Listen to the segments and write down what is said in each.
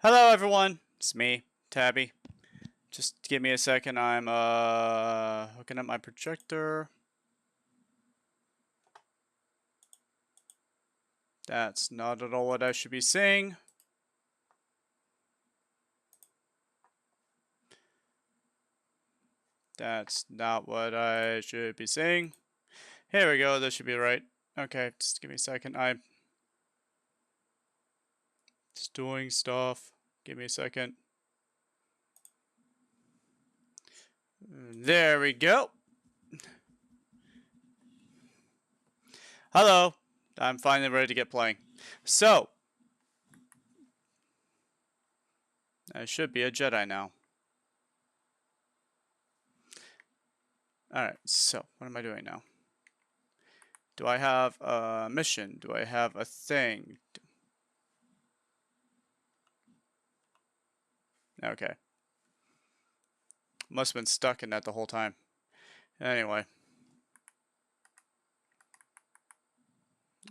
Hello everyone, it's me, Tabi. Just give me a second, I'm hooking up my projector. That's not at all what I should be saying. That's not what I should be saying. Here we go, this should be right. Okay, just give me a second, I'm just doing stuff. Give me a second. There we go. Hello, I'm finally ready to get playing. So, I should be a Jedi now. Alright, so what am I doing now? Do I have a mission? Do I have a thing? Okay. Must have been stuck in that the whole time. Anyway.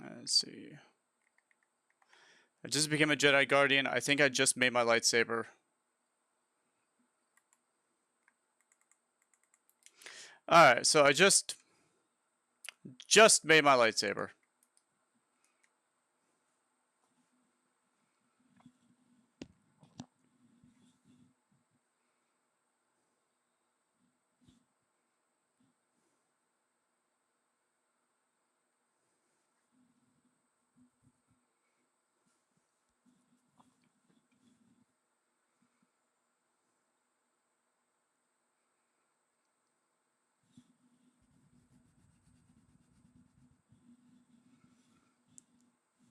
Let's see. I just became a Jedi Guardian. I think I just made my lightsaber. Alright, so I just made my lightsaber.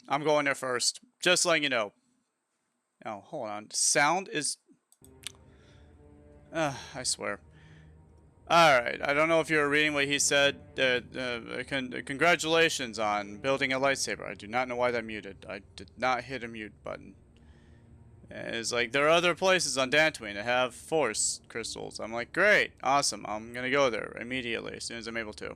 I'm going there first. Just letting you know. Oh, hold on. Sound is... I swear. Alright, I don't know if you were reading what he said. Congratulations on building a lightsaber. I do not know why that muted. I did not hit a mute button. It's like, there are other places on Dantooine that have force crystals. I'm like, great, awesome. I'm gonna go there immediately as soon as I'm able to.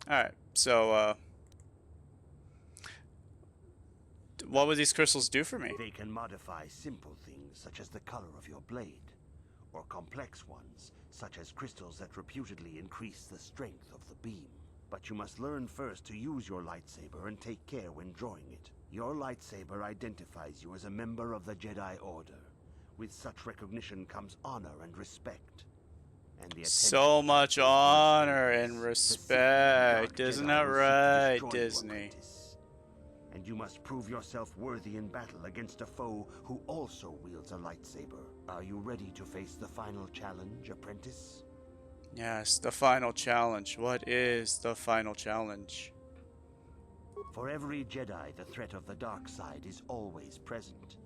Alright, so, what would these crystals do for me? They can modify simple things such as the color of your blade, or complex ones such as crystals that reputedly increase the strength of the beam. But you must learn first to use your lightsaber and take care when drawing it. Your lightsaber identifies you as a member of the Jedi Order. With such recognition comes honor and respect. And the So much honor and respect, isn't that right, Disney? And you must prove yourself worthy in battle against a foe who also wields a lightsaber. Are you ready to face the final challenge, apprentice? Yes, the final challenge. What is the final challenge? For every Jedi, the threat of the dark side is always present.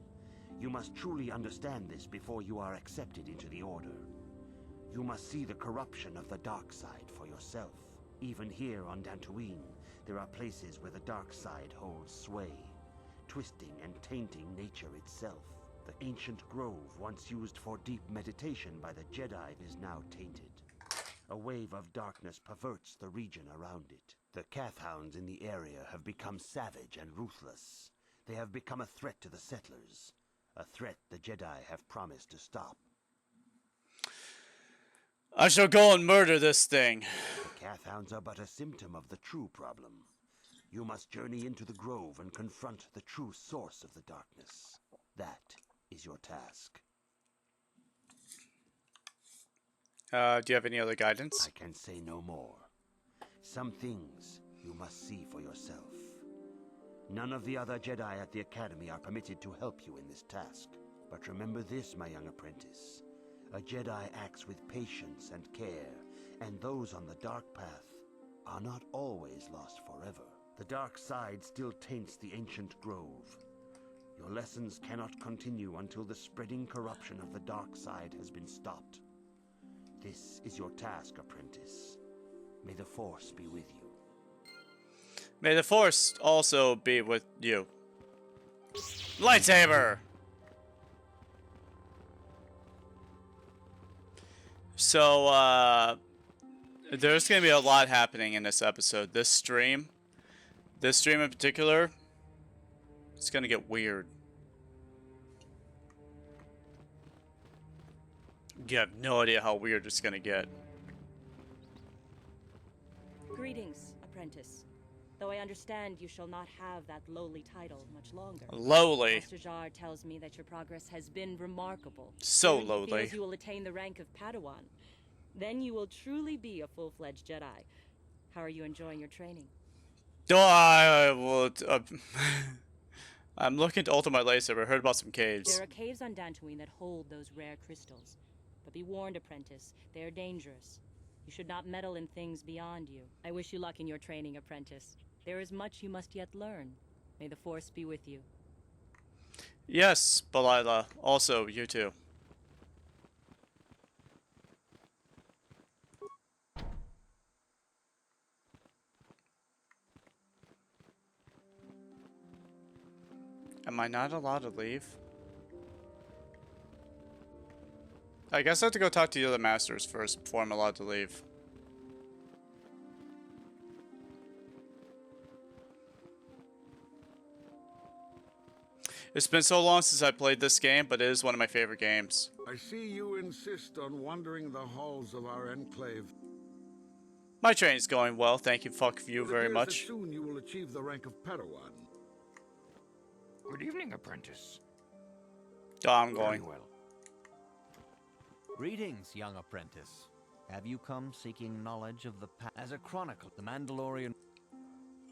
You must truly understand this before you are accepted into the Order. You must see the corruption of the dark side for yourself. Even here on Dantooine, there are places where the dark side holds sway, twisting and tainting nature itself. The ancient grove, once used for deep meditation by the Jedi, is now tainted. A wave of darkness perverts the region around it. The Kathhounds in the area have become savage and ruthless. They have become a threat to the settlers, a threat the Jedi have promised to stop. I shall go and murder this thing. The Kathhounds are but a symptom of the true problem. You must journey into the grove and confront the true source of the darkness. That is your task. Do you have any other guidance? I can say no more. Some things you must see for yourself. None of the other Jedi at the Academy are permitted to help you in this task. But remember this, my young apprentice. A Jedi acts with patience and care, and those on the dark path are not always lost forever. The dark side still taints the ancient grove. Your lessons cannot continue until the spreading corruption of the dark side has been stopped. This is your task, apprentice. May the Force be with you. May the Force also be with you. Lightsaber! So, There's gonna be a lot happening in this episode. This stream in particular, it's gonna get weird. You have no idea how weird it's gonna get. Greetings, apprentice. Though I understand you shall not have that lowly title much longer. Lowly. Master Jar tells me that your progress has been remarkable. So Soon he lowly. feels you will attain the rank of Padawan. Then you will truly be a full-fledged Jedi. How are you enjoying your training? I'm looking to alter my lightsaber. I heard about some caves. There are caves on Dantooine that hold those rare crystals. But be warned, apprentice, they are dangerous. You should not meddle in things beyond you. I wish you luck in your training, apprentice. There is much you must yet learn. May the Force be with you. Yes, Balila. Also, you too. Am I not allowed to leave? I guess I have to go talk to the other masters first before I'm allowed to leave. It's been so long since I played this game, but it is one of my favorite games. I see you insist on wandering the halls of our enclave. My training's going well, thank you, fuck you very It appears much. that soon you will achieve the rank of Padawan. Good evening, apprentice. Oh, I'm Very going. well. Greetings, young apprentice. Have you come seeking knowledge of the past? As a chronicle, the Mandalorian...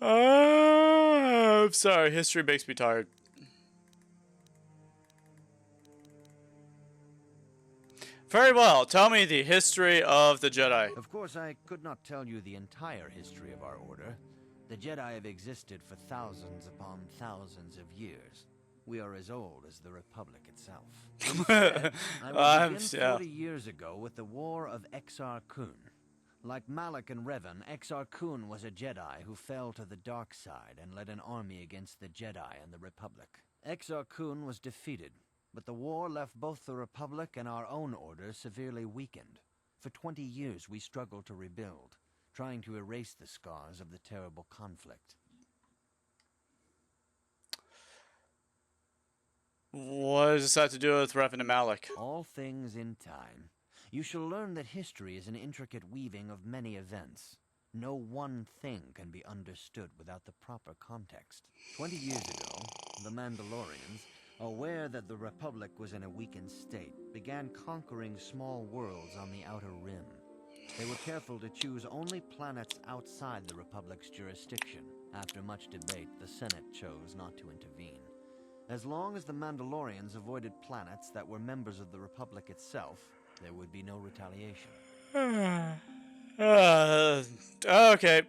I'm sorry, history makes me tired. Very well, tell me the history of the Jedi. Of course, I could not tell you the entire history of our order. The Jedi have existed for thousands upon thousands of years. We are as old as the Republic itself. Instead, I will begin 40 years ago with the War of Exar Kun. Like Malak and Revan, Exar Kun was a Jedi who fell to the dark side and led an army against the Jedi and the Republic. Exar Kun was defeated, but the war left both the Republic and our own order severely weakened. For 20 years we struggled to rebuild, trying to erase the scars of the terrible conflict. What does this have to do with Revan and Malak? All things in time. You shall learn that history is an intricate weaving of many events. No one thing can be understood without the proper context. 20 years ago, the Mandalorians, aware that the Republic was in a weakened state, began conquering small worlds on the Outer Rim. They were careful to choose only planets outside the Republic's jurisdiction. After much debate, the Senate chose not to intervene. As long as the Mandalorians avoided planets that were members of the Republic itself, there would be no retaliation. Okay.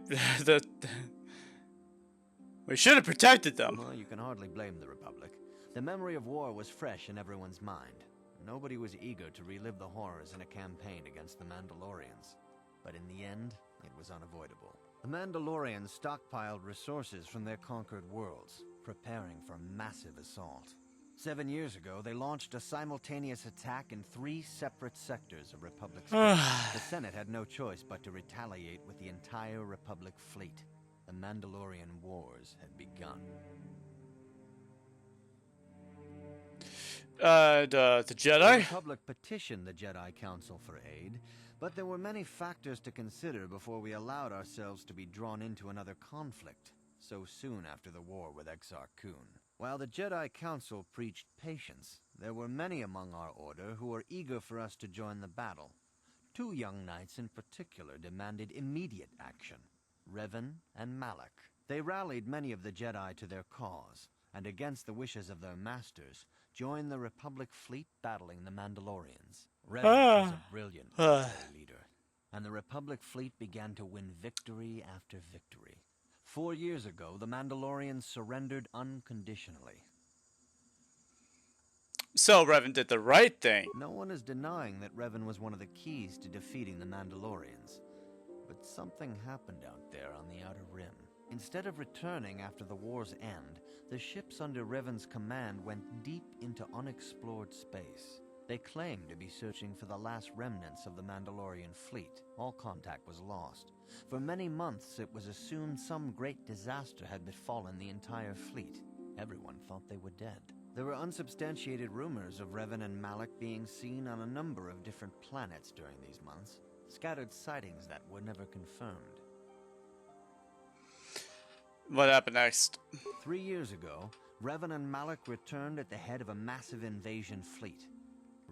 We should have protected them. Well, you can hardly blame the Republic. The memory of war was fresh in everyone's mind. Nobody was eager to relive the horrors in a campaign against the Mandalorians. But in the end, it was unavoidable. The Mandalorians stockpiled resources from their conquered worlds, preparing for a massive assault. 7 years ago, they launched a simultaneous attack in 3 separate sectors of Republic space. The Senate had no choice but to retaliate with the entire Republic fleet. The Mandalorian Wars had begun. The The Jedi? Republic petitioned the Jedi Council for aid, but there were many factors to consider before we allowed ourselves to be drawn into another conflict, so soon after the war with Exar Kun. While the Jedi Council preached patience, there were many among our order who were eager for us to join the battle. 2 young knights in particular demanded immediate action, Revan and Malak. They rallied many of the Jedi to their cause, and against the wishes of their masters, joined the Republic fleet battling the Mandalorians. Revan was a brilliant military leader, and the Republic fleet began to win victory after victory. 4 years ago, the Mandalorians surrendered unconditionally. So Revan did the right thing. No one is denying that Revan was one of the keys to defeating the Mandalorians. But something happened out there on the Outer Rim. Instead of returning after the war's end, the ships under Revan's command went deep into unexplored space. They claimed to be searching for the last remnants of the Mandalorian fleet. All contact was lost. For many months, it was assumed some great disaster had befallen the entire fleet. Everyone thought they were dead. There were unsubstantiated rumors of Revan and Malak being seen on a number of different planets during these months. Scattered sightings that were never confirmed. What happened next? 3 years ago, Revan and Malak returned at the head of a massive invasion fleet.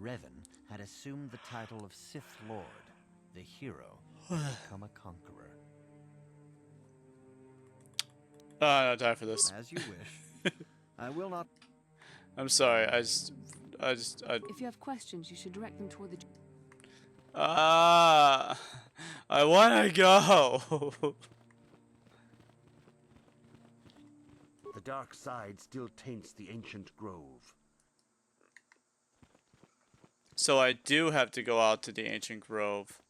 Revan had assumed the title of Sith Lord. The hero had become a conqueror. No time for this. As you wish. I will not... I'm sorry. I If you have questions, you should direct them toward the... I wanna go. The dark side still taints the ancient grove. So I do have to go out to the ancient grove.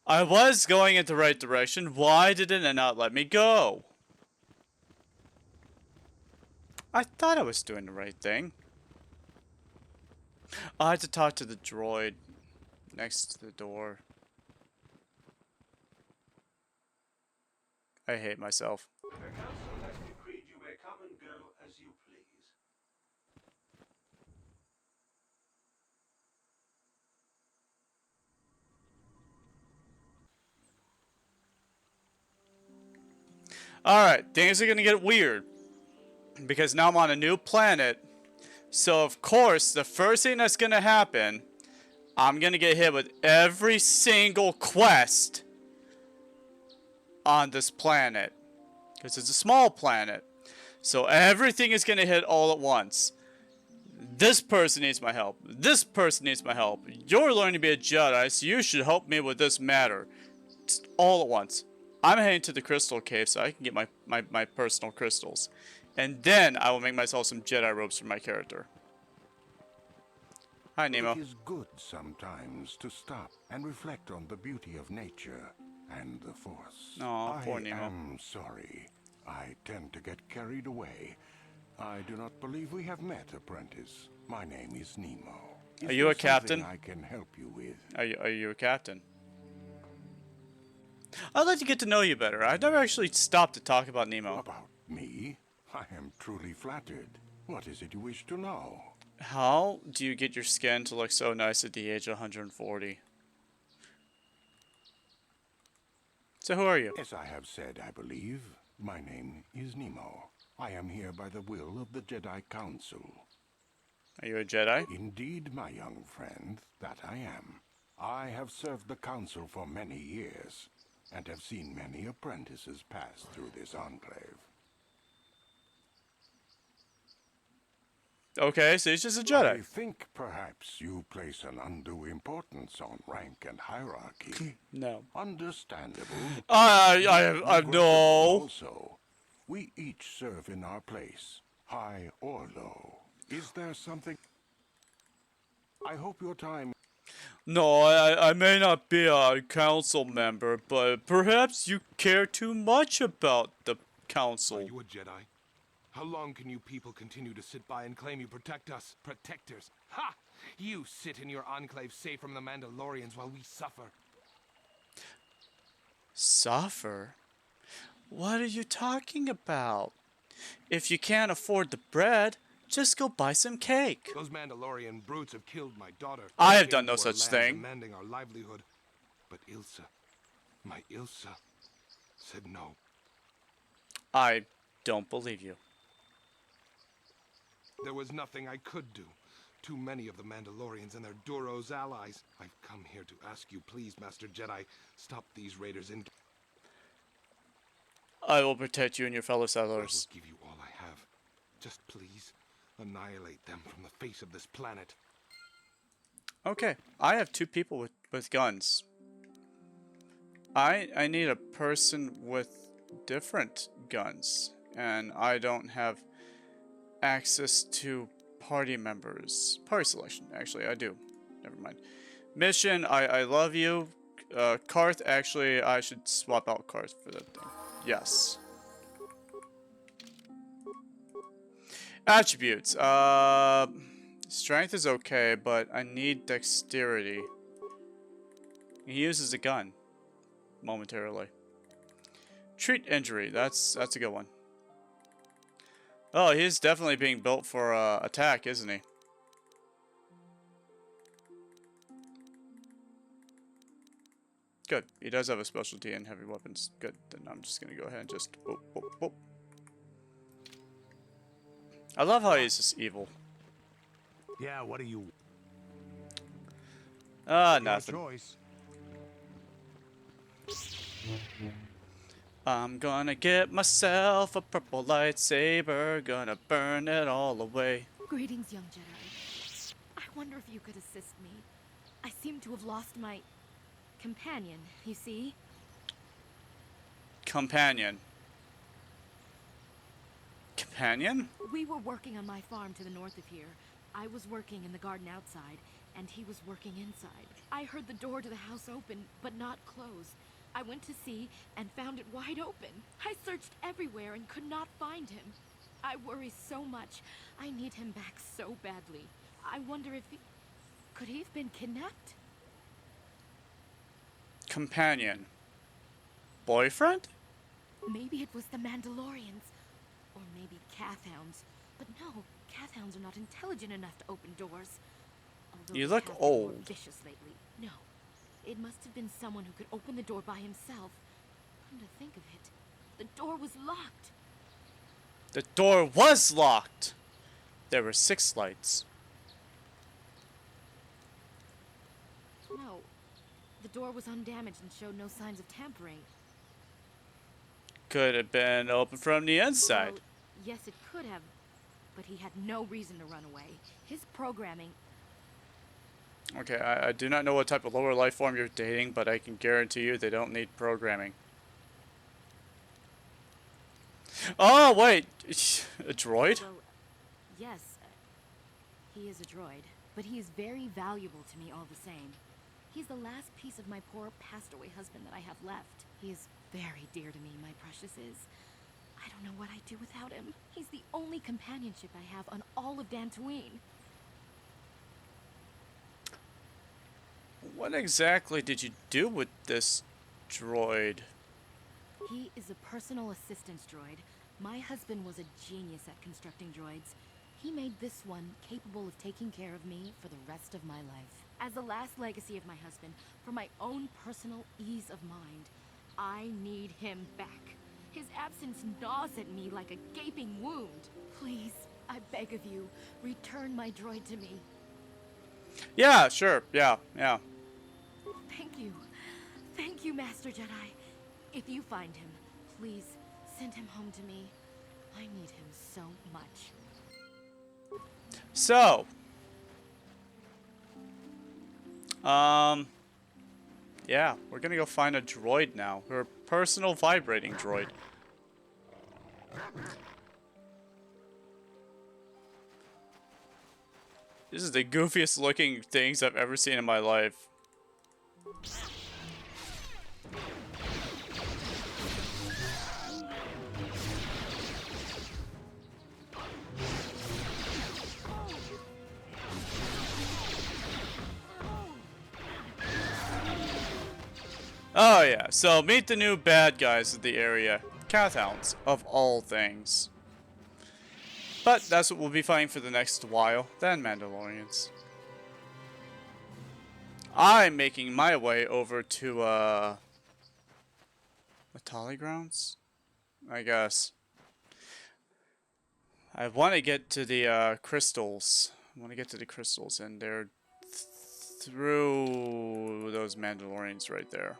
I was going in the right direction. Why did it not let me go? I thought I was doing the right thing. I had to talk to the droid next to the door. I hate myself. The council has decreed you may come and go as you please. Alright, things are gonna get weird. Because now I'm on a new planet. So of course, the first thing that's gonna happen, I'm gonna get hit with every single quest on this planet. Because it's a small planet. So everything is gonna hit all at once. This person needs my help. This person needs my help. You're learning to be a Jedi, so you should help me with this matter. It's all at once. I'm heading to the crystal cave so I can get my personal crystals. And then I will make myself some Jedi robes for my character. Hi, Nemo. It is good sometimes to stop and reflect on the beauty of nature and the Force. Aw, poor Nemo. I am sorry. I tend to get carried away. I do not believe we have met, apprentice. My name is Nemo. Are you a captain? I can help you with. Are you a captain? I'd like to get to know you better. I've never actually stopped to talk about Nemo. About me? I am truly flattered. What is it you wish to know? How do you get your skin to look so nice at the age of 140? So who are you? As I have said, I believe, my name is Nemo. I am here by the will of the Jedi Council. Are you a Jedi? Indeed, my young friend, that I am. I have served the Council for many years, and have seen many apprentices pass through this enclave. Okay, so he's just a I Jedi. think perhaps you place an undue importance on rank and hierarchy. No. Understandable. I no. Also, we each serve in our place, high or low. Is there something? I hope your time... No, I may not be a council member, but perhaps you care too much about the council. Are you a Jedi? How long can you people continue to sit by and claim you protect us? Protectors? Ha! You sit in your enclave safe from the Mandalorians while we suffer. Suffer? What are you talking about? If you can't afford the bread, just go buy some cake. Those Mandalorian brutes have killed my daughter. I have Came done no to our such land thing. Demanding our livelihood. But Ilsa, my Ilsa, said no. I don't believe you. There was nothing I could do. Too many of the Mandalorians and their Duros allies. I've come here to ask you, please, Master Jedi, stop these raiders in... I will protect you and your fellow I will settlers. give you all I have. Just please, annihilate them from the face of this planet. Okay, I have two people with guns. I need a person with different guns, and I don't have access to party members. Party selection, actually, I do. Never mind. Mission, I love you. Karth, actually, I should swap out Karth for that thing. Yes. Attributes. Strength is okay, but I need dexterity. He uses a gun momentarily. Treat injury. That's a good one. Oh, he's definitely being built for attack, isn't he? Good. He does have a specialty in heavy weapons. Good. Then I'm just gonna go ahead and just whoop, whoop, whoop. I love how he's just evil. Yeah, what do you... Nothing. Choice. I'm gonna get myself a purple lightsaber, gonna burn it all away. Greetings, young Jedi. I wonder if you could assist me. I seem to have lost my companion, you see? Companion. Companion? We were working on my farm to the north of here. I was working in the garden outside, and he was working inside. I heard the door to the house open, but not close. I went to see and found it wide open. I searched everywhere and could not find him. I worry so much. I need him back so badly. I wonder if he... Could he have been kidnapped? Companion. Boyfriend? Maybe it was the Mandalorians. Or maybe Cathhounds. But no, Cathhounds are not intelligent enough to open doors. Although You they look have been more old. vicious lately. No. It must have been someone who could open the door by himself. Come to think of it, the door was locked. The door was locked. There were 6 lights. No. The door was undamaged and showed no signs of tampering. Could have been open from the inside. Well, yes, it could have. But he had no reason to run away. His programming... Okay, I do not know what type of lower life form you're dating, but I can guarantee you they don't need programming. Oh, wait! A droid? Well, yes, he is a droid, but he is very valuable to me all the same. He's the last piece of my poor passed-away husband that I have left. He is very dear to me, my precious is. I don't know what I'd do without him. He's the only companionship I have on all of Dantooine. What exactly did you do with this droid? He is a personal assistance droid. My husband was a genius at constructing droids. He made this one capable of taking care of me for the rest of my life. As the last legacy of my husband, for my own personal ease of mind, I need him back. His absence gnaws at me like a gaping wound. Please, I beg of you, return my droid to me. Yeah, sure. Yeah. Thank you. Thank you, Master Jedi. If you find him, please send him home to me. I need him so much. So, yeah, we're gonna go find a droid now. Her personal vibrating droid. This is the goofiest looking things I've ever seen in my life. Oh yeah, so meet the new bad guys of the area. Cathhounds, of all things. But that's what we'll be fighting for the next while, then Mandalorians. I'm making my way over to, Matali grounds? I guess. I want to get to the, crystals. I want to get to the crystals, and they're through those Mandalorians right there.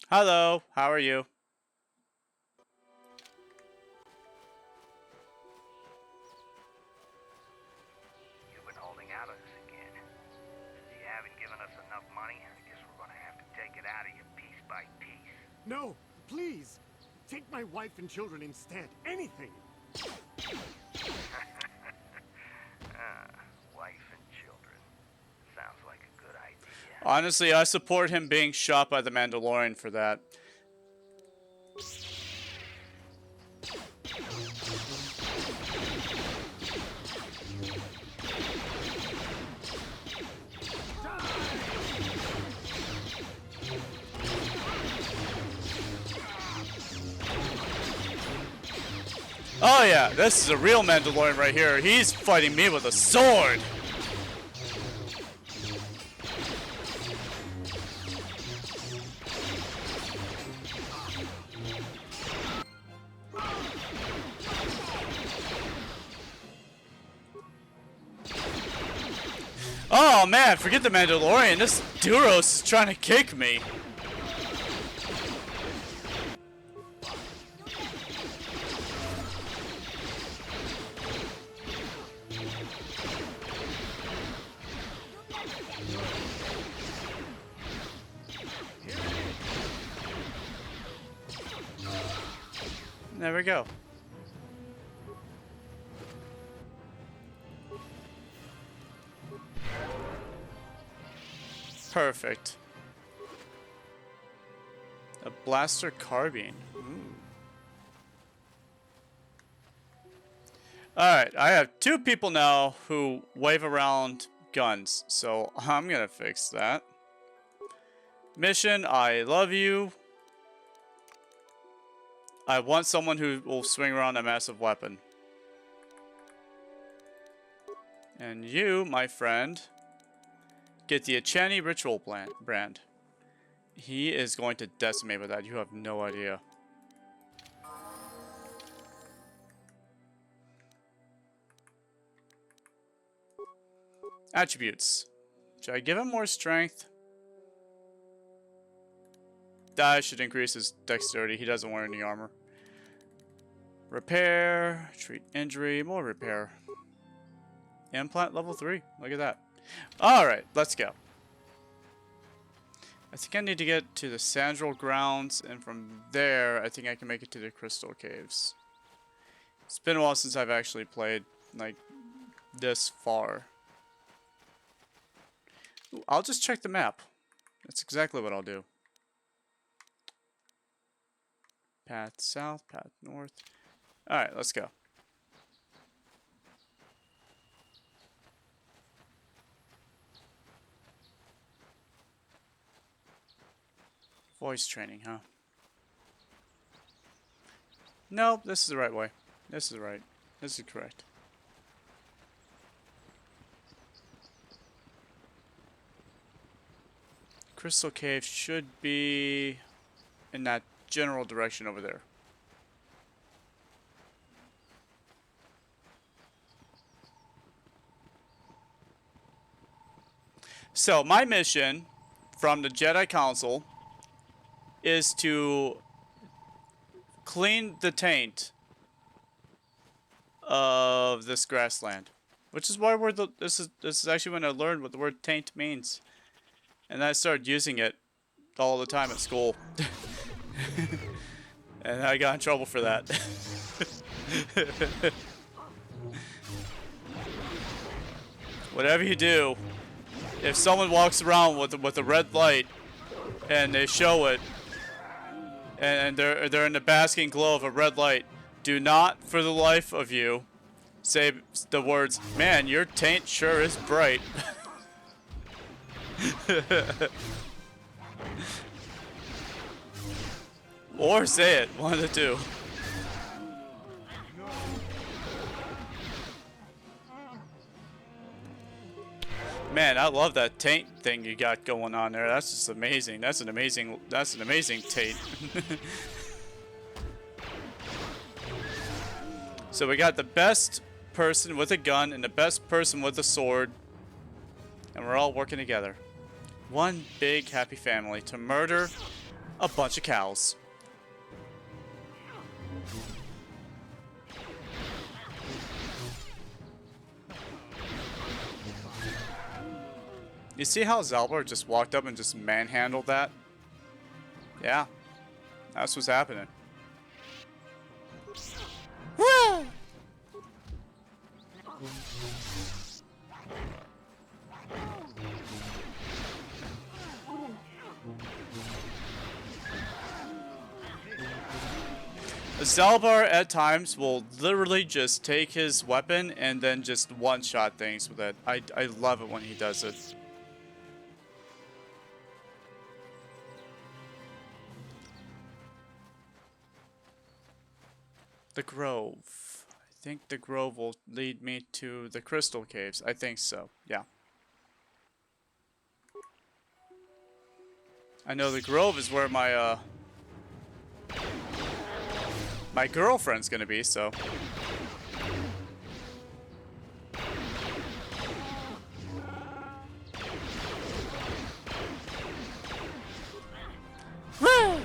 Hello, how are you? You've been holding out on us again. You haven't given us enough money. I guess we're gonna have to take it out of you piece by piece. No, please. Take my wife and children instead. Anything. Wife and children. Sounds like a good idea. Honestly, I support him being shot by the Mandalorian for that. Oh yeah, this is a real Mandalorian right here. He's fighting me with a sword. Oh man, forget the Mandalorian. This Duros is trying to kick me. There we go. Perfect. A blaster carbine. Alright, I have 2 people now who wave around guns, so I'm gonna fix that. Mission, I love you. I want someone who will swing around a massive weapon. And you, my friend, get the Achani Ritual brand. He is going to decimate with that. You have no idea. Attributes. Should I give him more strength? That should increase his dexterity. He doesn't wear any armor. Repair. Treat injury. More repair. Implant level 3. Look at that. Alright, let's go. I think I need to get to the Sandral grounds, and from there, I think I can make it to the Crystal Caves. It's been a while since I've actually played, like, this far. Ooh, I'll just check the map. That's exactly what I'll do. Path south, path north. Alright, let's go. Voice training, huh? Nope, this is the right way. This is right. This is correct. Crystal Cave should be in that general direction over there. So, my mission from the Jedi Council is to clean the taint of this grassland, which is why this is actually when I learned what the word taint means, and I started using it all the time at school, and I got in trouble for that. Whatever you do, if someone walks around with a red light and they show it, and they're in the basking glow of a red light, do not, for the life of you, say the words, "Man, your taint sure is bright." Or say it, one of the two. Man, I love that taint thing you got going on there. That's just amazing. That's an amazing taint. So we got the best person with a gun and the best person with a sword, and we're all working together. One big happy family to murder a bunch of cows. You see how Zalbar just walked up and just manhandled that? Yeah, that's what's happening. Woo! Zalbar at times will literally just take his weapon and then just one-shot things with it. I love it when he does it. The Grove. think the grove will lead me to the crystal caves. I think so. Yeah. I know the grove is where my my girlfriend's gonna be, so. Woo!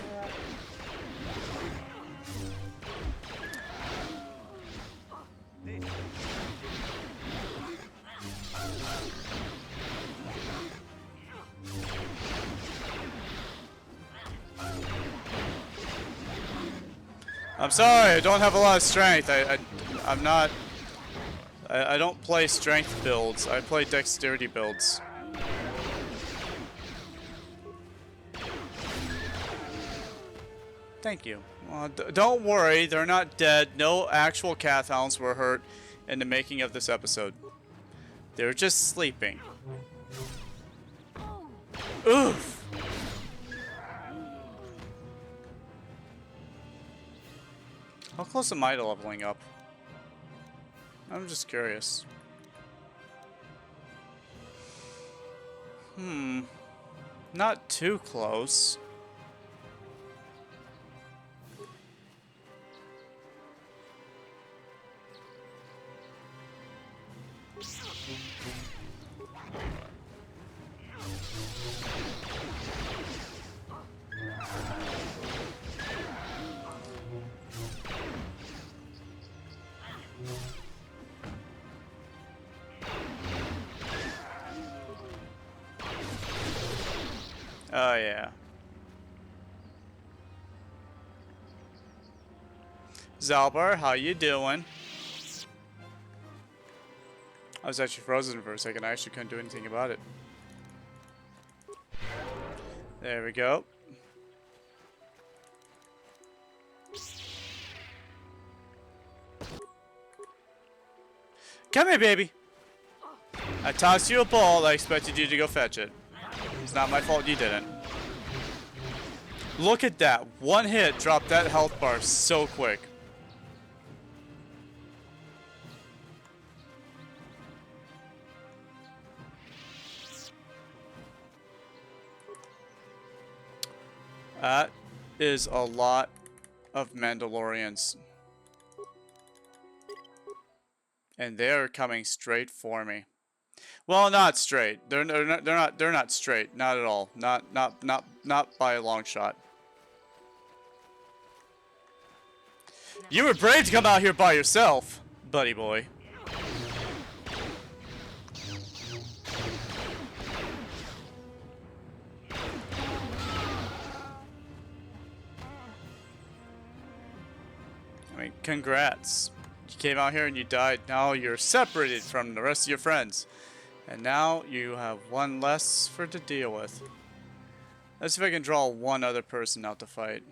I'm sorry, I don't have a lot of strength. I'm not. I don't play strength builds. I play dexterity builds. Thank you. Don't worry, they're not dead. No actual Kath hounds were hurt in the making of this episode. They're just sleeping. Oof! How close am I to leveling up? I'm just curious. Not too close. Oh yeah. Zalbar, how you doing? I was actually frozen for a second. I actually couldn't do anything about it. There we go. Come here, baby. I tossed you a ball. I expected you to go fetch it. It's not my fault you didn't. Look at that. One hit dropped that health bar so quick. That is a lot of Mandalorians. And they're coming straight for me. Well, not straight. They're not straight. Not at all. Not by a long shot. You were brave to come out here by yourself, buddy boy. I mean, congrats. You came out here and you died. Now you're separated from the rest of your friends. And now you have one less to deal with. Let's see if I can draw one other person out to fight.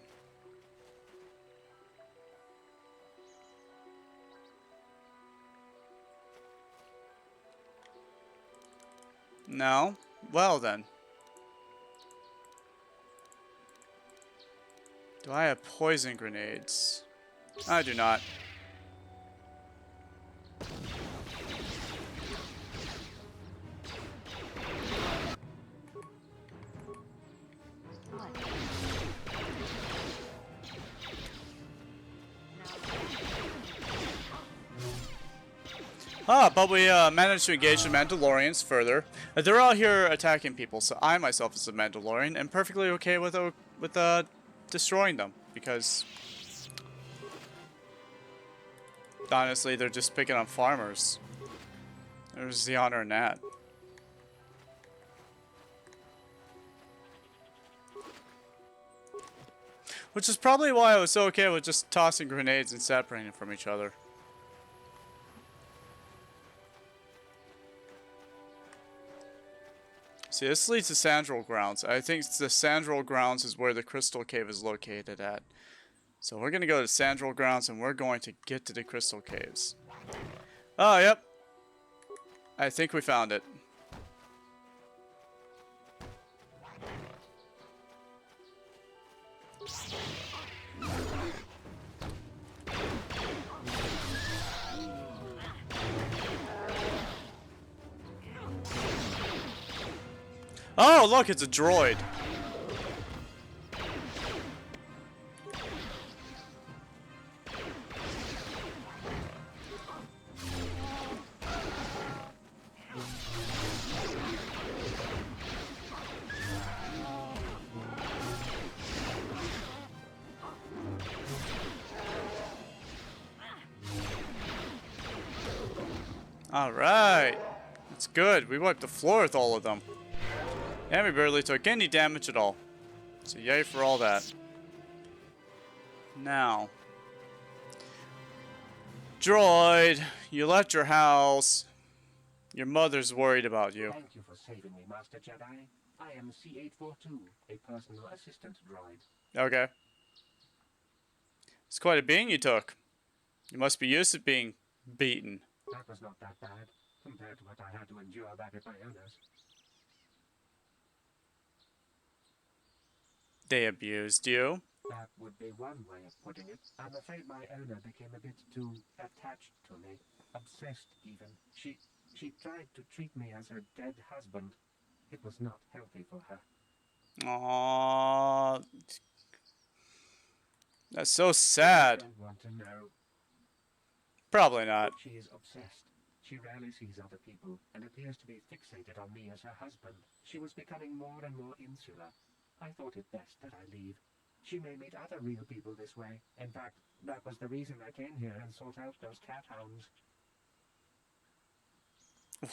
No? Well then. Do I have poison grenades? I do not. But we managed to engage the Mandalorians further. They're all here attacking people, so I myself as a Mandalorian am perfectly okay with destroying them, because honestly, they're just picking on farmers. There's the honor in that. Which is probably why I was so okay with just tossing grenades and separating from each other. See, this leads to Sandral Grounds. I think the Sandral Grounds is where the Crystal Cave is located at. So we're going to go to Sandral Grounds and we're going to get to the Crystal Caves. Oh, yep. I think we found it. Oh, look, it's a droid. Alright. That's good. We wiped the floor with all of them. And we barely took any damage at all. So yay for all that. Now. Droid, you left your house. Your mother's worried about you. Thank you for saving me, Master Jedi. I am C-842, a personal assistant droid. Okay. It's quite a beating you took. You must be used to being beaten. That was not that bad, compared to what I had to endure back at my owner's. They abused you? That would be one way of putting it. I'm afraid my owner became a bit too attached to me. Obsessed, even. She tried to treat me as her dead husband. It was not healthy for her. Aww. That's so sad. I don't want to know. Probably not. She is obsessed. She rarely sees other people and appears to be fixated on me as her husband. She was becoming more and more insular. I thought it best that I leave. She may meet other real people this way. In fact, that was the reason I came here and sought out those cat hounds.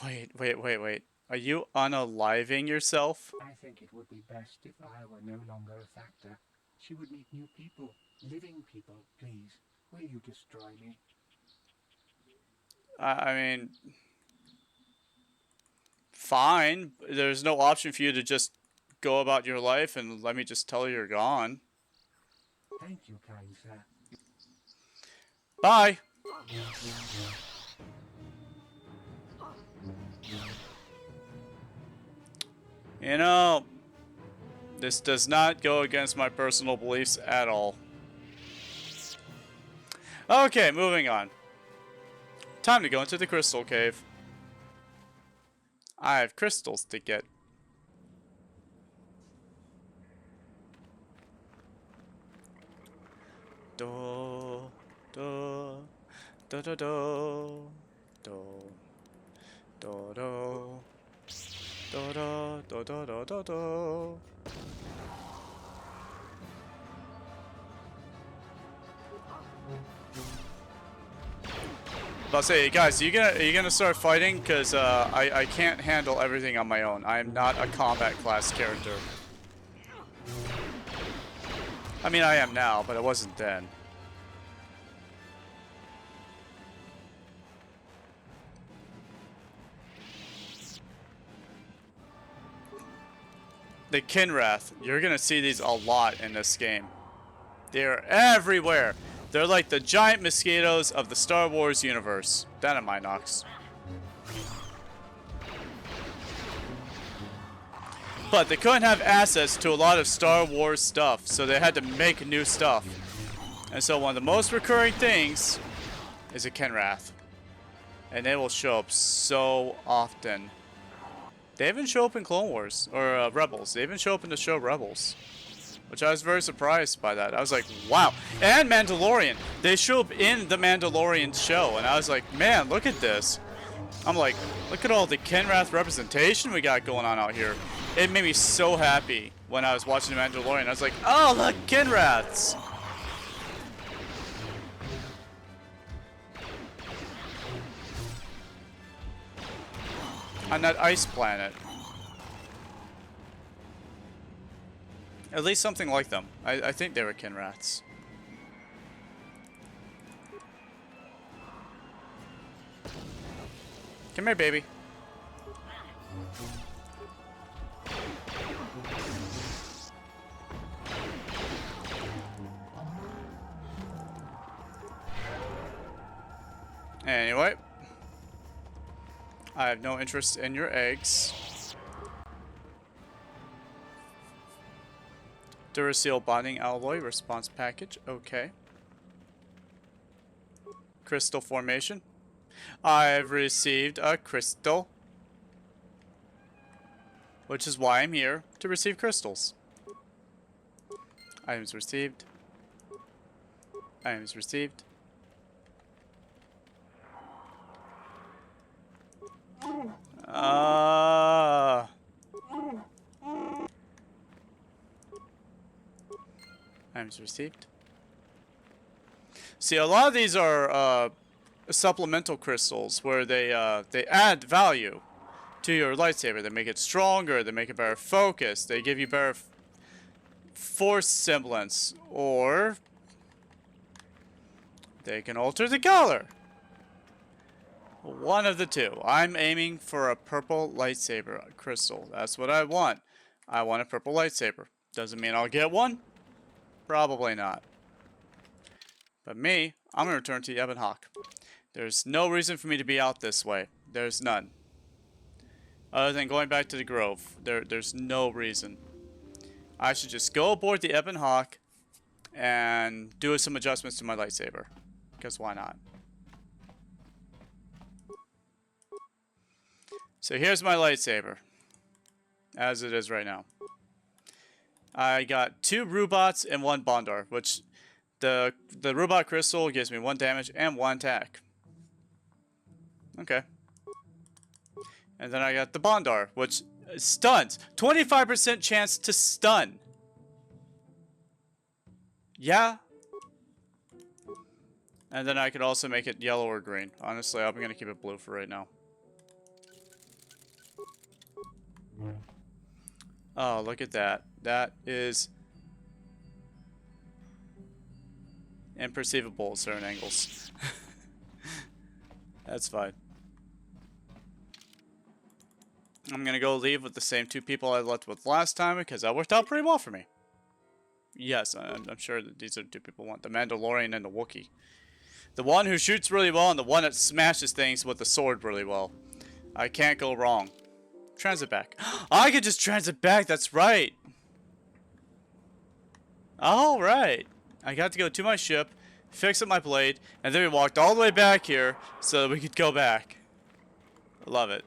Wait. Are you unaliving yourself? I think it would be best if I were no longer a factor. She would meet new people, living people. Please, will you destroy me? I mean, fine. There's no option for you to just go about your life and let me just tell you you're gone. Thank you, kind sir. Bye. You know, this does not go against my personal beliefs at all. Okay, moving on. Time to go into the crystal cave. I have crystals to get. Do, do, do, do, do, do, do, do, do, do, do, do, do, do. I'll say, guys, are you gonna start fighting? Cause I can't handle everything on my own. I am not a combat class character. I mean, I am now, but I wasn't then. The Kinrath, you're gonna see these a lot in this game. They're everywhere. They're like the giant mosquitoes of the Star Wars universe. Dynaminox. But they couldn't have access to a lot of Star Wars stuff, so they had to make new stuff. And so one of the most recurring things is a Kinrath. And they will show up so often. They even show up in Clone Wars, or Rebels. They even show up in the show Rebels. Which I was very surprised by that. I was like, wow. And Mandalorian. They show up in the Mandalorian show. And I was like, man, look at this. I'm like, look at all the Kinrath representation we got going on out here. It made me so happy when I was watching the Mandalorian. I was like, oh, look, Kinraths. On that ice planet. At least something like them. I think they were Kinraths. Come here, baby. Anyway. I have no interest in your eggs. Duracell bonding alloy response package. Okay. Crystal formation. I've received a crystal. Which is why I'm here, to receive crystals. Items received. Items received. Items received. See, a lot of these are supplemental crystals where they add value to your lightsaber. They make it stronger. They make it better focus. They give you better force semblance, or they can alter the color. One of the two. I'm aiming for a purple lightsaber crystal. That's what I want. I want a purple lightsaber. Doesn't mean I'll get one. Probably not. But me, I'm going to return to the Ebon Hawk. There's no reason for me to be out this way. There's none. Other than going back to the Grove. There's no reason. I should just go aboard the Ebon Hawk and do some adjustments to my lightsaber. Because why not? So here's my lightsaber. As it is right now. I got 2 Rubots and 1 Bondar, which the Rubot Crystal gives me 1 damage and 1 attack. Okay. And then I got the Bondar, which stuns. 25% chance to stun. Yeah. And then I could also make it yellow or green. Honestly, I'm going to keep it blue for right now. Oh, look at that. That is imperceivable at certain angles. That's fine. I'm gonna go leave with the same 2 people I left with last time because that worked out pretty well for me. Yes, I'm sure that these are 2 people I want. The Mandalorian and the Wookiee. The one who shoots really well and the one that smashes things with the sword really well. I can't go wrong. Transit back. I could just transit back, that's right. Alright. I got to go to my ship, fix up my blade, and then we walked all the way back here so that we could go back. I love it.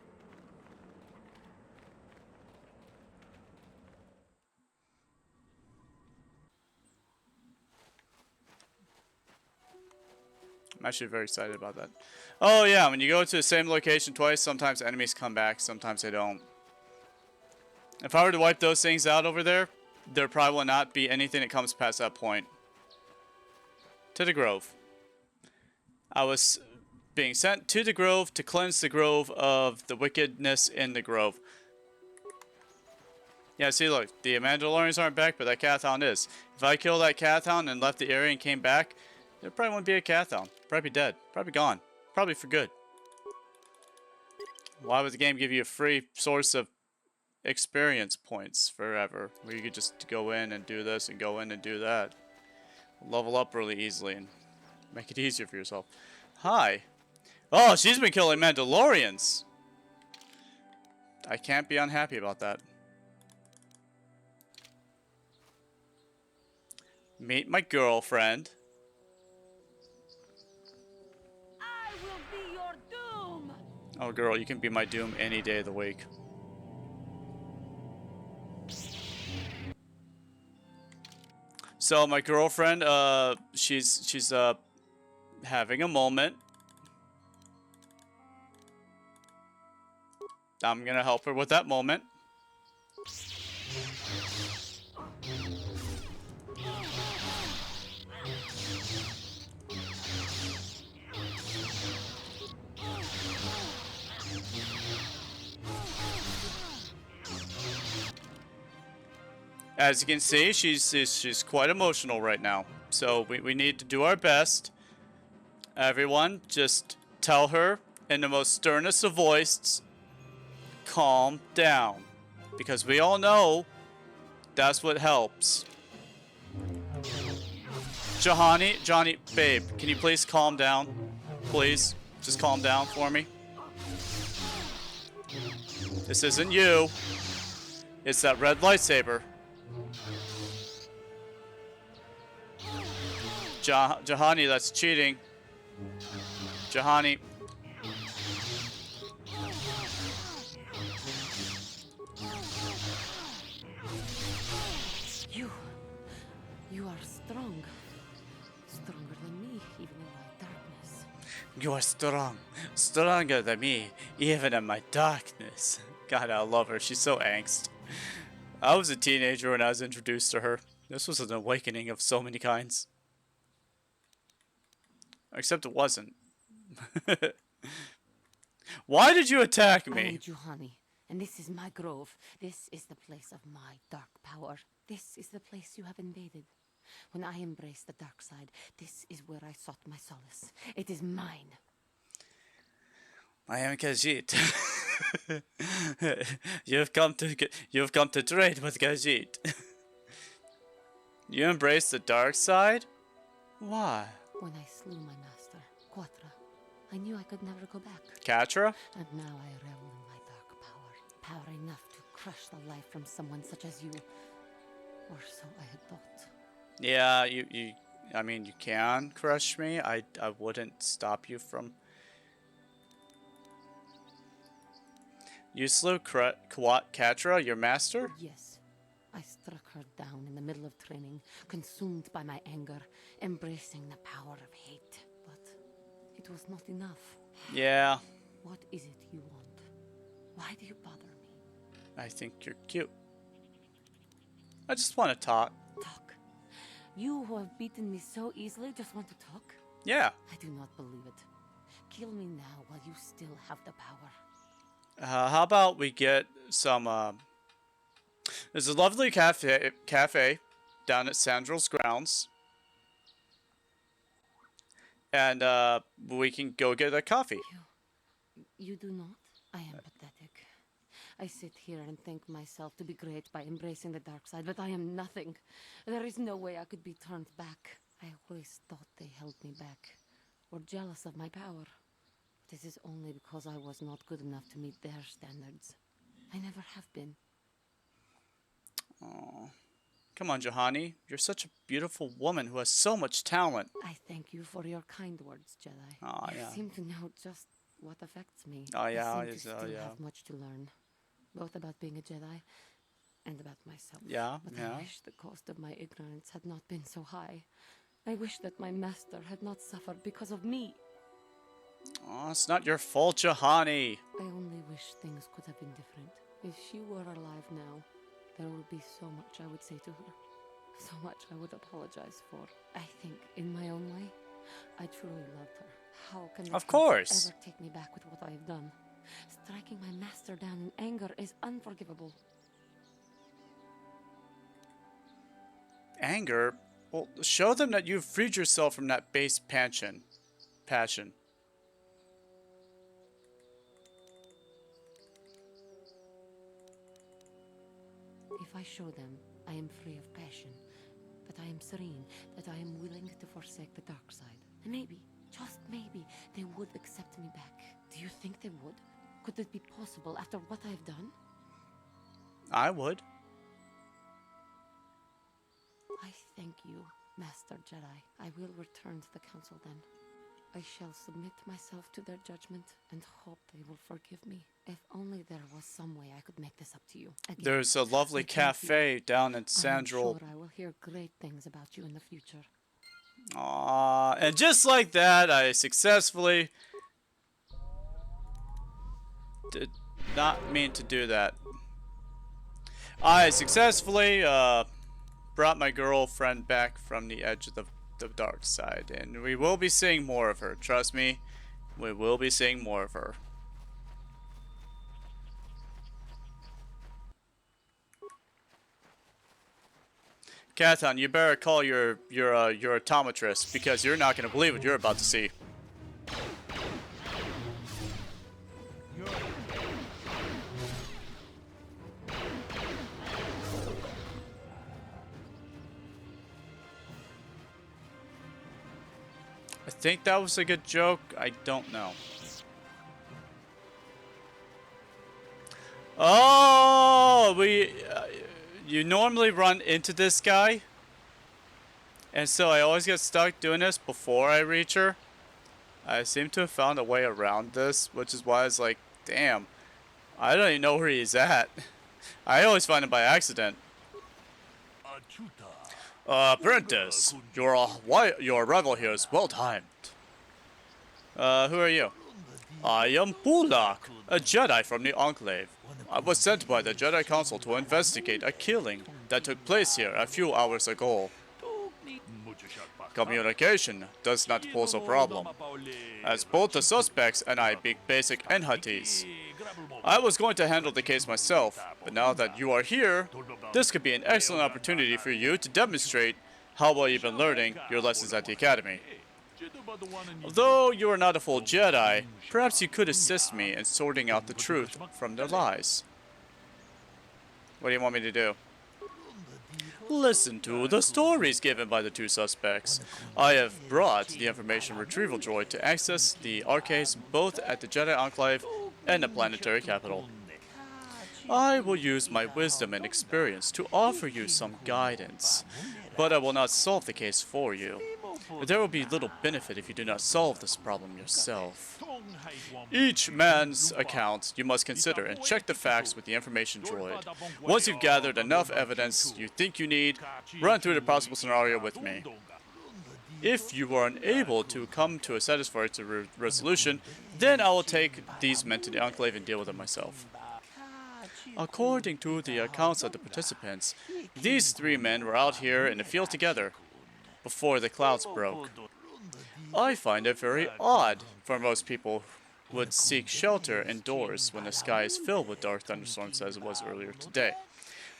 I'm actually very excited about that. Oh yeah, when you go to the same location twice, sometimes enemies come back, sometimes they don't. If I were to wipe those things out over there, there probably will not be anything that comes past that point. To the Grove. I was being sent to the Grove to cleanse the Grove of the wickedness in the Grove. Yeah, see, look, the Mandalorians aren't back, but that Cathound is. If I killed that Cathound and left the area and came back, there probably wouldn't be a Cathound. Probably dead. Probably gone. Probably for good. Why would the game give you a free source of experience points forever? Where you could just go in and do this and go in and do that. Level up really easily and make it easier for yourself. Hi. Oh, she's been killing Mandalorians. I can't be unhappy about that. Meet my girlfriend. I will be your doom. Oh, girl, you can be my doom any day of the week. So my girlfriend, she's having a moment. I'm gonna help her with that moment. As you can see, she's quite emotional right now. So we need to do our best. Everyone, just tell her in the most sternest of voices, calm down. Because we all know that's what helps. Johnny, babe, can you please calm down? Please, just calm down for me. This isn't you. It's that red lightsaber. Jahani, that's cheating. Jahani. You are strong. Stronger than me, even in my darkness. God, I love her. She's so angst. I was a teenager when I was introduced to her. This was an awakening of so many kinds. Except it wasn't. Why did you attack I am me? Juhani, and this is my grove. This is the place of my dark power. This is the place you have invaded. When I embraced the dark side, this is where I sought my solace. It is mine. I am Khajiit. You've come to trade with Khajiit. You embrace the dark side? Why? When I slew my master, Quatra, I knew I could never go back. Katra? And now I revel in my dark power. Power enough to crush the life from someone such as you. Or so I had thought. Yeah, I mean, you can crush me. I wouldn't stop you from... You slew Katra, your master? Yes. I struck her down in the middle of training, consumed by my anger, embracing the power of hate. But it was not enough. Yeah. What is it you want? Why do you bother me? I think you're cute. I just want to talk. Talk? You who have beaten me so easily just want to talk? Yeah. I do not believe it. Kill me now while you still have the power. How about we get some, there's a lovely cafe down at Sandrel's grounds. And, we can go get a coffee. You do not? I am pathetic. I sit here and think myself to be great by embracing the dark side, but I am nothing. There is no way I could be turned back. I always thought they held me back, or jealous of my power. This is only because I was not good enough to meet their standards. I never have been. Oh, come on, Juhani. You're such a beautiful woman who has so much talent. I thank you for your kind words, Jedi. Oh, You yeah. seem to know just what affects me. Oh, yeah, I seem to it's, still yeah. have much to learn, both about being a Jedi and about myself. Yeah, But yeah. I wish the cost of my ignorance had not been so high. I wish that my master had not suffered because of me. Oh, it's not your fault, Juhani. I only wish things could have been different. If she were alive now, there would be so much I would say to her. So much I would apologize for. I think, in my own way, I truly loved her. How can Of course. ever take me back with what I have done? Striking my master down in anger is unforgivable. Anger? Well, show them that you've freed yourself from that base passion. If I show them I am free of passion, that I am serene, that I am willing to forsake the dark side, and maybe, just maybe, they would accept me back. Do you think they would? Could it be possible after what I have done? I would. I thank you, Master Jedi. I will return to the Council then. I shall submit myself to their judgment and hope they will forgive me. If only there was some way I could make this up to you. Again, There's a lovely cafe down in Sandrel. I'm sure I will hear great things about you in the future. Aww, and just like that, I successfully did not mean to do that. I successfully brought my girlfriend back from the edge of the dark side, and we will be seeing more of her. Trust me, we will be seeing more of her. Kathon, you better call your optometrist, because you're not gonna believe what you're about to see. I think that was a good joke. I don't know. Oh, you normally run into this guy, and so I always get stuck doing this before I reach her. I seem to have found a way around this, which is why I was like, damn, I don't even know where he's at. I always find him by accident. Apprentice, your arrival here is well timed. Who are you? I am Bulak, a Jedi from the Enclave. I was sent by the Jedi Council to investigate a killing that took place here a few hours ago. Communication does not pose a problem, as both the suspects and I speak basic Enhatese. I was going to handle the case myself, but now that you are here, this could be an excellent opportunity for you to demonstrate how well you've been learning your lessons at the Academy. Though you are not a full Jedi, perhaps you could assist me in sorting out the truth from the lies. What do you want me to do? Listen to the stories given by the two suspects. I have brought the information retrieval droid to access the arcades both at the Jedi Enclave and the planetary capital. I will use my wisdom and experience to offer you some guidance, but I will not solve the case for you. There will be little benefit if you do not solve this problem yourself. Each man's account you must consider and check the facts with the information droid. Once you've gathered enough evidence you think you need, run through the possible scenario with me. If you are unable to come to a satisfactory resolution, then I will take these men to the Enclave and deal with them myself. According to the accounts of the participants, these three men were out here in the field together before the clouds broke. I find it very odd for most people would seek shelter indoors when the sky is filled with dark thunderstorms as it was earlier today.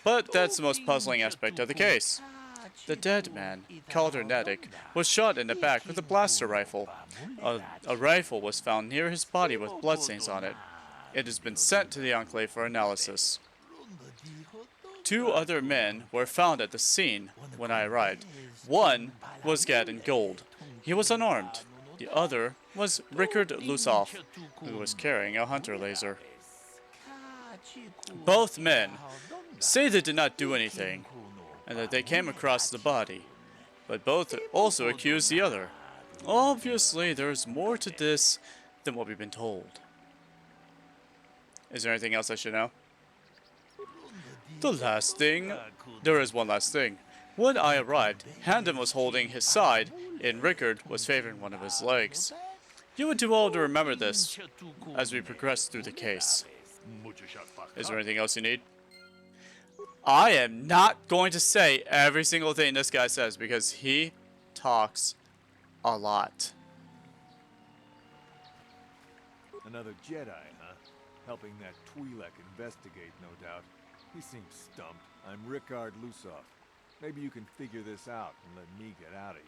But that's the most puzzling aspect of the case. The dead man, Caldernetic, was shot in the back with a blaster rifle. A rifle was found near his body with bloodstains on it. It has been sent to the Enclave for analysis. 2 other men were found at the scene when I arrived. One was clad in gold. He was unarmed. The other was Rickard Lusoff, who was carrying a hunter laser. Both men say they did not do anything, and that they came across the body, but both also accuse the other. Obviously, there's more to this than what we've been told. Is there anything else I should know? The last thing... There is one last thing. When I arrived, Handon was holding his side, and Rickard was favoring one of his legs. You would do well to remember this as we progress through the case. Is there anything else you need? I am not going to say every single thing this guy says because he talks a lot. Another Jedi, huh? Helping that Twi'lek investigate, no doubt. He seems stumped. I'm Rickard Lusoff. Maybe you can figure this out and let me get out of here.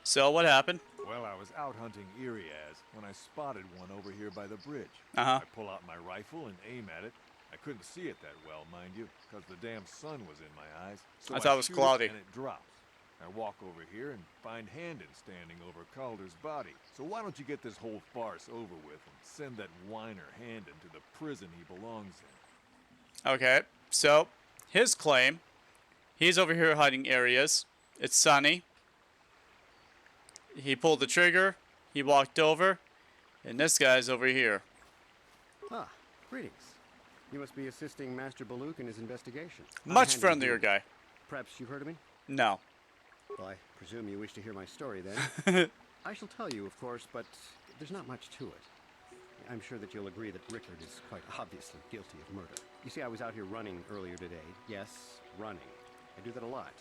So, what happened? Well, I was out hunting Iriaz when I spotted one over here by the bridge. Uh-huh. I pull out my rifle and aim at it. I couldn't see it that well, mind you, because the damn sun was in my eyes. So I thought it was cloudy. And it drops. I walk over here and find Handon standing over Calder's body. So why don't you get this whole farce over with and send that whiner Handon to the prison he belongs in? Okay, so his claim, he's over here hiding areas. It's sunny. He pulled the trigger, he walked over, and this guy's over here. Ah, greetings. You must be assisting Master Baluk in his investigation. Much friendlier guy. Perhaps you've heard of me? No. Well, I presume you wish to hear my story then. I shall tell you, of course, but there's not much to it. I'm sure that you'll agree that Rickard is quite obviously guilty of murder. You see, I was out here running earlier today. Yes, running. I do that a lot.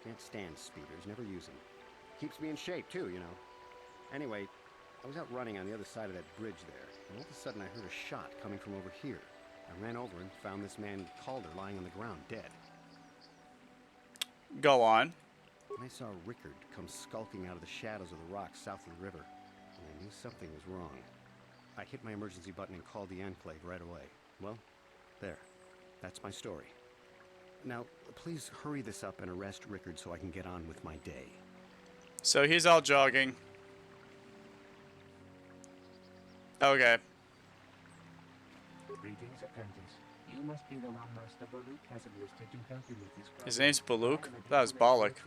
Can't stand speeders, never use them. Keeps me in shape, too, you know. Anyway, I was out running on the other side of that bridge there, and all of a sudden I heard a shot coming from over here. I ran over and found this man Calder lying on the ground, dead. Go on. And I saw Rickard come skulking out of the shadows of the rocks south of the river, and I knew something was wrong. I hit my emergency button and called the Enclave right away. Well, there. That's my story. Now, please hurry this up and arrest Rickard so I can get on with my day. So he's out jogging. Okay. Greetings, apprentice. You must be the one Master Baluk has enlisted to help you with this problem. His name's Baluk? That was Balak.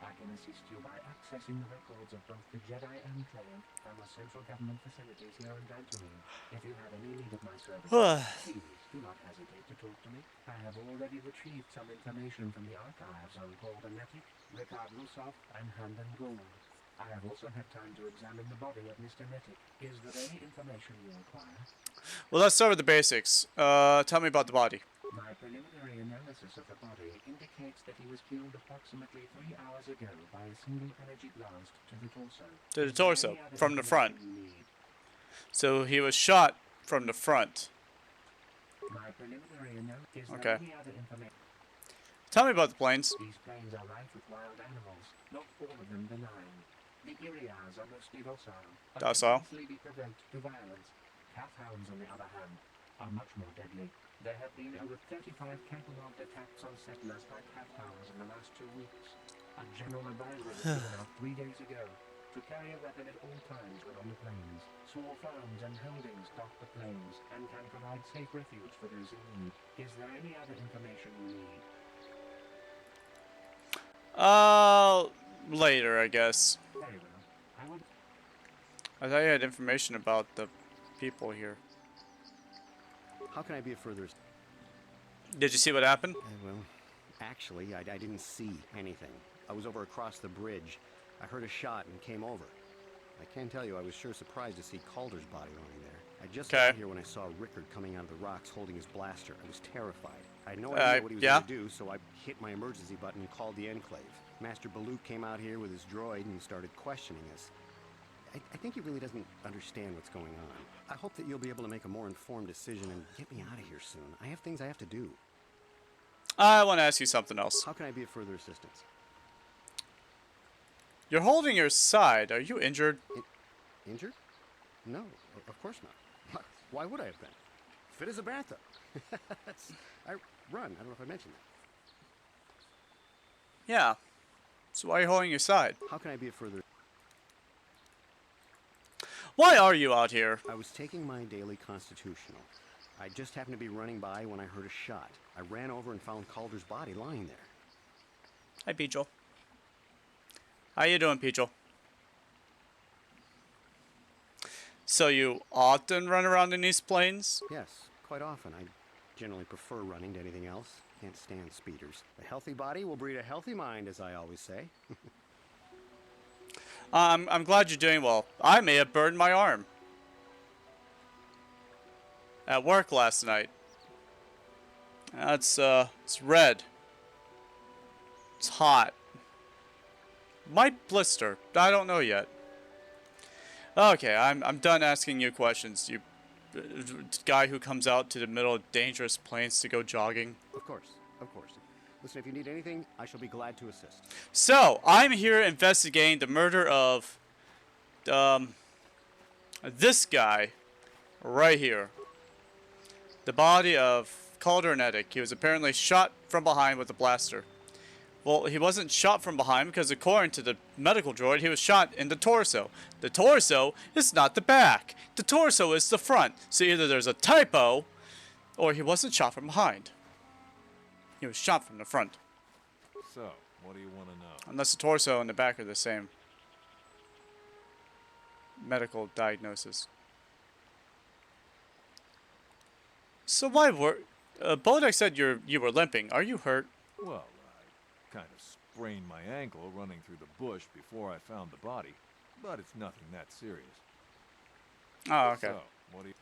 I can assist you by accessing the records of both the Jedi Enclave and the central government facilities here in Dantooine. If you have any need of my services, please do not hesitate to talk to me. I have already retrieved some information from the archives on Paul Benetic, Rickard Lusoff, and Handon Gould. I have also had time to examine the body of Mr. Nettic. Is there any information you require? Well, let's start with the basics. Tell me about the body. My preliminary analysis of the body indicates that he was killed approximately 3 hours ago by a single energy blast to the torso. To the torso, from the front. So he was shot from the front. My preliminary analysis. Okay. Any other information? Tell me about the planes. These plains are rife with wild animals, not all of them benign. The Irias are mostly docile, but Docile. can easily be provoked to violence. Calfhounds, on the other hand, are much more deadly. There have been over 35 catalogued attacks on settlers by calfhounds in the last 2 weeks. A general advisory was given out 3 days ago to carry a weapon at all times when on the plains. Small farms and holdings dot the plains and can provide safe refuge for those in need. Is there any other information you need? Later, I guess. Very well. I thought you had information about the people here. How can I be of further... Did you see what happened? Well, actually, I didn't see anything. I was over across the bridge. I heard a shot and came over. I can tell you I was sure surprised to see Calder's body lying there. I just got here when I saw Rickard coming out of the rocks holding his blaster. I was terrified. I had no idea what he was going to do, so I hit my emergency button and called the Enclave. Master Baluk came out here with his droid and started questioning us. I think he really doesn't understand what's going on. I hope that you'll be able to make a more informed decision and get me out of here soon. I have things I have to do. I want to ask you something else. How can I be of further assistance? You're holding your side. Are you injured? Injured? No, of course not. Why would I have been? Fit as a bantha. I run. I don't know if I mentioned that. Yeah. So why are you holding your side? How can I be of further... Why are you out here? I was taking my daily constitutional. I just happened to be running by when I heard a shot. I ran over and found Calder's body lying there. Hi, Peachel. How you doing, Peachel? So you often run around in these plains? Yes, quite often. I generally prefer running to anything else. Can't stand speeders. A healthy body will breed a healthy mind, as I always say. I'm glad you're doing well. I may have burned my arm at work last night. It's red. It's hot. Might blister. I don't know yet. Okay, I'm done asking you questions. You guy who comes out to the middle of dangerous plains to go jogging. Of course, of course. Listen, if you need anything, I shall be glad to assist. So, I'm here investigating the murder of this guy right here. The body of Calder Nettic. He was apparently shot from behind with a blaster. Well, he wasn't shot from behind because according to the medical droid, he was shot in the torso. The torso is not the back. The torso is the front. So either there's a typo or he wasn't shot from behind. He was shot from the front. So, what do you want to know? Unless the torso and the back are the same medical diagnosis. So why were... Bodek said you were limping. Are you hurt? Well, I kind of sprained my ankle running through the bush before I found the body. But it's nothing that serious. Oh, okay. So, what do you...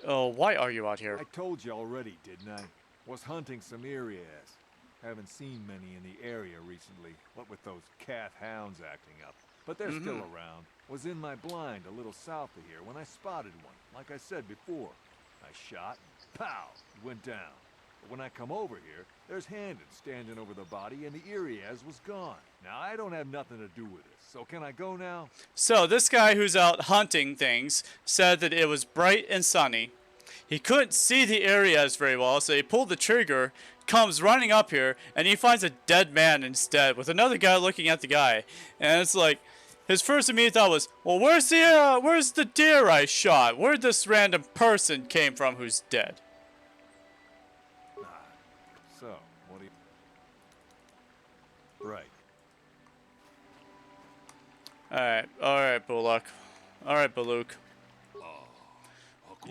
Oh, why are you out here? I told you already, didn't I? Was hunting some Irias. Haven't seen many in the area recently, what with those calf hounds acting up. But they're still around. Was in my blind a little south of here when I spotted one, like I said before. I shot, and pow, it went down. But when I come over here, there's Handon standing over the body and the Irias was gone. Now, I don't have nothing to do with this, so can I go now? So, this guy who's out hunting things said that it was bright and sunny. He couldn't see the areas very well, so he pulled the trigger, comes running up here, and he finds a dead man instead, with another guy looking at the guy. And it's like, his first immediate thought was, well, where's the deer I shot? Where'd this random person came from who's dead? So, what do you... Right. Alright, Bullock. Alright, Baluk.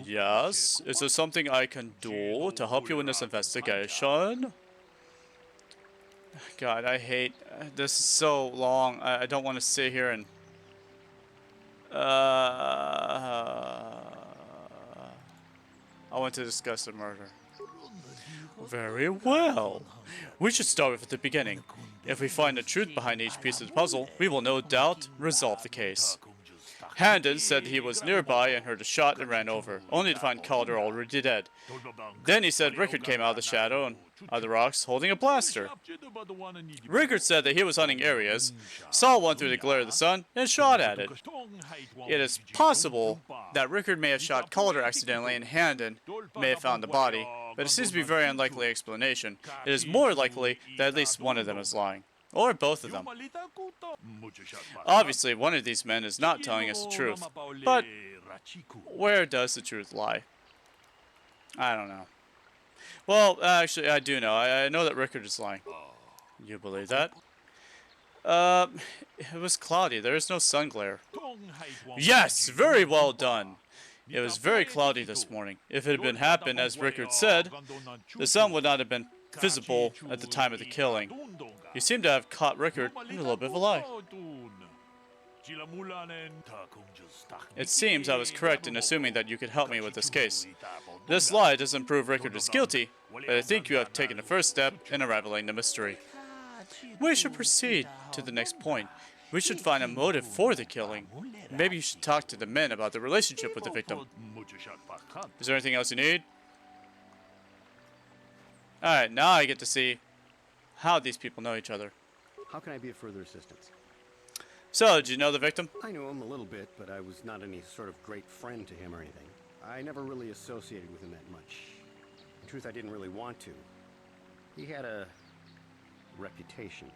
Yes? Is there something I can do to help you in this investigation? God, I hate this is so long. I don't want to sit here and I want to discuss the murder. Very well. We should start with the beginning. If we find the truth behind each piece of the puzzle, we will no doubt resolve the case. Handon said he was nearby and heard a shot and ran over, only to find Calder already dead. Then he said Rickard came out of the shadow and out of the rocks holding a blaster. Rickard said that he was hunting areas, saw one through the glare of the sun, and shot at it. It is possible that Rickard may have shot Calder accidentally and Handon may have found the body, but it seems to be a very unlikely explanation. It is more likely that at least one of them is lying. Or both of them. Obviously, one of these men is not telling us the truth. But where does the truth lie? I don't know. Well, actually, I do know. I know that Rickard is lying. You believe that? It was cloudy. There is no sun glare. Yes, very well done. It was very cloudy this morning. If it had happened as Rickard said, the sun would not have been visible at the time of the killing. You seem to have caught Rickard in a little bit of a lie. It seems I was correct in assuming that you could help me with this case. This lie doesn't prove Rickard is guilty, but I think you have taken the first step in unraveling the mystery. We should proceed to the next point. We should find a motive for the killing. Maybe you should talk to the men about the relationship with the victim. Is there anything else you need? Alright, now I get to see how these people know each other. How can I be of further assistance? So, did you know the victim? I knew him a little bit, but I was not any sort of great friend to him or anything. I never really associated with him that much. In truth, I didn't really want to. He had a reputation.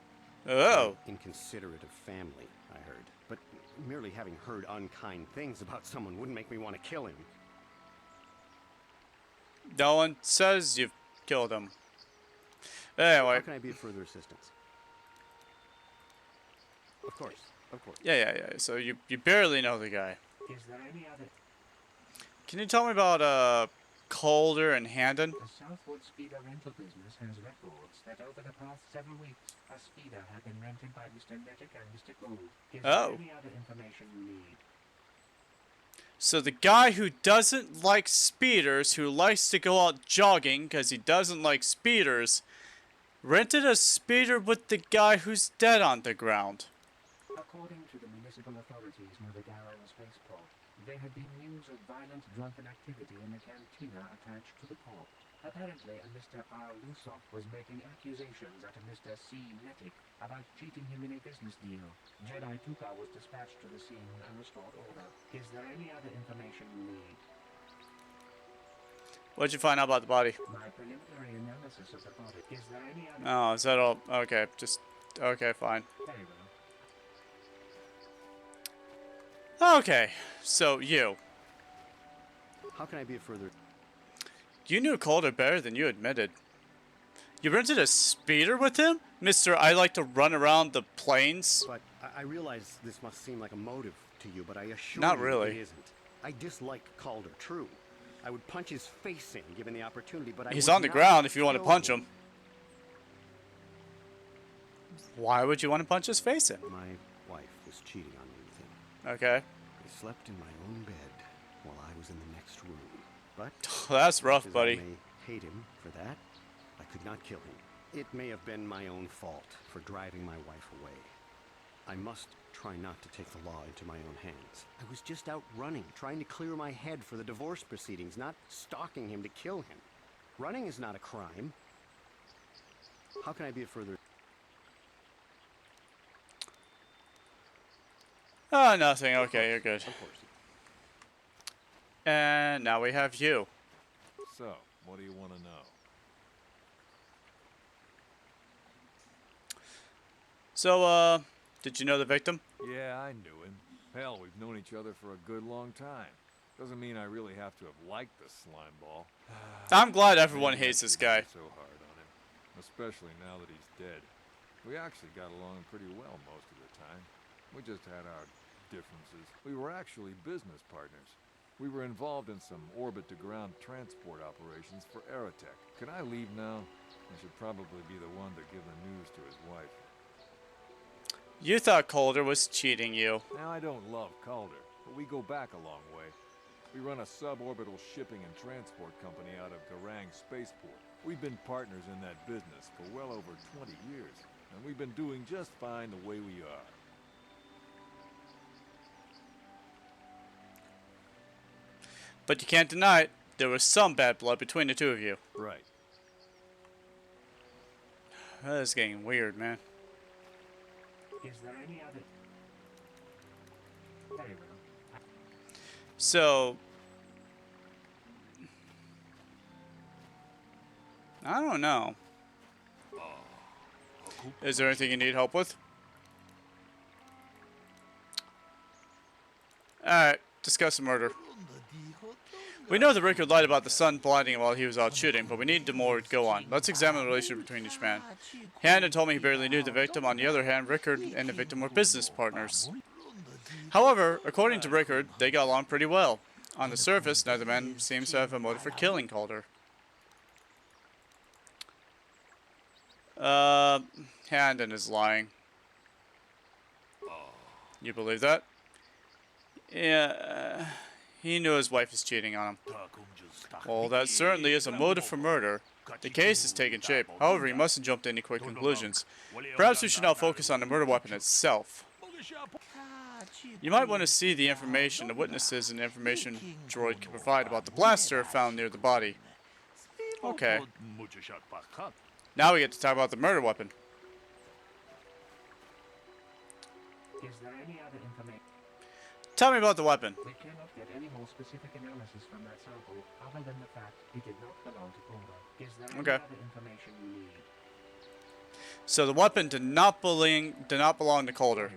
Oh. Inconsiderate of family, I heard. But merely having heard unkind things about someone wouldn't make me want to kill him. No one says you've killed him. Anyway. How can I be of further assistance? Of course. Of course. Yeah. So you barely know the guy. Is there any other? Can you tell me about Calder and Handon? The Southwood Speeder rental business has records that over the past 7 weeks, a speeder had been rented by Mr. Nettic and Mr. Gould. Is there any other information you need? So the guy who doesn't like speeders, who likes to go out jogging because he doesn't like speeders, rented a speeder with the guy who's dead on the ground. According to the municipal authorities near the Darrow spaceport, there had been news of violent drunken activity in the cantina attached to the port. Apparently, a Mr. R. Lusov was making accusations at a Mr. C. Nettic about cheating him in a business deal. Jedi Tuka was dispatched to the scene and restored order. Is there any other information you need? What'd you find out about the body? My preliminary analysis of the body. Is there any other... Oh, is that all? Okay, okay, fine. Very well. Okay, so you. How can I be of further... You knew Calder better than you admitted. You rented a speeder with him? Mr. I like to run around the plains? But I realize this must seem like a motive to you, but I assure Not you really. it isn't. I dislike Calder, true. I would punch his face in, given the opportunity, but He's I would on the not ground if you want to kill punch him. Why would you want to punch his face in? My wife was cheating on me with him. Okay. I slept in my own bed while I was in the next room. But that's rough, as buddy. I may hate him for that, I could not kill him. It may have been my own fault for driving my wife away. I must try not to take the law into my own hands. I was just out running, trying to clear my head for the divorce proceedings, not stalking him to kill him. Running is not a crime. How can I be a further... Oh, nothing. Okay, you're good. Of course. And now we have you. So, what do you want to know? So, did you know the victim? Yeah, I knew him. Hell, we've known each other for a good long time. Doesn't mean I really have to have liked the slime ball. I'm glad everyone hates this guy. So hard on him, especially now that he's dead. We actually got along pretty well most of the time. We just had our differences. We were actually business partners. We were involved in some orbit-to-ground transport operations for Aerotech. Can I leave now? I should probably be the one to give the news to his wife. You thought Calder was cheating you. Now, I don't love Calder, but we go back a long way. We run a suborbital shipping and transport company out of Garang Spaceport. We've been partners in that business for well over 20 years, and we've been doing just fine the way we are. But you can't deny it. There was some bad blood between the two of you. Right. That is getting weird, man. Is there any other? Very well. So, I don't know. Is there anything you need help with? Alright, discuss the murder. We know that Rickard lied about the sun blinding him while he was out shooting, but we need more to go on. Let's examine the relationship between each man. Handon told me he barely knew the victim. On the other hand, Rickard and the victim were business partners. However, according to Rickard, they got along pretty well. On the surface, neither man seems to have a motive for killing Calder. Handon is lying. You believe that? Yeah, he knew his wife was cheating on him. Well, that certainly is a motive for murder. The case is taking shape. However, he mustn't jump to any quick conclusions. Perhaps we should now focus on the murder weapon itself. You might want to see the information the witnesses and the information droid can provide about the blaster found near the body. Okay. Now we get to talk about the murder weapon. Is there any other information? Tell me about the weapon. We cannot get any more specific analysis from that sample other than the fact it did not belong to Calder. Is there any other information you need? So the weapon did not belong to Calder.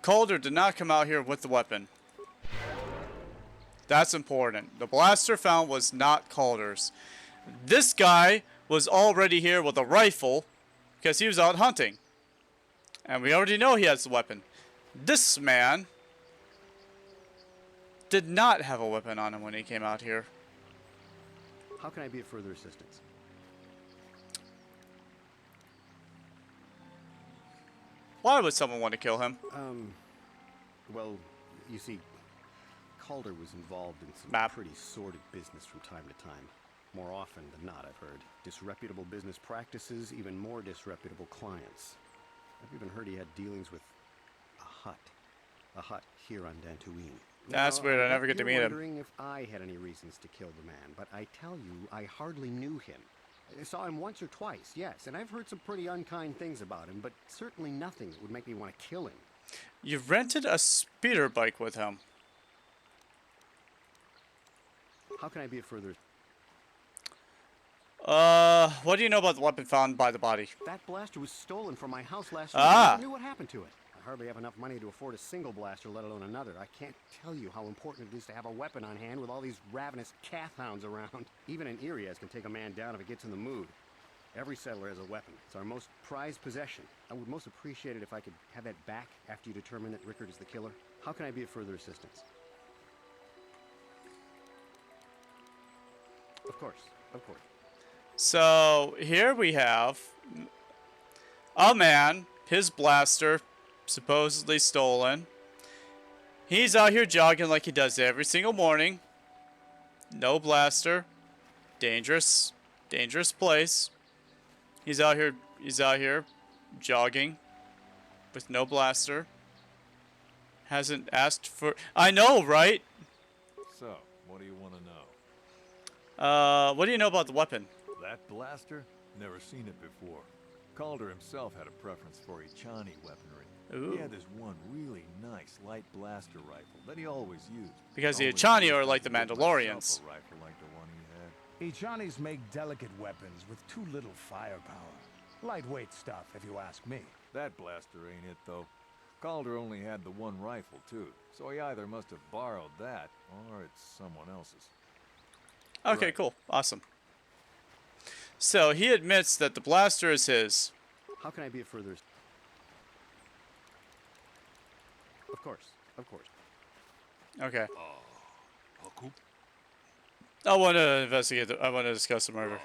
Calder did not come out here with the weapon. That's important. The blaster found was not Calder's. This guy was already here with a rifle because he was out hunting. And we already know he has the weapon. This man did not have a weapon on him when he came out here. How can I be of further assistance? Why would someone want to kill him? Well, you see, Calder was involved in some pretty sordid business from time to time. More often than not, I've heard. Disreputable business practices, even more disreputable clients. I've even heard he had dealings with a hut here on Dantooine. That's weird, I never get to meet him. You're wondering if I had any reasons to kill the man, but I tell you, I hardly knew him. I saw him once or twice, yes, and I've heard some pretty unkind things about him, but certainly nothing that would make me want to kill him. You rented a speeder bike with him. How can I be of further... what do you know about the weapon found by the body? That blaster was stolen from my house last week. Ah! I never knew what happened to it. I hardly have enough money to afford a single blaster, let alone another. I can't tell you how important it is to have a weapon on hand with all these ravenous cath hounds around. Even an Irias can take a man down if it gets in the mood. Every settler has a weapon. It's our most prized possession. I would most appreciate it if I could have that back after you determine that Rickard is the killer. How can I be of further assistance? Of course, of course. So, here we have a man, his blaster, supposedly stolen. He's out here jogging like he does every single morning. No blaster. Dangerous place. He's out here jogging with no blaster. Hasn't asked for... I know, right? So, what do you want to know? What do you know about the weapon? That blaster? Never seen it before. Calder himself had a preference for Echani weaponry. Ooh. He had this one really nice light blaster rifle that he always used. Because the Echani are like the Myself Mandalorians. a rifle like the one he had. Echanis make delicate weapons with too little firepower. Lightweight stuff, if you ask me. That blaster ain't it, though. Calder only had the one rifle, too. So he either must have borrowed that, or it's someone else's. Okay, Right. cool. Awesome. So, he admits that the blaster is his. How can I be of further... Of course, of course. Okay. I want to investigate I want to discuss the murder.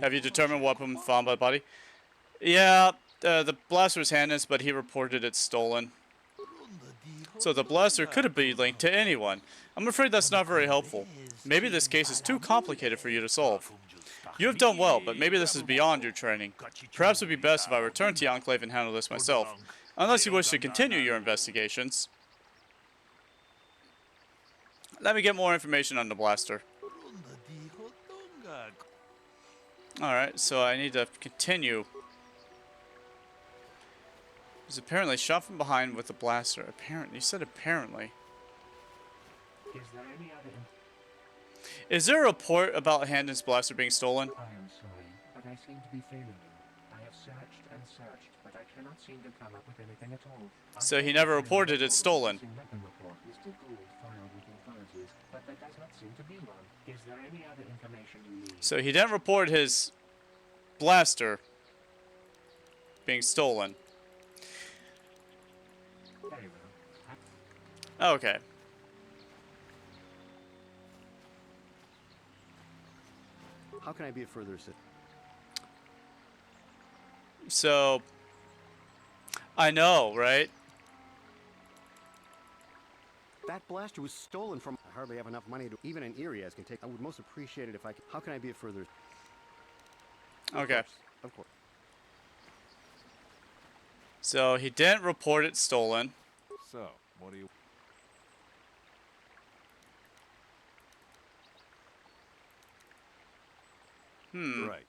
Have you determined what weapon found by the body? Yeah, the blaster was Hannah's, but he reported it stolen. So the blaster could be linked to anyone. I'm afraid that's not very helpful. Maybe this case is too complicated for you to solve. You have done well, but maybe this is beyond your training. Perhaps it would be best if I return to the Enclave and handle this myself. Unless you wish to continue your investigations. Let me get more information on the blaster. Alright, so I need to continue. He's apparently shot from behind with a blaster. Apparently. You said apparently. Is there any other... Is there a report about Handon's blaster being stolen? I am sorry, but I seem to be failing you. I have searched and searched, but I cannot seem to come up with anything at all. So he never reported it stolen. Weapon report, Mr. Gould filed with authorities, but there does not seem to be one. Is there any other information you need? So he didn't report his blaster being stolen. Very well. Okay. How can I be of further assistance? So, I know, right? That blaster was stolen from... I hardly have enough money to... Even an Irias can take... I would most appreciate it if I could... How can I be of further... Okay. Of course. So, he didn't report it stolen. So, what do you... Right.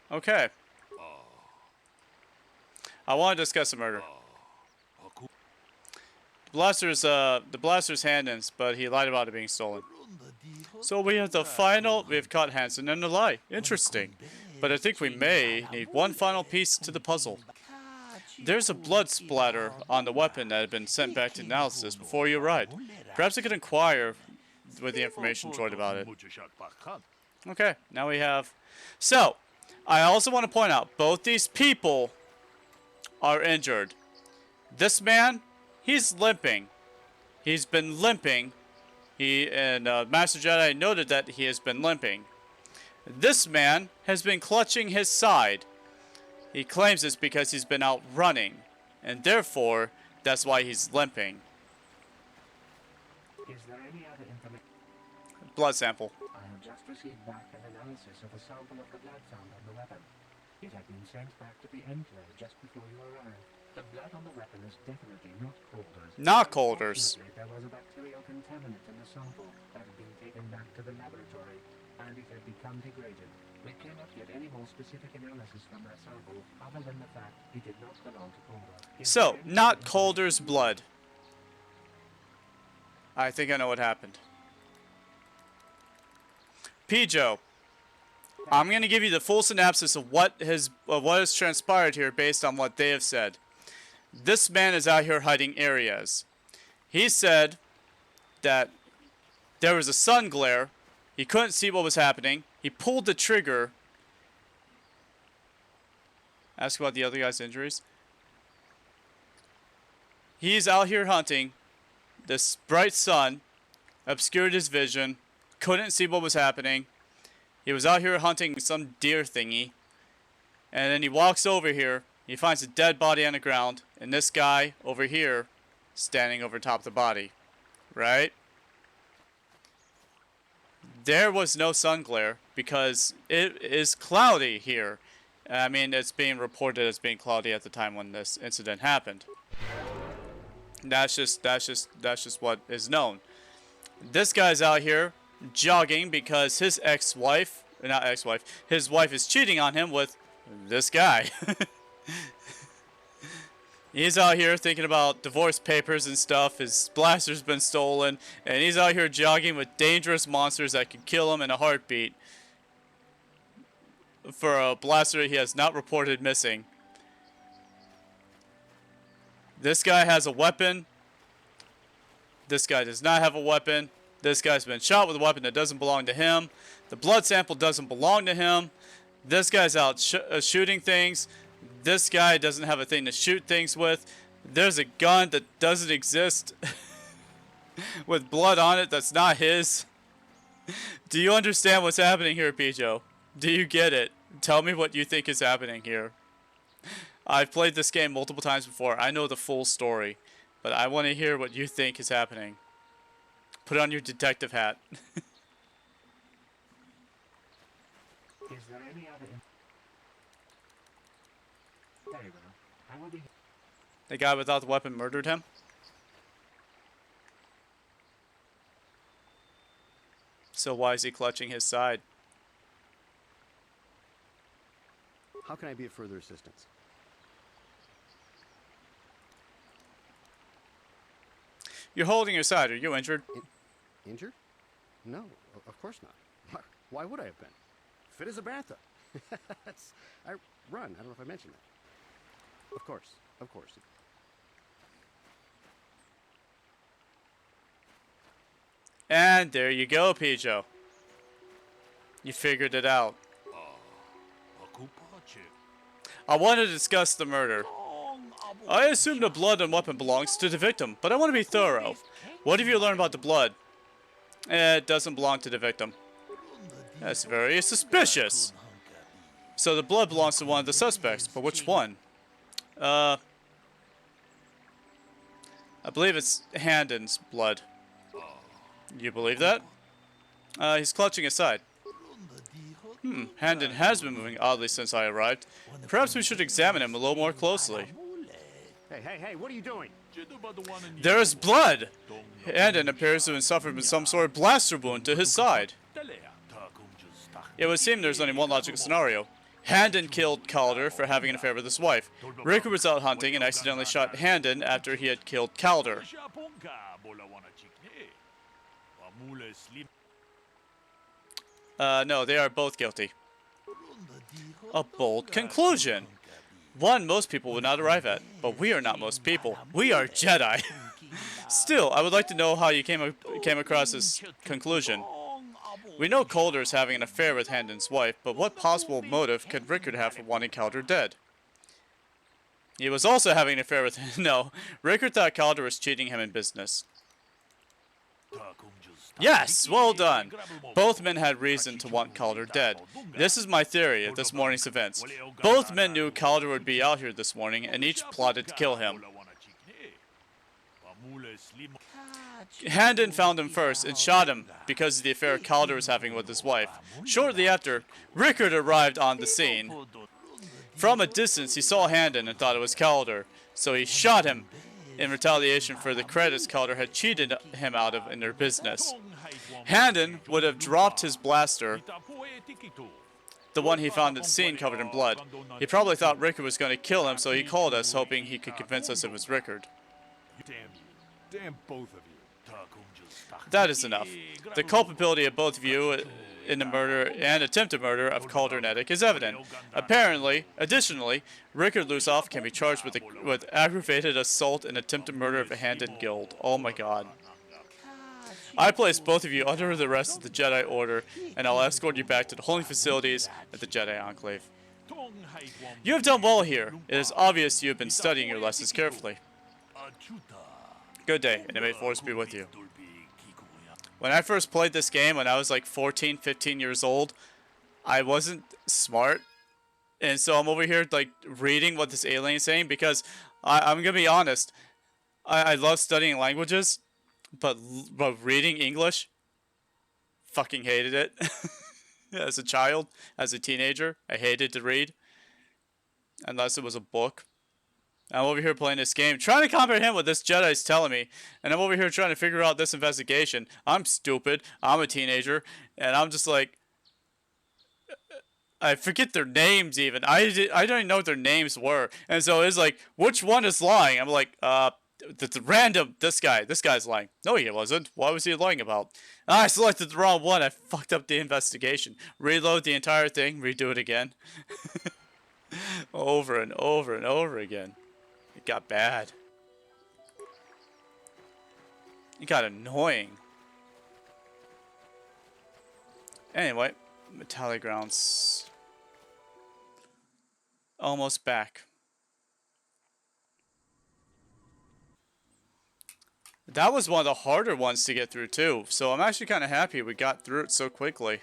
Okay. I want to discuss the murder. The blaster's Handon's, but he lied about it being stolen. So we have we've caught Hanson in a lie. Interesting. But I think we may need one final piece to the puzzle. There's a blood splatter on the weapon that had been sent back to analysis before you arrived. Perhaps I could inquire with the information droid about it. Okay, now we have... So, I also want to point out, both these people are injured. This man, he's limping. He's been limping. Master Jedi noted that he has been limping. This man has been clutching his side. He claims it's because he's been out running, and therefore, that's why he's limping. Is there any other information? Blood sample. I have just received back an analysis of a sample of the blood found on the weapon. It had been sent back to the Enclave just before you arrived. The blood on the weapon is definitely not Calder's. Not Calder's. There was a bacterial contaminant in the sample that had been taken back to the laboratory, and it had become degraded. We cannot get any more specific analysis from that sample, other than the fact it did not belong to Calder. So, not Calder's blood. I think I know what happened. Pijo, I'm going to give you the full synopsis of what has transpired here based on what they have said. This man is out here hiding areas. He said that there was a sun glare. He couldn't see what was happening. He pulled the trigger. Ask about the other guy's injuries. He's out here hunting. This bright sun obscured his vision. Couldn't see what was happening. He was out here hunting some deer thingy. And then he walks over here. He finds a dead body on the ground. And this guy over here standing over top of the body. Right? There was no sun glare because it is cloudy here. I mean, it's being reported as being cloudy at the time when this incident happened. That's just what is known. This guy's out here jogging because his his wife is cheating on him with this guy. He's out here thinking about divorce papers and stuff. His blaster's been stolen, and he's out here jogging with dangerous monsters that could kill him in a heartbeat for a blaster he has not reported missing. This guy has a weapon. This guy does not have a weapon. This guy's been shot with a weapon that doesn't belong to him. The blood sample doesn't belong to him. This guy's out shooting things. This guy doesn't have a thing to shoot things with. There's a gun that doesn't exist with blood on it that's not his. Do you understand what's happening here, Pijo? Do you get it? Tell me what you think is happening here. I've played this game multiple times before. I know the full story. But I want to hear what you think is happening. Put on your detective hat. Is there any other... Very well. I will be... The guy without the weapon murdered him? So why is he clutching his side? How can I be of further assistance? You're holding your side. Are you injured? Injured? No, of course not. Why would I have been? Fit as a bantha. I run. I don't know if I mentioned that. Of course. Of course. And there you go, Pijo. You figured it out. I want to discuss the murder. I assume the blood and weapon belongs to the victim, but I want to be thorough. What have you learned about the blood? It doesn't belong to the victim. That's very suspicious. So the blood belongs to one of the suspects, but which one? I believe it's Handon's blood. You believe that? He's clutching his side. Handon has been moving oddly since I arrived. Perhaps we should examine him a little more closely. Hey, what are you doing? There is blood! Handon appears to have suffered from some sort of blaster wound to his side. It would seem there's only one logical scenario. Handon killed Calder for having an affair with his wife. Riker was out hunting and accidentally shot Handon after he had killed Calder. No, they are both guilty. A bold conclusion. One most people would not arrive at, but we are not most people. We are Jedi. Still, I would like to know how you came across this conclusion. We know Calder is having an affair with Handon's wife, but what possible motive could Rickard have for wanting Calder dead? He was also having an affair with... No, Rickard thought Calder was cheating him in business. Yes, well done. Both men had reason to want Calder dead. This is my theory of this morning's events. Both men knew Calder would be out here this morning, and each plotted to kill him. Handon found him first and shot him because of the affair Calder was having with his wife. Shortly after, Rickard arrived on the scene. From a distance, he saw Handon and thought it was Calder, so he shot him in retaliation for the credits Calder had cheated him out of in their business. Handon would have dropped his blaster, the one he found at the scene covered in blood. He probably thought Rickard was going to kill him, so he called us, hoping he could convince us it was Rickard. Damn both of you. That is enough. The culpability of both of you in the murder and attempted murder of Calder and Eddick is evident. Additionally, Rickard Lusoff can be charged with aggravated assault and attempted murder of a Handon guild. Oh my god. I place both of you under the arrest of the Jedi Order, and I'll escort you back to the holding facilities at the Jedi Enclave. You have done well here. It is obvious you have been studying your lessons carefully. Good day, and may the Force be with you. When I first played this game, when I was like 14, 15 years old, I wasn't smart. And so I'm over here like reading what this alien is saying because I'm going to be honest. I love studying languages, but reading English, fucking hated it. As a child, as a teenager, I hated to read. Unless it was a book. I'm over here playing this game, trying to comprehend what this Jedi's telling me. And I'm over here trying to figure out this investigation. I'm stupid. I'm a teenager. And I'm just like... I forget their names even. I don't even know what their names were. And so it's like, which one is lying? I'm like, the random, this guy's lying. No, he wasn't. What was he lying about? I selected the wrong one. I fucked up the investigation. Reload the entire thing, redo it again. Over and over and over again. It got bad. It got annoying. Anyway, Metallic Grounds. Almost back. That was one of the harder ones to get through too, so I'm actually kind of happy we got through it so quickly.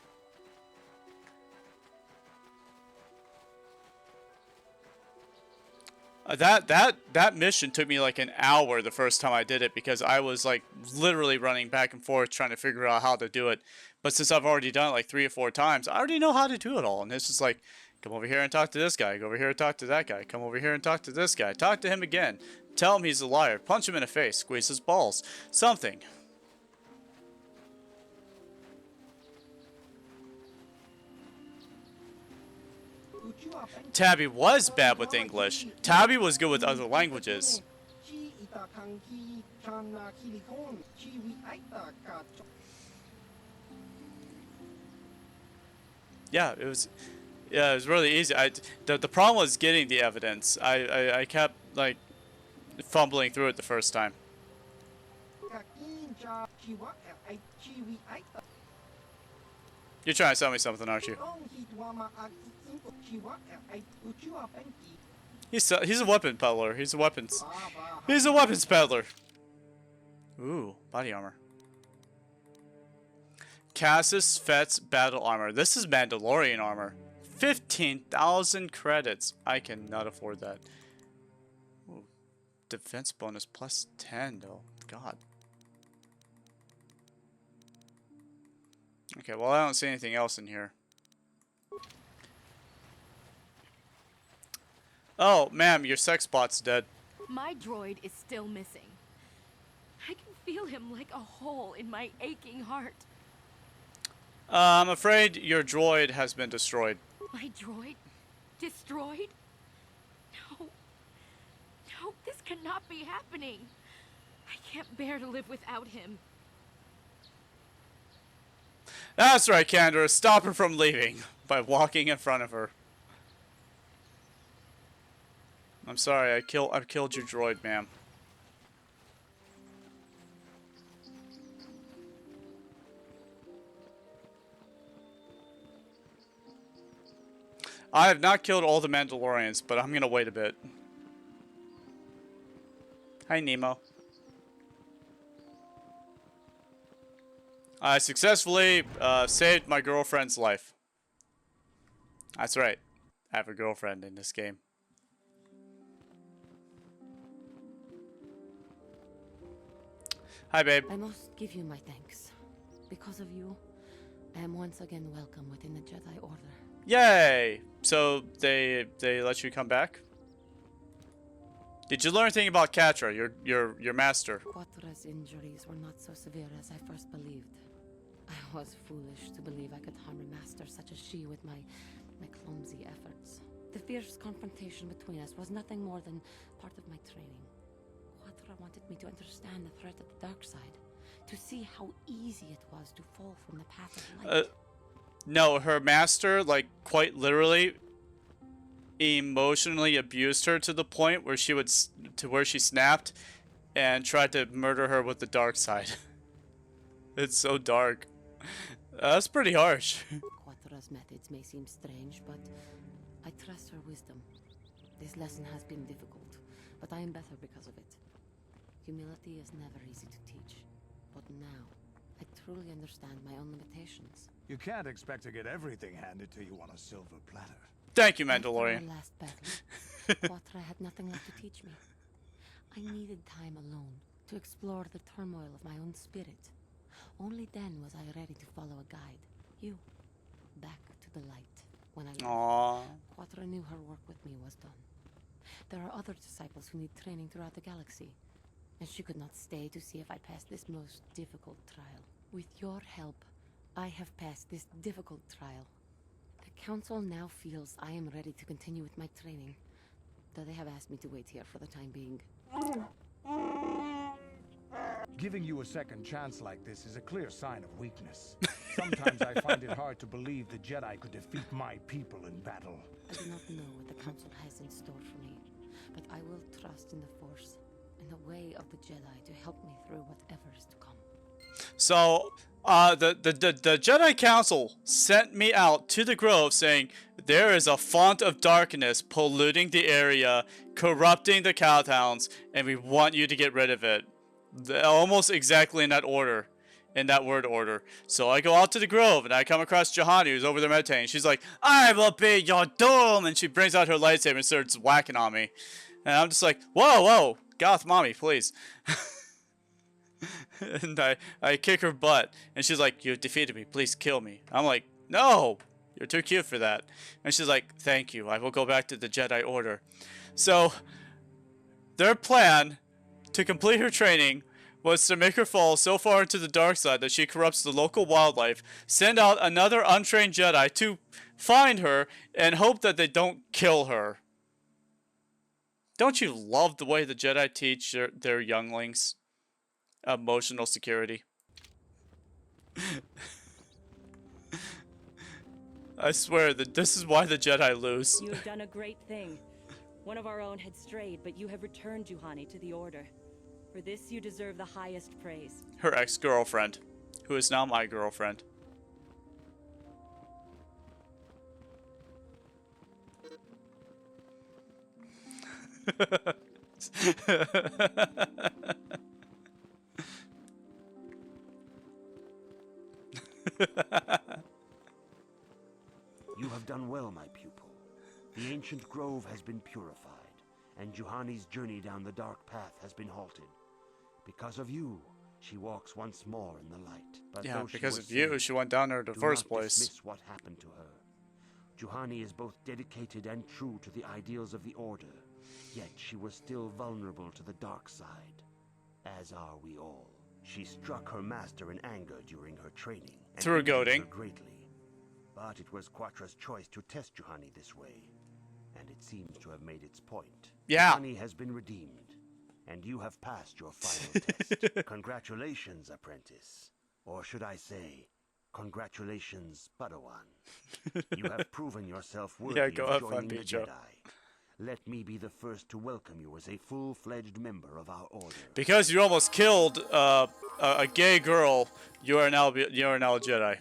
That mission took me like an hour the first time I did it because I was like literally running back and forth trying to figure out how to do it. But since I've already done it like 3 or 4 times, I already know how to do it all. And it's just like, come over here and talk to this guy. Go over here and talk to that guy. Come over here and talk to this guy. Talk to him again. Tell him he's a liar. Punch him in the face. Squeeze his balls. Something. Tabi was bad with English. Tabi was good with other languages. Yeah, it was really easy. The problem was getting the evidence. I kept like fumbling through it the first time. You're trying to sell me something, aren't you? He's a weapon peddler. He's a weapons peddler. Ooh, body armor. Cassis Fett's battle armor. This is Mandalorian armor. 15,000 credits. I cannot afford that. Ooh, defense bonus plus 10 though. God. Okay, well I don't see anything else in here. Oh, ma'am, your sex bot's dead. My droid is still missing. I can feel him like a hole in my aching heart. I'm afraid your droid has been destroyed. My droid? Destroyed? No. No, this cannot be happening. I can't bear to live without him. That's right, Candor. Stop her from leaving by walking in front of her. I'm sorry, I've killed your droid, ma'am. I have not killed all the Mandalorians, but I'm gonna wait a bit. Hi, Nemo. I successfully saved my girlfriend's life. That's right. I have a girlfriend in this game. Hi, babe. I must give you my thanks. Because of you, I am once again welcome within the Jedi Order. Yay! So they let you come back? Did you learn anything about Catra, your master? Quatra's injuries were not so severe as I first believed. I was foolish to believe I could harm a master such as she with my clumsy efforts. The fierce confrontation between us was nothing more than part of my training. Quatra wanted me to understand the threat of the dark side, to see how easy it was to fall from the path of light. No, her master, like, quite literally emotionally abused her to the point where she snapped and tried to murder her with the dark side. It's so dark. That's pretty harsh. Quatra's methods may seem strange, but I trust her wisdom. This lesson has been difficult, but I am better because of it. Humility is never easy to teach, but now I truly understand my own limitations. You can't expect to get everything handed to you on a silver platter. Thank you, Mandalorian. After our last battle, Quatra had nothing left to teach me. I needed time alone to explore the turmoil of my own spirit. Only then was I ready to follow a guide. You. Back to the light. When I left, Quatra knew her work with me was done. There are other disciples who need training throughout the galaxy, and she could not stay to see if I passed this most difficult trial. With your help, I have passed this difficult trial. The Council now feels I am ready to continue with my training, though they have asked me to wait here for the time being. Giving you a second chance like this is a clear sign of weakness. Sometimes I find it hard to believe the Jedi could defeat my people in battle. I do not know what the Council has in store for me, but I will trust in the Force and the way of the Jedi to help me through whatever is to come. So, the Jedi Council sent me out to the Grove saying, there is a font of darkness polluting the area, corrupting the Cowtowns, and we want you to get rid of it. almost exactly in that order. In that word order. So I go out to the grove and I come across Juhani, who's over there meditating. She's like, I will be your doom! And she brings out her lightsaber and starts whacking on me. And I'm just like, whoa, whoa, goth mommy, please. And I kick her butt. And she's like, you defeated me, please kill me. I'm like, no, you're too cute for that. And she's like, thank you, I will go back to the Jedi Order. So, their plan to complete her training was to make her fall so far into the dark side that she corrupts the local wildlife, send out another untrained Jedi to find her, and hope that they don't kill her. Don't you love the way the Jedi teach their younglings emotional security? I swear that this is why the Jedi lose. You have done a great thing. One of our own had strayed, but you have returned Juhani to the Order. For this, you deserve the highest praise. Her ex-girlfriend, who is now my girlfriend. You have done well, my pupil. The ancient grove has been purified, and Juhani's journey down the dark path has been halted. Because of you, she walks once more in the light. But yeah, because of you, she went down there in the first place. Dismiss what happened to her. Juhani is both dedicated and true to the ideals of the Order, yet she was still vulnerable to the dark side, as are we all. She struck her master in anger during her training, and through goading her greatly. But it was Quatra's choice to test Juhani this way, and it seems to have made its point. Yeah. Juhani has been redeemed, and you have passed your final test. Congratulations, apprentice. Or should I say, congratulations, Padawan. You have proven yourself worthy of joining the Jedi. Let me be the first to welcome you as a full-fledged member of our order. Because you almost killed a gay girl, you are now a Jedi.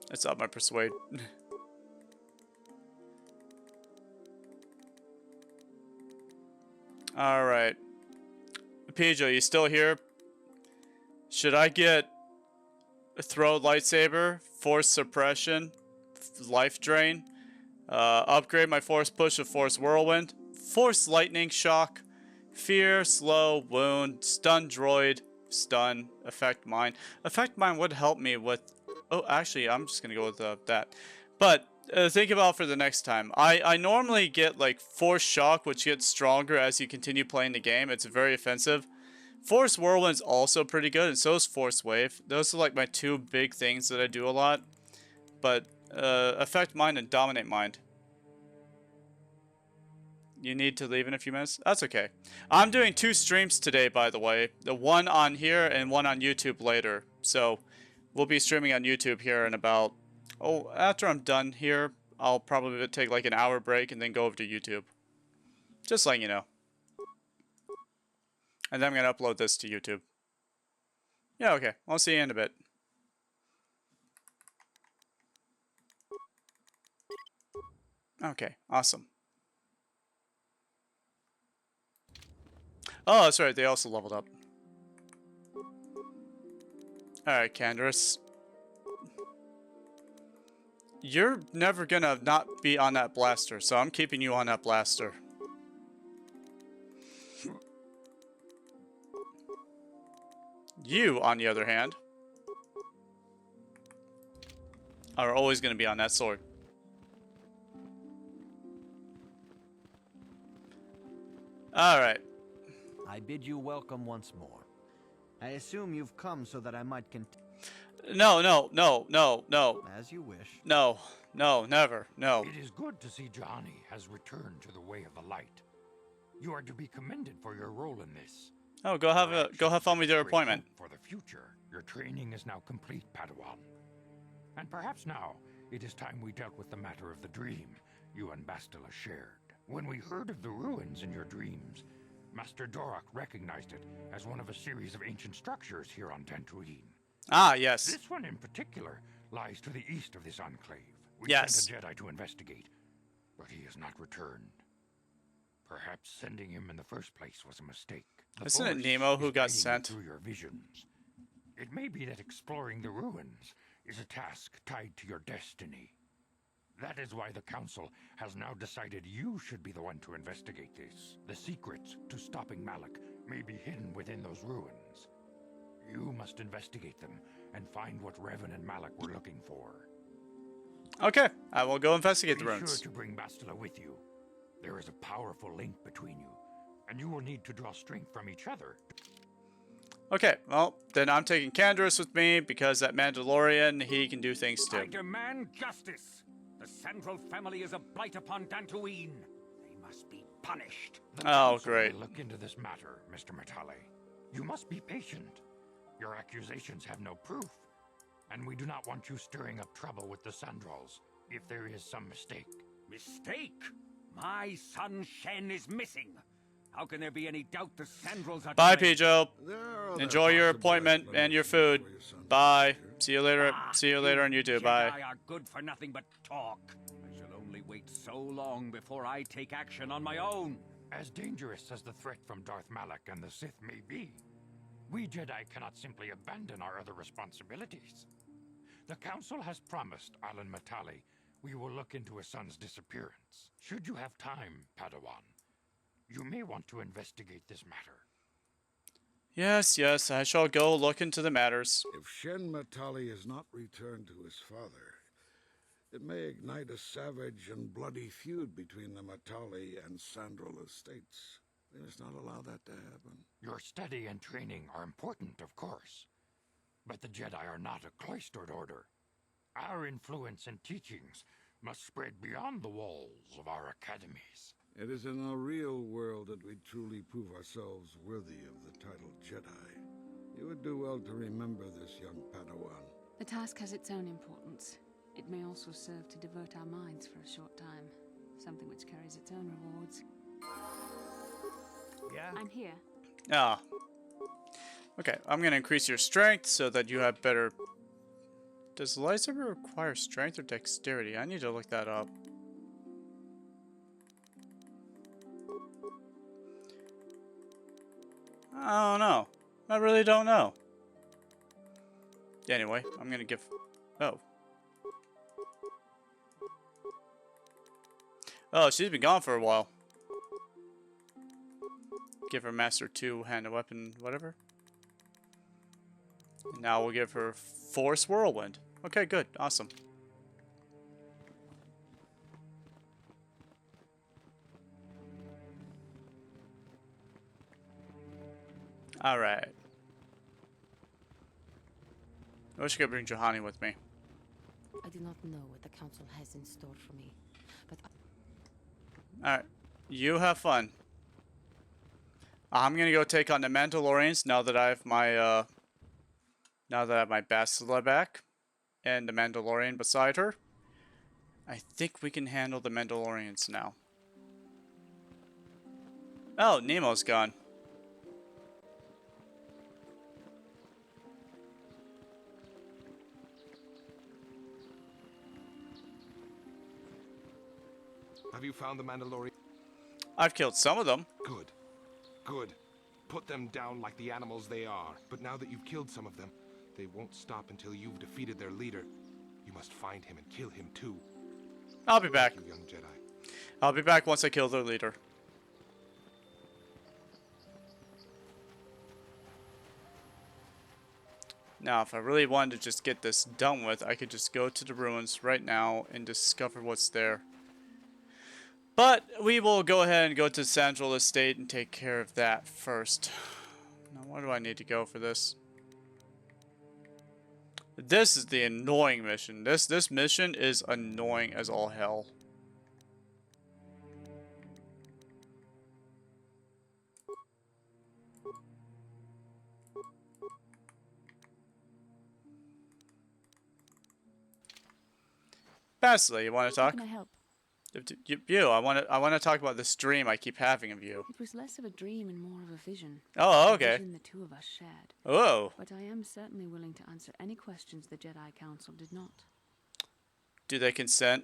That's not my persuade. Alright. Pijo, you still here? Should I get a throw lightsaber, force suppression, life drain, upgrade my force push of force whirlwind, force lightning shock, fear, slow, wound, stun droid, stun, affect mind. Affect mind would help me with... Oh, actually, I'm just gonna go with that. But think about for the next time. I normally get like force shock, which gets stronger as you continue playing the game. It's very offensive. Force whirlwind's also pretty good, and so is force wave. Those are like my two big things that I do a lot. But affect mind and dominate mind. You need to leave in a few minutes? That's okay. I'm doing 2 streams today, by the way. The one on here and one on YouTube later. So we'll be streaming on YouTube here in about... Oh, after I'm done here, I'll probably take like an hour break and then go over to YouTube. Just letting you know. And then I'm going to upload this to YouTube. Yeah, okay. I'll see you in a bit. Okay, awesome. Oh, that's right. They also leveled up. Alright, Candace. You're never gonna not be on that blaster, so I'm keeping you on that blaster. You, on the other hand, are always gonna be on that sword. Alright. I bid you welcome once more. I assume you've come so that I might No. As you wish. No, never, no. It is good to see Juhani has returned to the way of the light. You are to be commended for your role in this. Oh, go have fun with your appointment. For the future, your training is now complete, Padawan. And perhaps now, it is time we dealt with the matter of the dream you and Bastila shared. When we heard of the ruins in your dreams, Master Dorak recognized it as one of a series of ancient structures here on Dantooine. Ah, yes. This one in particular lies to the east of this enclave. We yes. sent a Jedi to investigate, but he has not returned. Perhaps sending him in the first place was a mistake. The Isn't it Force Nemo who is got guiding you sent? through your visions. It may be that exploring the ruins is a task tied to your destiny. That is why the Council has now decided you should be the one to investigate this. The secrets to stopping Malak may be hidden within those ruins. You must investigate them and find what Revan and Malak were looking for. Okay, I will go investigate the Be ruins. sure to bring Bastila with you. There is a powerful link between you, and you will need to draw strength from each other. Okay, well, then I'm taking Canderous with me because that Mandalorian, he can do things too. I demand justice. The Sandral family is a blight upon Dantooine. They must be punished. The Oh, Council great. will look into this matter, Mr. Matale. You must be patient. Your accusations have no proof, and we do not want you stirring up trouble with the Sandrals if there is some mistake. Mistake? My son Shen is missing. How can there be any doubt the Sandrals are Bye, to blame? Pijo. There are Enjoy your appointment and your food. Bye. See you later. See you later on YouTube. Bye. Jedi are good for nothing but talk. I shall only wait so long before I take action on my own. As dangerous as the threat from Darth Malak and the Sith may be, we Jedi cannot simply abandon our other responsibilities. The Council has promised Alan Matale we will look into his son's disappearance. Should you have time, Padawan, you may want to investigate this matter. Yes, yes, I shall go look into the matters. If Shen Matali is not returned to his father, it may ignite a savage and bloody feud between the Matali and Sandral estates. We must not allow that to happen. Your study and training are important, of course, but the Jedi are not a cloistered order. Our influence and teachings must spread beyond the walls of our academies. It is in the real world that we truly prove ourselves worthy of the title Jedi. You would do well to remember this, young Padawan. The task has its own importance. It may also serve to divert our minds for a short time, something which carries its own rewards. Yeah? I'm here. Ah. Okay, I'm going to increase your strength so that you have better... Does the lightsaber require strength or dexterity? I need to look that up. I don't know. I really don't know. Anyway, I'm going to give... Oh. Oh, she's been gone for a while. Give her Master 2 hand a weapon, whatever. And now we'll give her Force Whirlwind. Okay, good. Awesome. Alright. I wish I could bring Juhani with me. I do not know what the Council has in store for me, but Alright. You have fun. I'm gonna go take on the Mandalorians now that I have my Bastila back and the Mandalorian beside her. I think we can handle the Mandalorians now. Oh, Nemo's gone. Have you found the Mandalorian? I've killed some of them. Good. Good. Put them down like the animals they are. But now that you've killed some of them, they won't stop until you've defeated their leader. You must find him and kill him too. I'll be back. Thank you, young Jedi. I'll be back once I kill their leader. Now, if I really wanted to just get this done with, I could just go to the ruins right now and discover what's there. But we will go ahead and go to Sandral Estate and take care of that first. Now, where do I need to go for this? This is the annoying mission. This mission is annoying as all hell. Bastila, you want to talk? How can I help? I want to talk about this dream I keep having of you. It was less of a dream and more of a vision. Oh, okay. A vision the two of us shared. Oh. But I am certainly willing to answer any questions the Jedi Council did not. Do they consent?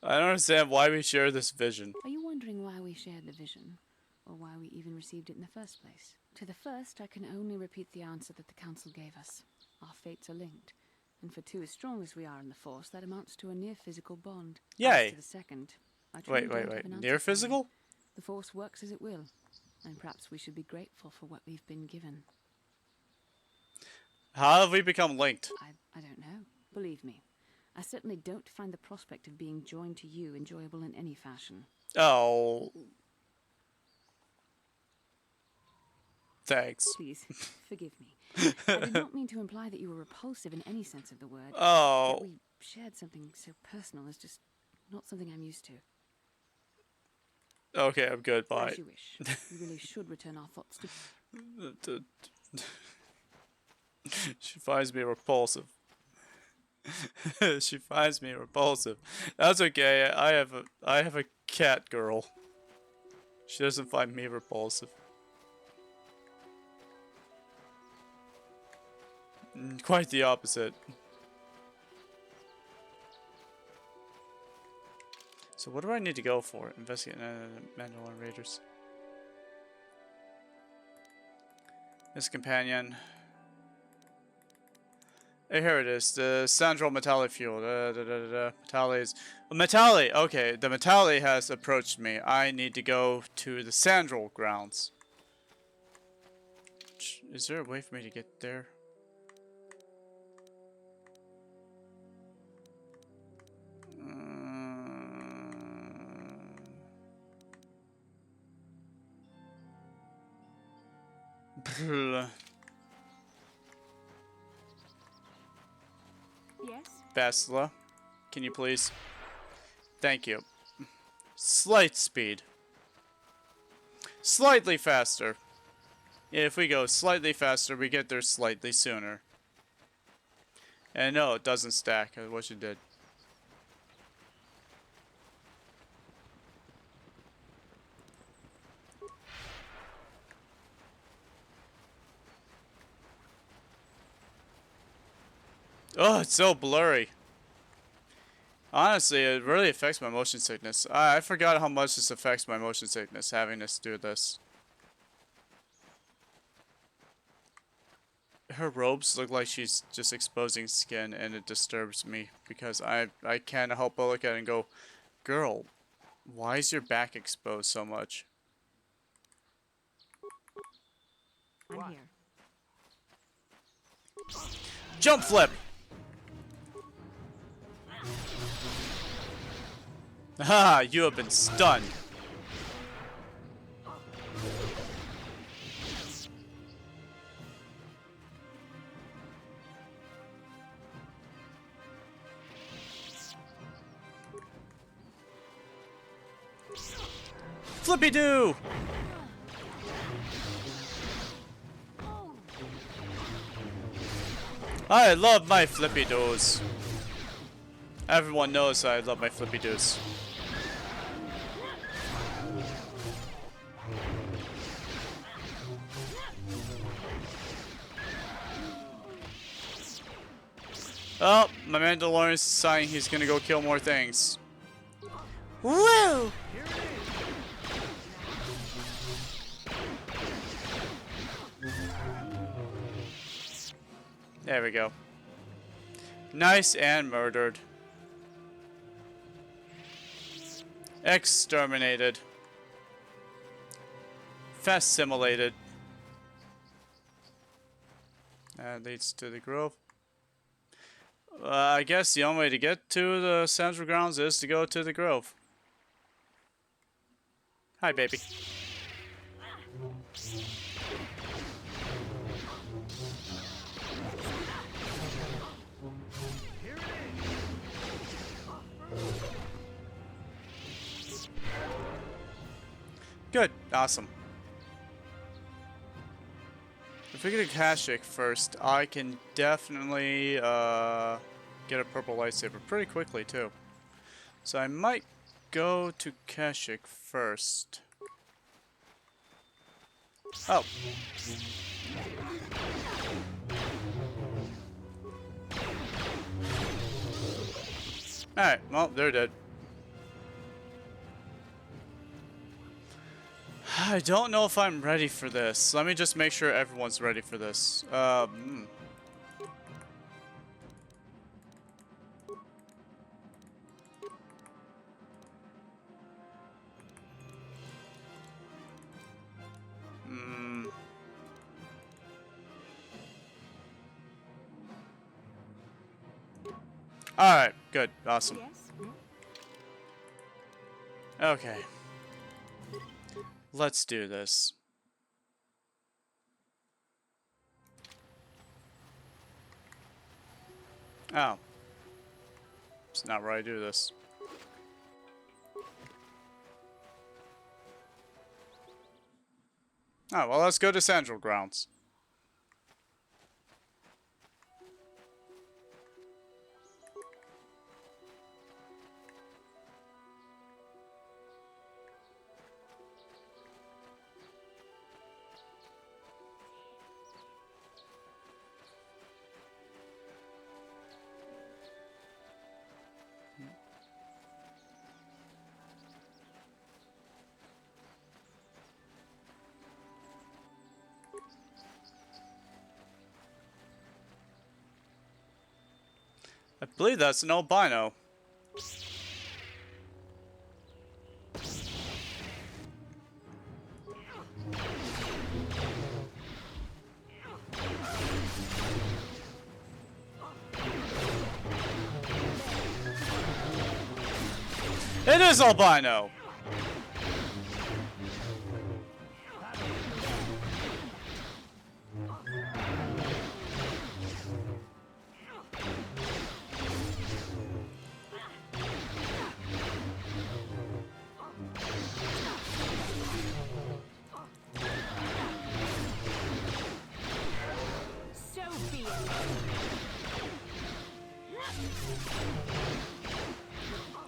I don't understand why we share this vision. Are you wondering why we shared the vision? Or why we even received it in the first place? To the first, I can only repeat the answer that the Council gave us. Our fates are linked. And for two as strong as we are in the Force, that amounts to a near-physical bond. Yay! As to the second, I truly don't have an answer Near for you. physical? The Force works as it will. And perhaps we should be grateful for what we've been given. How have we become linked? I don't know. Believe me. I certainly don't find the prospect of being joined to you enjoyable in any fashion. Oh. Thanks. Please, forgive me. I did not mean to imply that you were repulsive in any sense of the word. Oh. That we shared something so personal is just not something I'm used to. Okay, I'm good. Bye. As you wish. We really should return our thoughts to... She finds me repulsive. She finds me repulsive. That's okay. I have a cat girl. She doesn't find me repulsive. Quite the opposite. So what do I need to go for? Investigate Mandalorian Raiders. This companion. Hey, here it is. The Central Metalli fuel. Metalli! Okay, the Metalli has approached me. I need to go to the Sandral grounds. Is there a way for me to get there? Yes? Bastila, can you please? Thank you. Slight speed. Slightly faster. If we go slightly faster, we get there slightly sooner. And no, it doesn't stack. I wish it did. Oh, it's so blurry. Honestly, it really affects my motion sickness. I forgot how much this affects my motion sickness, having us do this. Her robes look like she's just exposing skin, and it disturbs me because I can't help but look at it and go, girl, why is your back exposed so much? I'm here. Jump flip! Ha! You have been stunned. Flippy-doo! I love my flippy-doos. Everyone knows I love my flippy-doos. Oh, my Mandalorian's deciding he's gonna go kill more things. Woo! There we go. Nice and murdered. Exterminated. Facsimulated. That leads to the grove. I guess the only way to get to the central grounds is to go to the grove. Hi, baby. Good. Awesome. If we get a Kashyyyk first, I can definitely get a purple lightsaber pretty quickly too. So I might go to Kashyyyk first. Oh. Alright, well, they're dead. I don't know if I'm ready for this. Let me just make sure everyone's ready for this. Alright, good. Awesome. Okay. Let's do this. Oh. It's not where I do this. Oh, well, let's go to Central Grounds. I believe that's an albino. It is albino!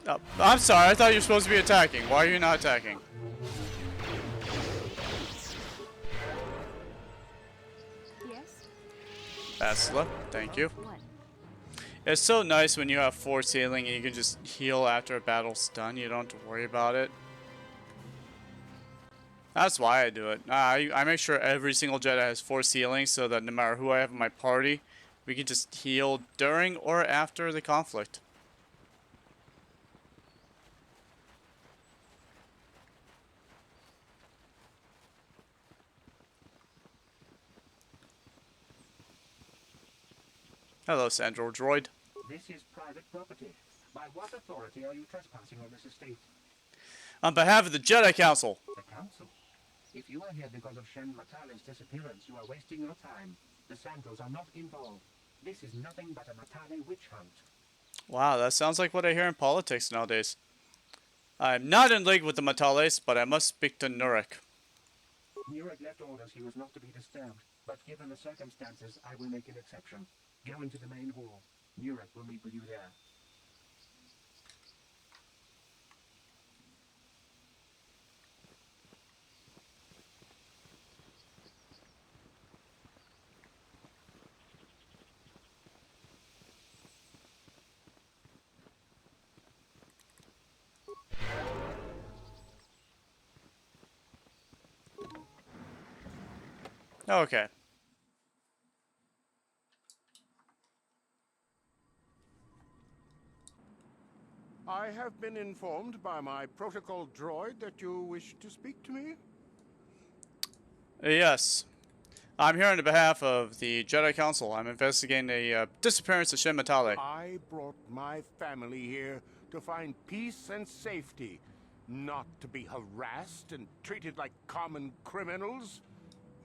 Oh, I'm sorry, I thought you were supposed to be attacking. Why are you not attacking? Yes? Basila, thank you. It's so nice when you have force healing and you can just heal after a battle's done. You don't have to worry about it. That's why I do it. I make sure every single Jedi has force healing so that no matter who I have in my party, we can just heal during or after the conflict. Hello, Sandro Droid. This is private property. By what authority are you trespassing on this estate? On behalf of the Jedi Council. The Council? If you are here because of Shen Matale's disappearance, you are wasting your time. The Sandals are not involved. This is nothing but a Matale witch hunt. Wow, that sounds like what I hear in politics nowadays. I'm not in league with the Matales, but I must speak to Nurek. Nurek left orders he was not to be disturbed, but given the circumstances, I will make an exception. Go into the main hall. Nurek will meet with you there. Okay. I have been informed by my protocol droid that you wish to speak to me. Yes. I'm here on behalf of the Jedi Council. I'm investigating the disappearance of Shen Matale. I brought my family here to find peace and safety, not to be harassed and treated like common criminals.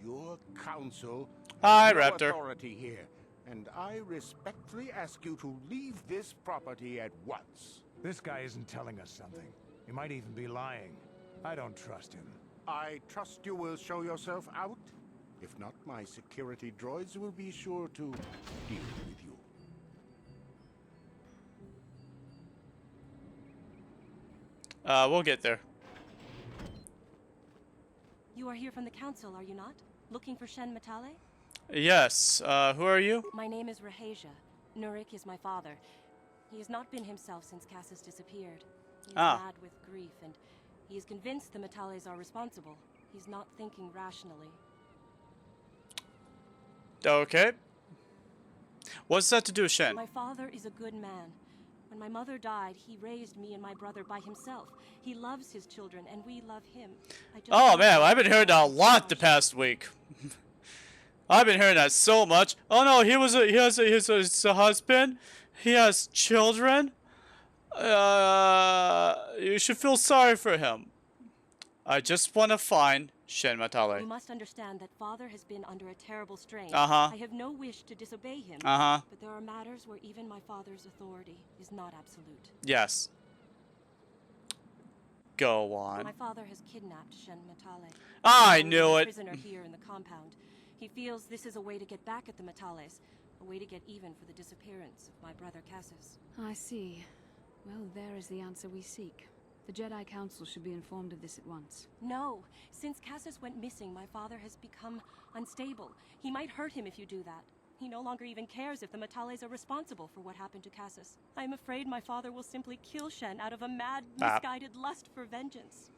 Your council Hi, has no Raptor. authority here, and I respectfully ask you to leave this property at once. This guy isn't telling us something. He might even be lying. I don't trust him. I trust you will show yourself out. If not, my security droids will be sure to deal with you. We'll get there. You are here from the council, are you not? Looking for Shen Matale? Yes. Who are you? My name is Rahasia. Nurek is my father. He has not been himself since Cassus disappeared. He is mad with grief, and he is convinced the Matales are responsible. He's not thinking rationally. Okay. What's that to do with Shen? My father is a good man. When my mother died, he raised me and my brother by himself. He loves his children, and we love him. Oh man, I've been hearing that a lot the past week. I've been hearing that so much. Oh no, he has a husband. He has children. You should feel sorry for him. I just want to find Shen Matale. You must understand that father has been under a terrible strain. Uh-huh. I have no wish to disobey him. Uh-huh. But there are matters where even my father's authority is not absolute. Yes. Go on. My father has kidnapped Shen Matale. I He knew is a it. prisoner here in the compound. He feels this is a way to get back at the Matales, a way to get even for the disappearance of my brother Cassius. I see. Well, there is the answer we seek. The Jedi Council should be informed of this at once. No. Since Cassius went missing, my father has become unstable. He might hurt him if you do that. He no longer even cares if the Matales are responsible for what happened to Cassius. I am afraid my father will simply kill Shen out of a mad, misguided lust for vengeance.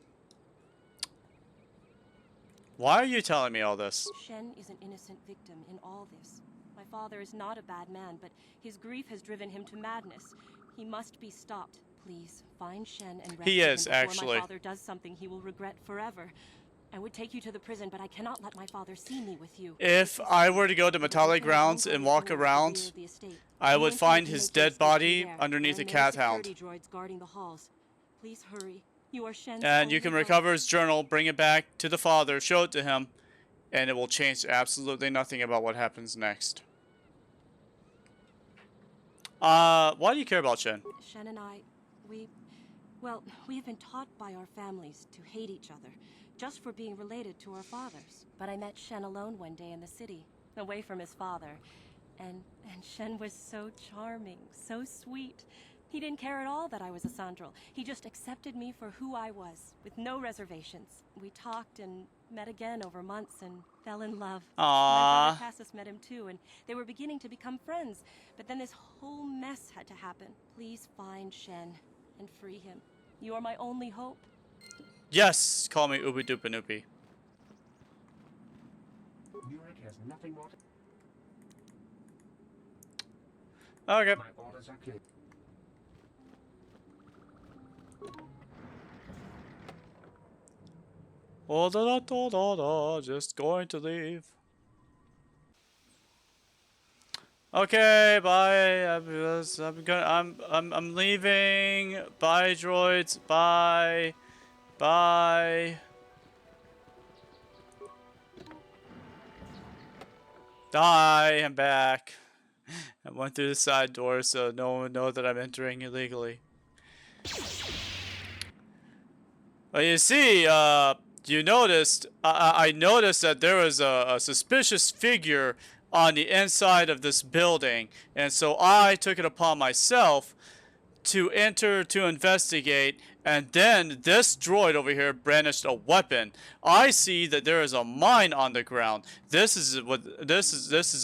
Why are you telling me all this? Shen is an innocent victim in all this. My father is not a bad man, but his grief has driven him to madness. He must be stopped. Please, find Shen and rescue He is, him before actually. my father does something he will regret forever. I would take you to the prison, but I cannot let my father see me with you. If I were to go to Matale grounds and walk around, I would find his dead body underneath a cat hound. Droids guarding the halls. Please hurry. You are Shen's And you only can hope. recover his journal, bring it back to the father, show it to him, and it will change absolutely nothing about what happens next. Why do you care about Shen? Shen and I, we have been taught by our families to hate each other, just for being related to our fathers. But I met Shen alone one day in the city, away from his father, and Shen was so charming, so sweet. He didn't care at all that I was a Sandral. He just accepted me for who I was, with no reservations. We talked and met again over months and fell in love. Aww. My brother Cassius met him too, and they were beginning to become friends. But then this whole mess had to happen. Please find Shen and free him. You are my only hope. Yes, call me Ubi Dupa Noopy. Murik has nothing more to... Okay. My orders are clear. Oh, da, just going to leave. Okay, bye. I'm leaving. Bye, droids. Bye. Bye. Hi, I'm back. I went through the side door so no one would know that I'm entering illegally. Well, you see, you noticed, I noticed that there was a suspicious figure on the inside of this building, and so I took it upon myself to enter to investigate, and then this droid over here brandished a weapon. I see that there is a mine on the ground. This is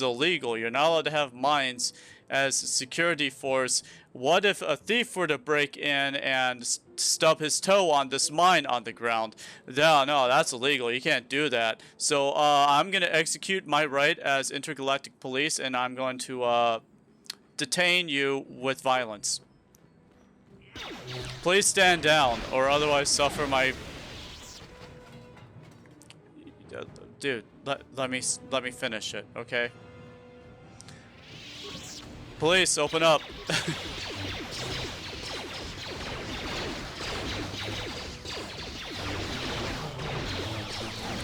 illegal. You're not allowed to have mines as a security force. What if a thief were to break in and stub his toe on this mine on the ground? No, that's illegal. You can't do that. So I'm going to execute my right as intergalactic police, and I'm going to detain you with violence. Please stand down, or otherwise suffer my... Dude, let me finish it, okay? Police, open up.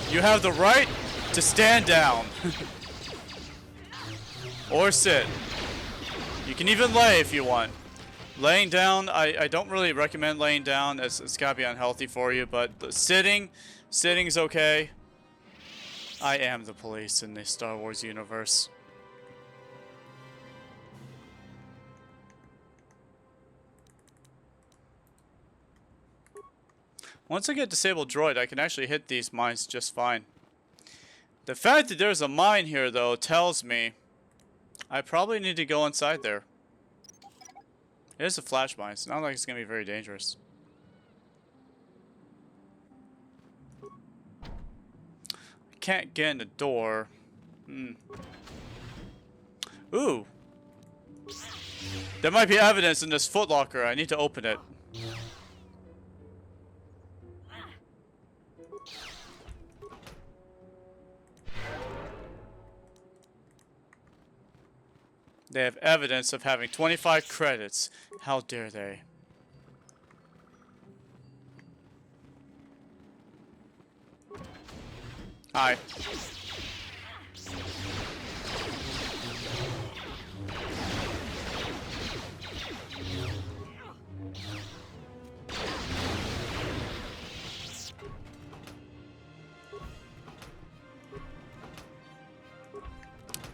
You have the right to stand down. Or sit. You can even lay if you want. Laying down, I don't really recommend laying down. It's gotta be unhealthy for you, but sitting's okay. I am the police in the Star Wars universe. Once I get disabled droid, I can actually hit these mines just fine. The fact that there's a mine here, though, tells me I probably need to go inside there. It is a flash mine. It's not like it's going to be very dangerous. can't get in the door. Ooh. There might be evidence in this footlocker. I need to open it. They have evidence of having 25 credits. How dare they? Hi.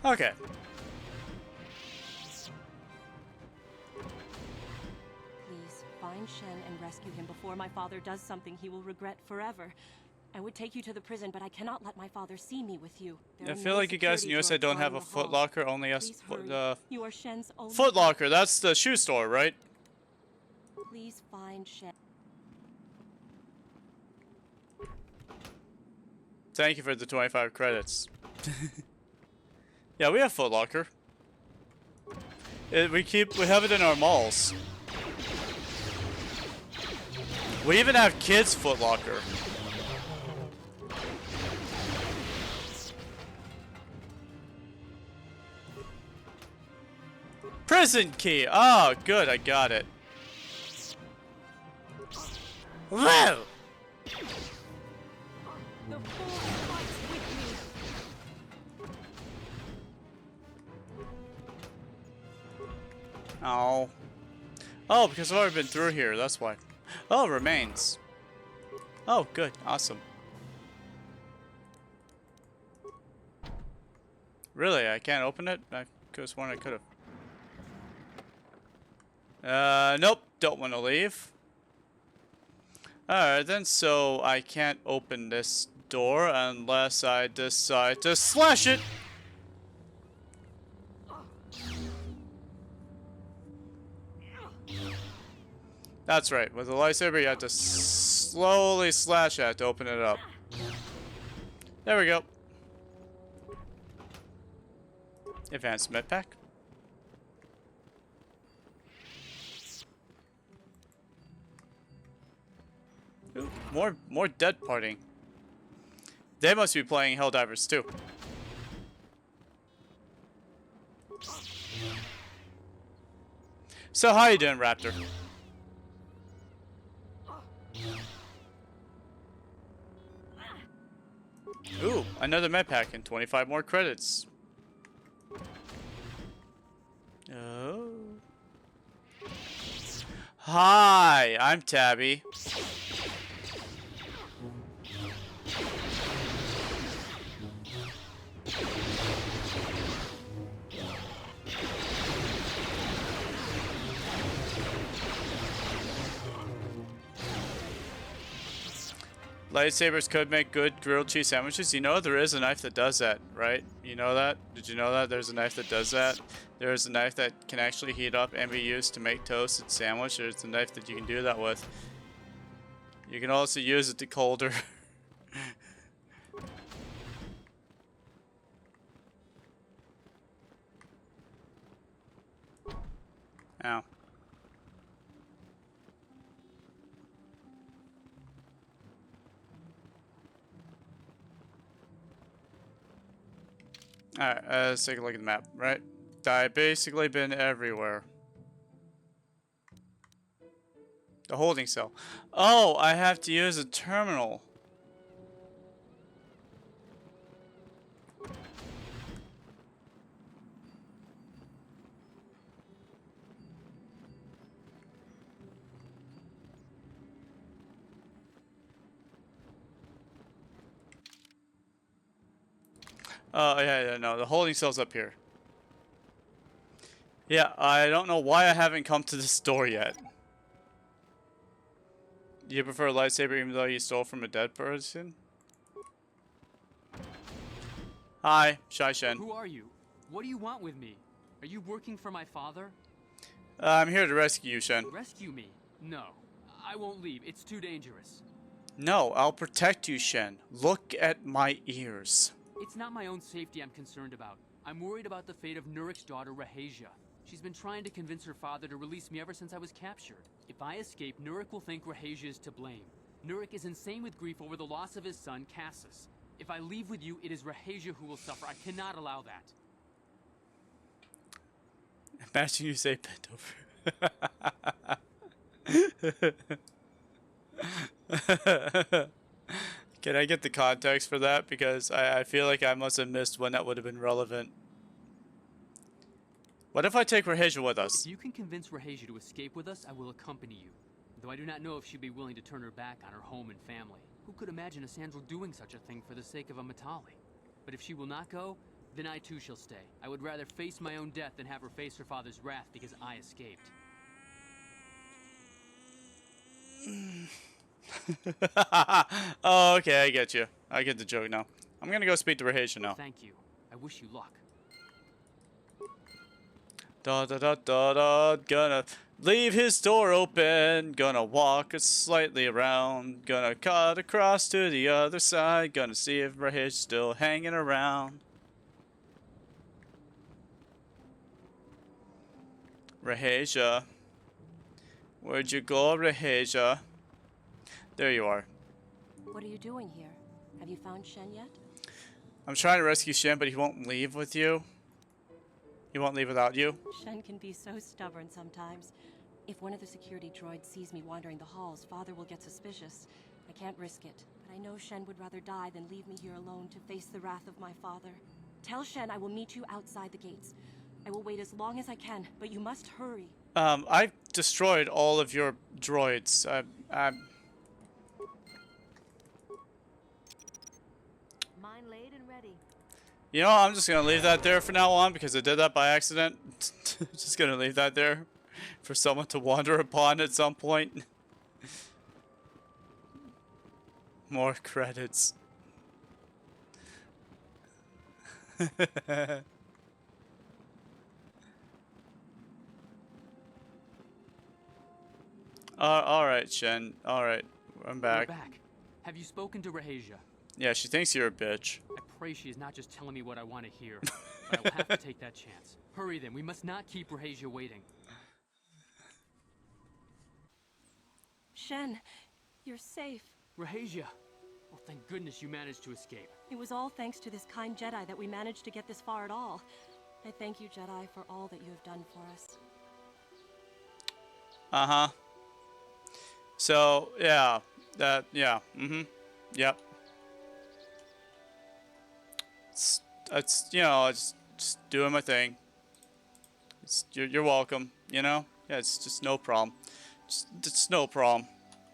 Okay. Please, find Shen and rescue him before my father does something he will regret forever. I would take you to the prison, but I cannot let my father see me with you. I feel like you guys in USA don't have a Foot Locker, only us. You are Shen's only Foot Locker, that's the shoe store, right? Please find Shen. Thank you for the 25 credits. Yeah, we have Foot Locker. We have it in our malls. We even have kids Foot Locker. Prison key! Oh, good, I got it. Whoa! Oh. Oh, because I've already been through here, that's why. Oh, remains. Oh, good, awesome. Really, I can't open it? I could have sworn I could have. Nope, don't want to leave. Alright then, so I can't open this door unless I decide to slash it! That's right, with a lightsaber you have to slowly slash at to open it up. There we go. Advanced med pack. Ooh, more dead parting. They must be playing Helldivers too. So how you doing, Raptor? Ooh, another med pack and 25 more credits. Oh. Hi, I'm Tabi. Lightsabers could make good grilled cheese sandwiches. You know there is a knife that does that, right? You know that? Did you know that? There's a knife that does that. There's a knife that can actually heat up and be used to make toasted sandwich. There's a knife that you can do that with. You can also use it to colder. Ow. Alright, let's take a look at the map, right? I've basically been everywhere. The holding cell. Oh, I have to use a terminal. Oh, yeah, no, the holding cell's up here. Yeah, I don't know why I haven't come to this door yet. Do you prefer a lightsaber even though you stole from a dead person? Hi, Shai Shen. Who are you? What do you want with me? Are you working for my father? I'm here to rescue you, Shen. Rescue me? No. I won't leave. It's too dangerous. No, I'll protect you, Shen. Look at my ears. It's not my own safety I'm concerned about. I'm worried about the fate of Nurik's daughter, Rahasia. She's been trying to convince her father to release me ever since I was captured. If I escape, Nurik will think Rahasia is to blame. Nurik is insane with grief over the loss of his son, Cassus. If I leave with you, it is Rahasia who will suffer. I cannot allow that. Imagine you say bent over. Can I get the context for that? Because I feel like I must have missed one that would have been relevant. What if I take Rahasia with us? If you can convince Rahasia to escape with us, I will accompany you. Though I do not know if she'd be willing to turn her back on her home and family. Who could imagine a Sandral doing such a thing for the sake of a Matali? But if she will not go, then I too shall stay. I would rather face my own death than have her face her father's wrath because I escaped. Oh, okay, I get you. I get the joke now. I'm gonna go speak to Rahasia now. Thank you. I wish you luck. Da da da da da. Gonna leave his door open. Gonna walk slightly around. Gonna cut across to the other side. Gonna see if Rahasia's still hanging around. Rahasia. Where'd you go, Rahasia? There you are. What are you doing here? Have you found Shen yet? I'm trying to rescue Shen, but he won't leave with you. He won't leave without you. Shen can be so stubborn sometimes. If one of the security droids sees me wandering the halls, Father will get suspicious. I can't risk it, but I know Shen would rather die than leave me here alone to face the wrath of my father. Tell Shen I will meet you outside the gates. I will wait as long as I can, but you must hurry. I've destroyed all of your droids. Mine laid and ready. You know, I'm just gonna leave that there for now on because I did that by accident. Just gonna leave that there for someone to wander upon at some point. More credits. Alright, Shen. Alright, I'm back. We're back. Have you spoken to Rahasia? Yeah, she thinks you're a bitch. I pray she is not just telling me what I want to hear. But I will have to take that chance. Hurry then, we must not keep Rahasia waiting. Shen, you're safe. Rahasia! Well, thank goodness you managed to escape. It was all thanks to this kind Jedi that we managed to get this far at all. I thank you, Jedi, for all that you have done for us. Uh-huh. So, yeah. Yeah. Yep. It's you know, just doing my thing. You're welcome, you know? Yeah, it's just no problem. It's no problem.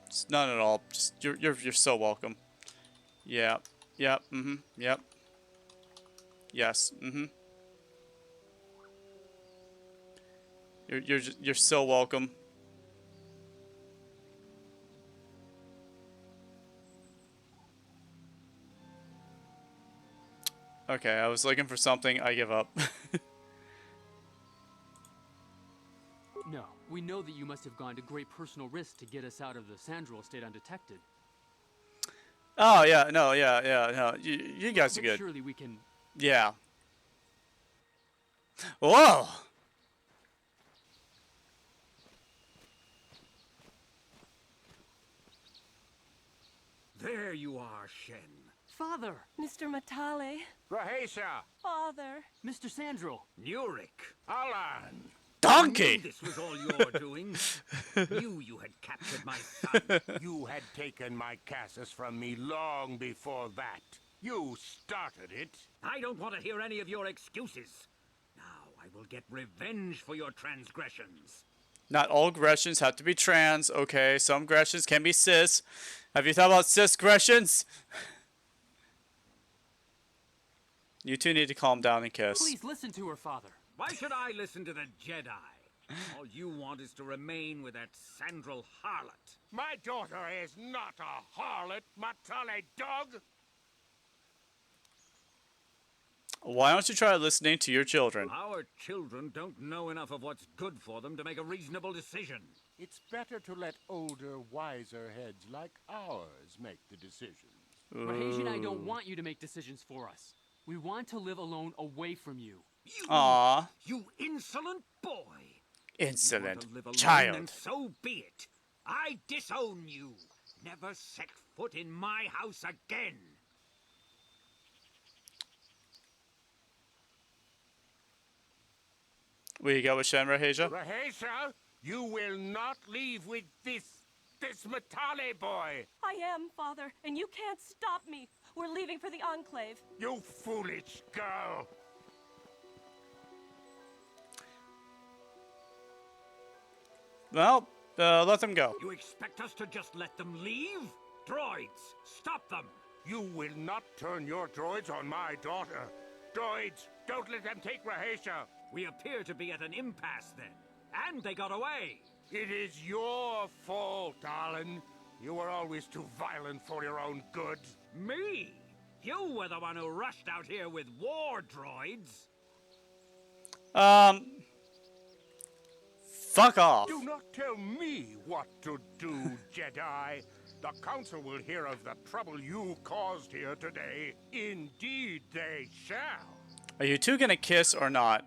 It's none at all. Just you're so welcome. Yeah. Yep. Yep. Yes. You're so welcome. Okay, I was looking for something. I give up. No, we know that you must have gone to great personal risk to get us out of the Sandral estate undetected. Oh yeah, no, no. You guys are But good. surely we can. Yeah. Whoa. There you are, Shen. Father! Mr. Matale. Rahasia! Father. Mr. Sandral! Nurik! Alan! Donkey! This was all your doing. Knew you had captured my son. You had taken my Cassus from me long before that. You started it. I don't want to hear any of your excuses. Now I will get revenge for your transgressions. Not all aggressions have to be trans, okay? Some aggressions can be cis. Have you thought about cis aggressions? You two need to calm down and kiss. Please listen to her, Father. Why should I listen to the Jedi? All you want is to remain with that Sandral harlot. My daughter is not a harlot, Matale dog. Why don't you try listening to your children? Our children don't know enough of what's good for them to make a reasonable decision. It's better to let older, wiser heads like ours make the decisions. Rahesia and I don't want you to make decisions for us. We want to live alone away from you. Aww. You insolent boy! Insolent You want to live alone, child. and so be it. I disown you. Never set foot in my house again. Will you go with Shen, Rahesia? Rahesia, you will not leave with this Matale boy. I am, Father, and you can't stop me. We're leaving for the Enclave. You foolish girl. Well, let them go. You expect us to just let them leave? Droids, stop them! You will not turn your droids on my daughter. Droids, don't let them take Rahesia. We appear to be at an impasse then. And they got away. It is your fault, darling. You were always too violent for your own good. Me? You were the one who rushed out here with war droids. Fuck off. Do not tell me what to do, Jedi. The Council will hear of the trouble you caused here today. Indeed they shall. Are you two gonna kiss or not?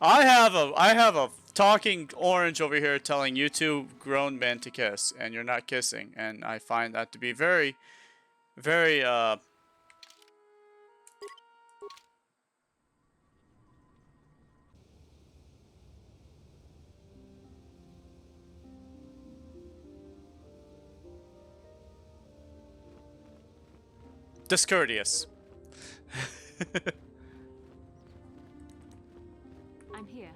I have a talking orange over here telling you two grown men to kiss, and you're not kissing, and I find that to be very, very discourteous. I'm here.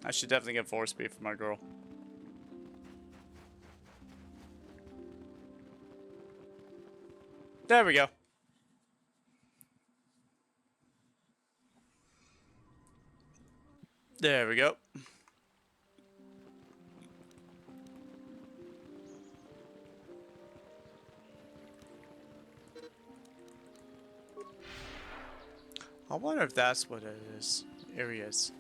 I should definitely get force speed for my girl. There we go. There we go. I wonder if that's what it is. Areas.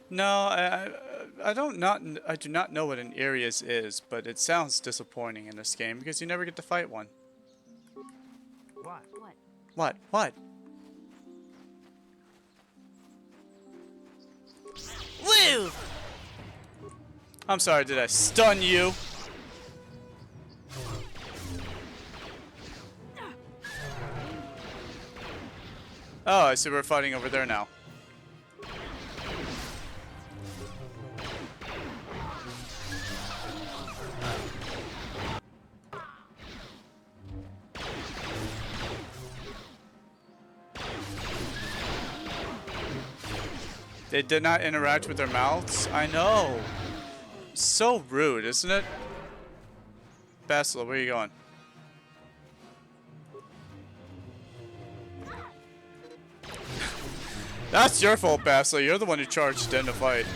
No, I do not know what an areas is, but it sounds disappointing in this game because you never get to fight one. What? What? What? Woo! I'm sorry, did I stun you? Oh, I see we're fighting over there now. They did not interact with their mouths? I know. So rude, isn't it? Bastila, where are you going? That's your fault, Bastila. You're the one who charged in to fight.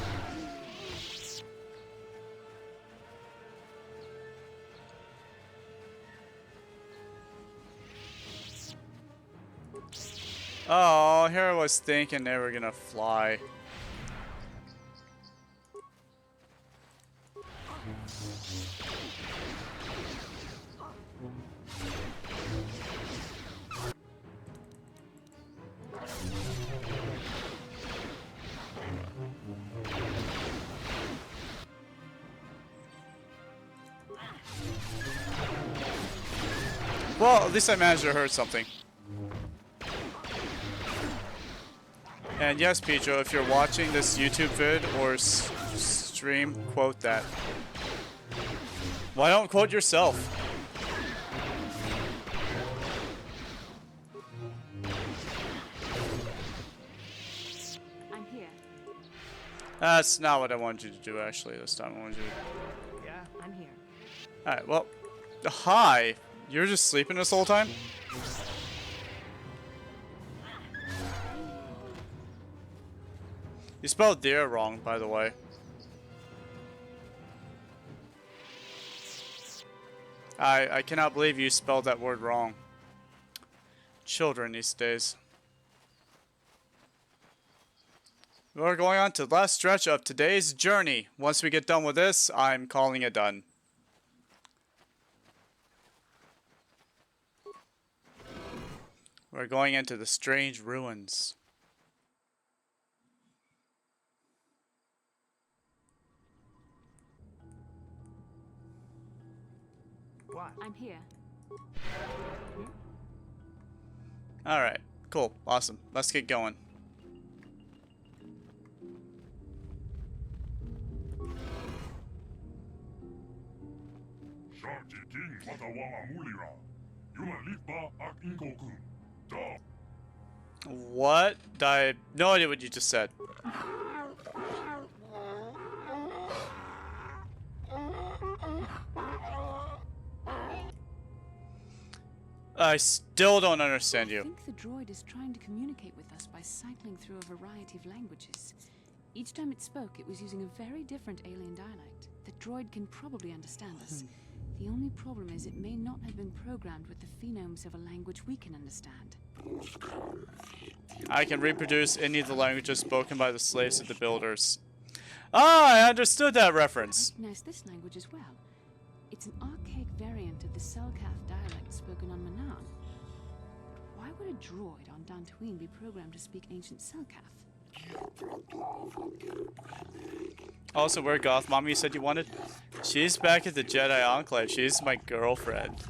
Oh, here I was thinking they were gonna fly. Well, at least I managed to hurt something. And yes, Pedro, if you're watching this YouTube vid or stream, quote that. Why don't quote yourself? I'm here. That's not what I wanted you to do, actually, this time. I wanted you to... Yeah, I'm here. Alright, well... Hi! You were just sleeping this whole time? You spelled deer wrong, by the way. I cannot believe you spelled that word wrong. Children these days. We're going on to the last stretch of today's journey. Once we get done with this, I'm calling it done. We're going into the strange ruins. What? I'm here. Alright, cool, awesome. Let's get going. What? I have no idea what you just said. I still don't understand you. I think the droid is trying to communicate with us by cycling through a variety of languages. Each time it spoke, it was using a very different alien dialect. The droid can probably understand us. The only problem is it may not have been programmed with the phonemes of a language we can understand. I can reproduce any of the languages spoken by the slaves of the builders. Ah, I understood that reference. I recognize this language as well. It's an archaic variant of the Selkath dialect spoken on Manaan. Why would a droid on Dantooine be programmed to speak ancient Selkath? Also, where Goth Mommy said you wanted? She's back at the Jedi Enclave. She's my girlfriend.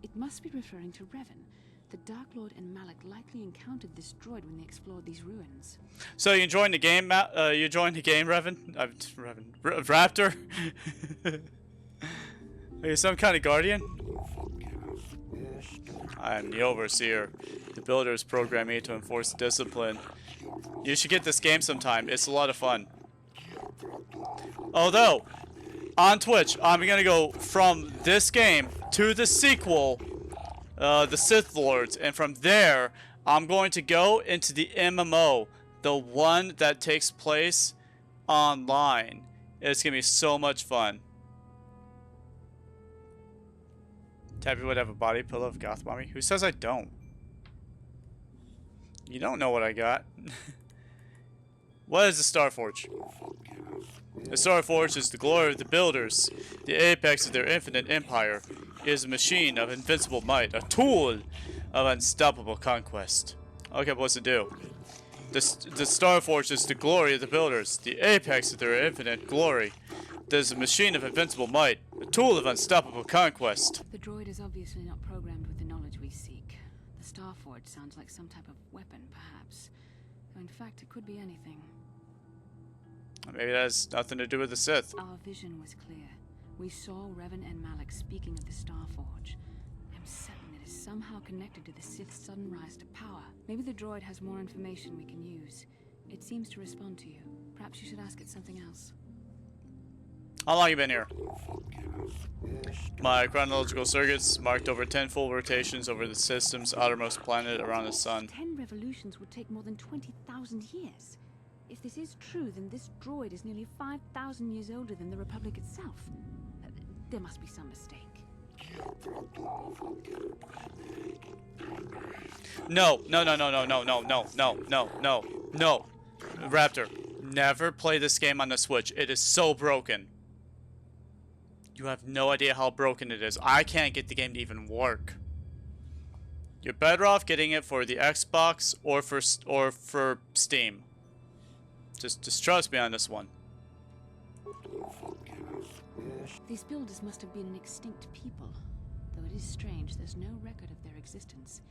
It must be referring to Revan. The Dark Lord and Malak likely encountered this droid when they explored these ruins. So you joined the game, you joined the game, Revan? Raptor? Are you some kind of guardian? I am the Overseer. The Builders program me to enforce discipline. You should get this game sometime. It's a lot of fun. Although, on Twitch, I'm gonna go from this game to the sequel, the Sith Lords, and from there, I'm going to go into the MMO, the one that takes place online. It's gonna be so much fun. Tabi would have a body pillow of Goth Mommy. Who says I don't? You don't know what I got. What is the Starforge? The Starforge is the glory of the builders, the apex of their infinite empire. It is a machine of invincible might, a tool of unstoppable conquest. Okay, what's it do? The Starforge is the glory of the builders, the apex of their infinite glory. It is a machine of invincible might, a tool of unstoppable conquest. The droid is obviously not programmed with the knowledge we seek. The Starforge sounds like some type of weapon, perhaps. Though in fact, it could be anything. Maybe that has nothing to do with the Sith. Our vision was clear. We saw Revan and Malak speaking of the Starforge. I'm certain it is somehow connected to the Sith's sudden rise to power. Maybe the droid has more information we can use. It seems to respond to you. Perhaps you should ask it something else. How long you been here? My chronological circuits marked over 10 full rotations over the system's outermost planet around the sun. 10 revolutions would take more than 20,000 years. If this is true, then this droid is nearly 5,000 years older than the Republic itself. There must be some mistake. No. Raptor, never play this game on the Switch. It is so broken. You have no idea how broken it is. I can't get the game to even work. You're better off getting it for the Xbox or for Steam. Just trust me on this one. These builders must have been an extinct people. Though it is strange, there's no record of their existence.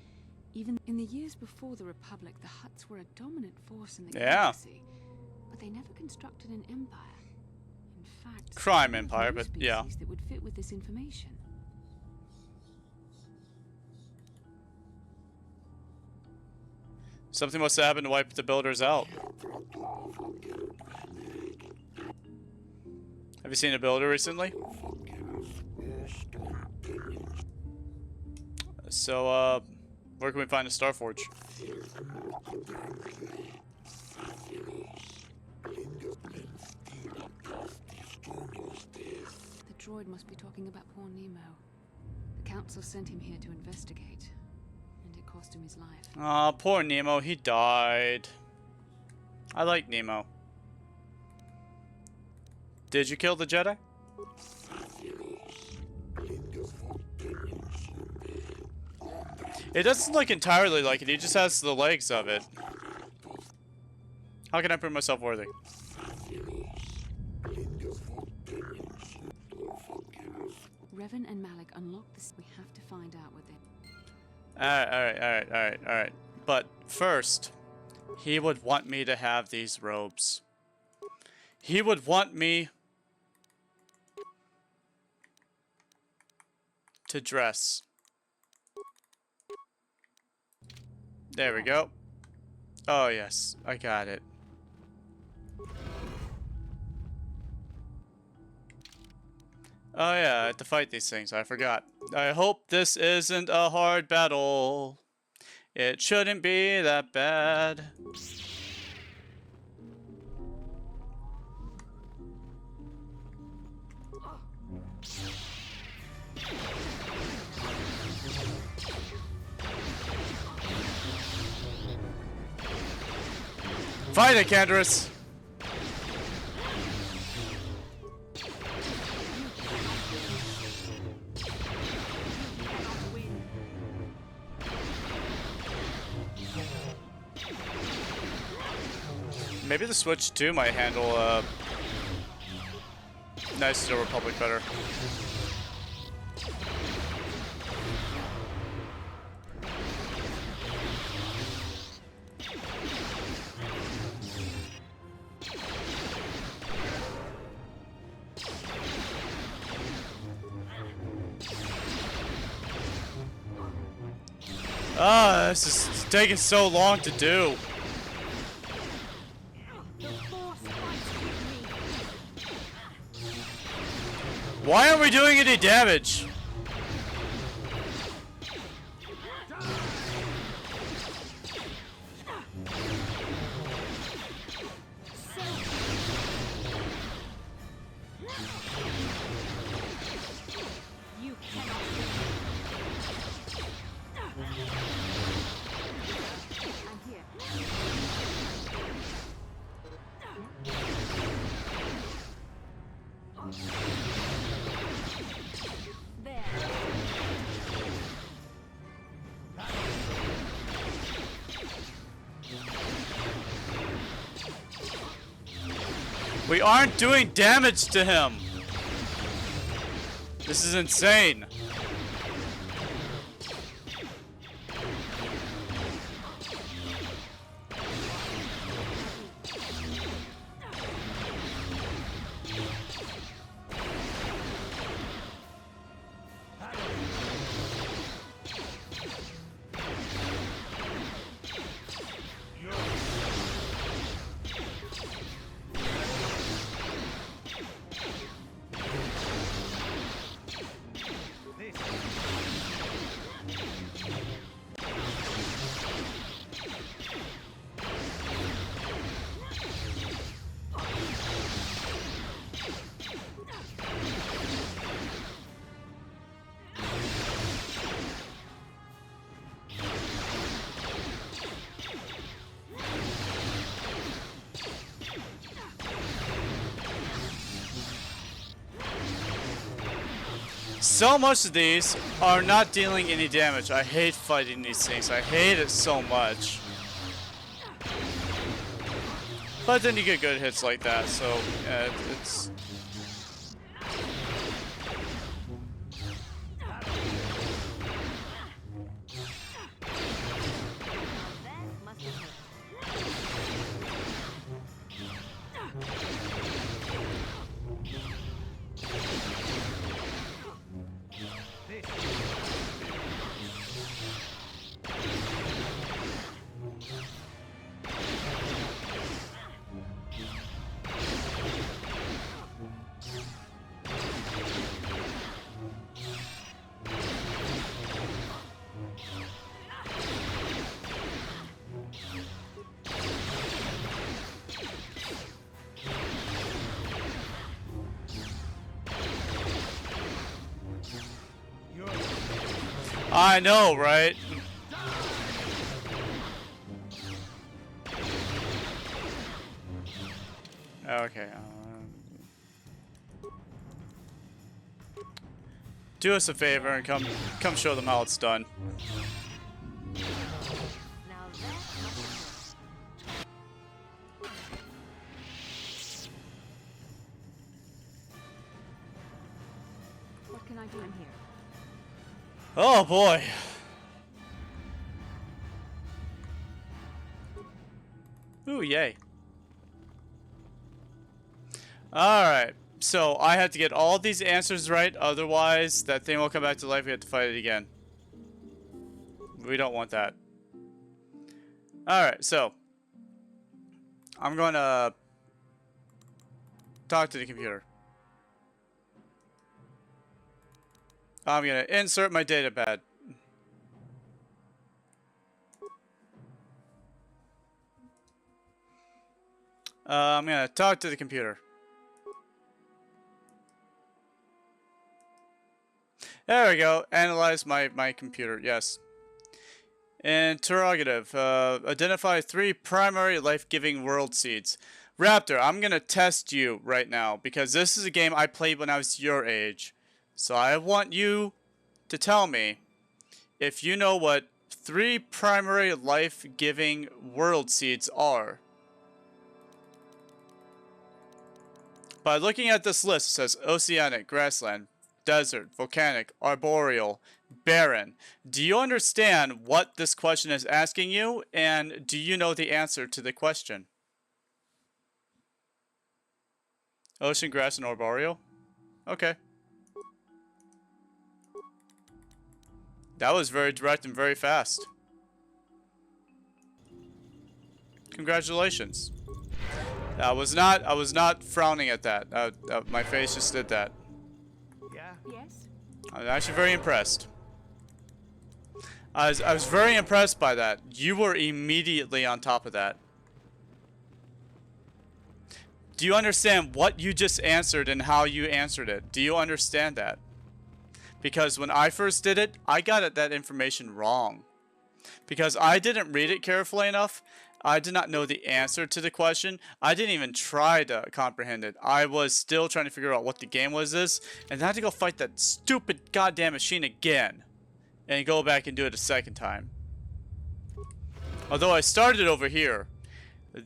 Even in the years before the Republic, the Hutts were a dominant force in the galaxy. But they never constructed an empire. In fact, Crime empire, but yeah. That would fit with this information. Something must have happened to wipe the builders out. Have you seen a builder recently? So, where can we find a Starforge? droid must be talking about poor Nemo. The council sent him here to investigate, and it cost him his life. Aw, poor Nemo, he died. I like Nemo. Did you kill the Jedi? It doesn't look entirely like it, he just has the legs of it. How can I prove myself worthy? Revan and Malik unlocked this. We have to find out what they... Alright. But first, he would want me to have these robes. He would want me to dress. There we go. Oh yes, I got it. Oh yeah, I have to fight these things, I forgot. I hope this isn't a hard battle. It shouldn't be that bad. Fight it, Canderous! Maybe the Switch 2 might handle Knights of the Republic better. Ah, this is taking so long to do. Why aren't we doing any damage? We aren't doing damage to him. This is insane. So much of these are not dealing any damage. I hate fighting these things. I hate it so much. But then you get good hits like that, so yeah, it's... I know, right? Okay. Do us a favor and come show them how it's done. What can I do in here? Oh boy. Ooh, yay. Alright, so I have to get all these answers right, otherwise that thing will come back to life, we have to fight it again. We don't want that. Alright, so I'm gonna talk to the computer. I'm gonna insert my data pad. I'm gonna talk to the computer. There we go. Analyze my computer. Yes. Interrogative. Identify 3 primary life-giving world seeds. Raptor, I'm gonna test you right now because this is a game I played when I was your age. So I want you to tell me if you know what 3 primary life-giving world seeds are. By looking at this list, it says oceanic, grassland, desert, volcanic, arboreal, barren. Do you understand what this question is asking you, and do you know the answer to the question? Ocean, grass, and arboreal? Okay. That was very direct and very fast. Congratulations. I was not frowning at that. My face just did that. Yeah? Yes? I was actually very impressed. I was very impressed by that. You were immediately on top of that. Do you understand what you just answered and how you answered it? Do you understand that? Because when I first did it, I got that information wrong. Because I didn't read it carefully enough. I did not know the answer to the question. I didn't even try to comprehend it. I was still trying to figure out what the game was this. And I had to go fight that stupid goddamn machine again. And go back and do it a second time. Although I started over here.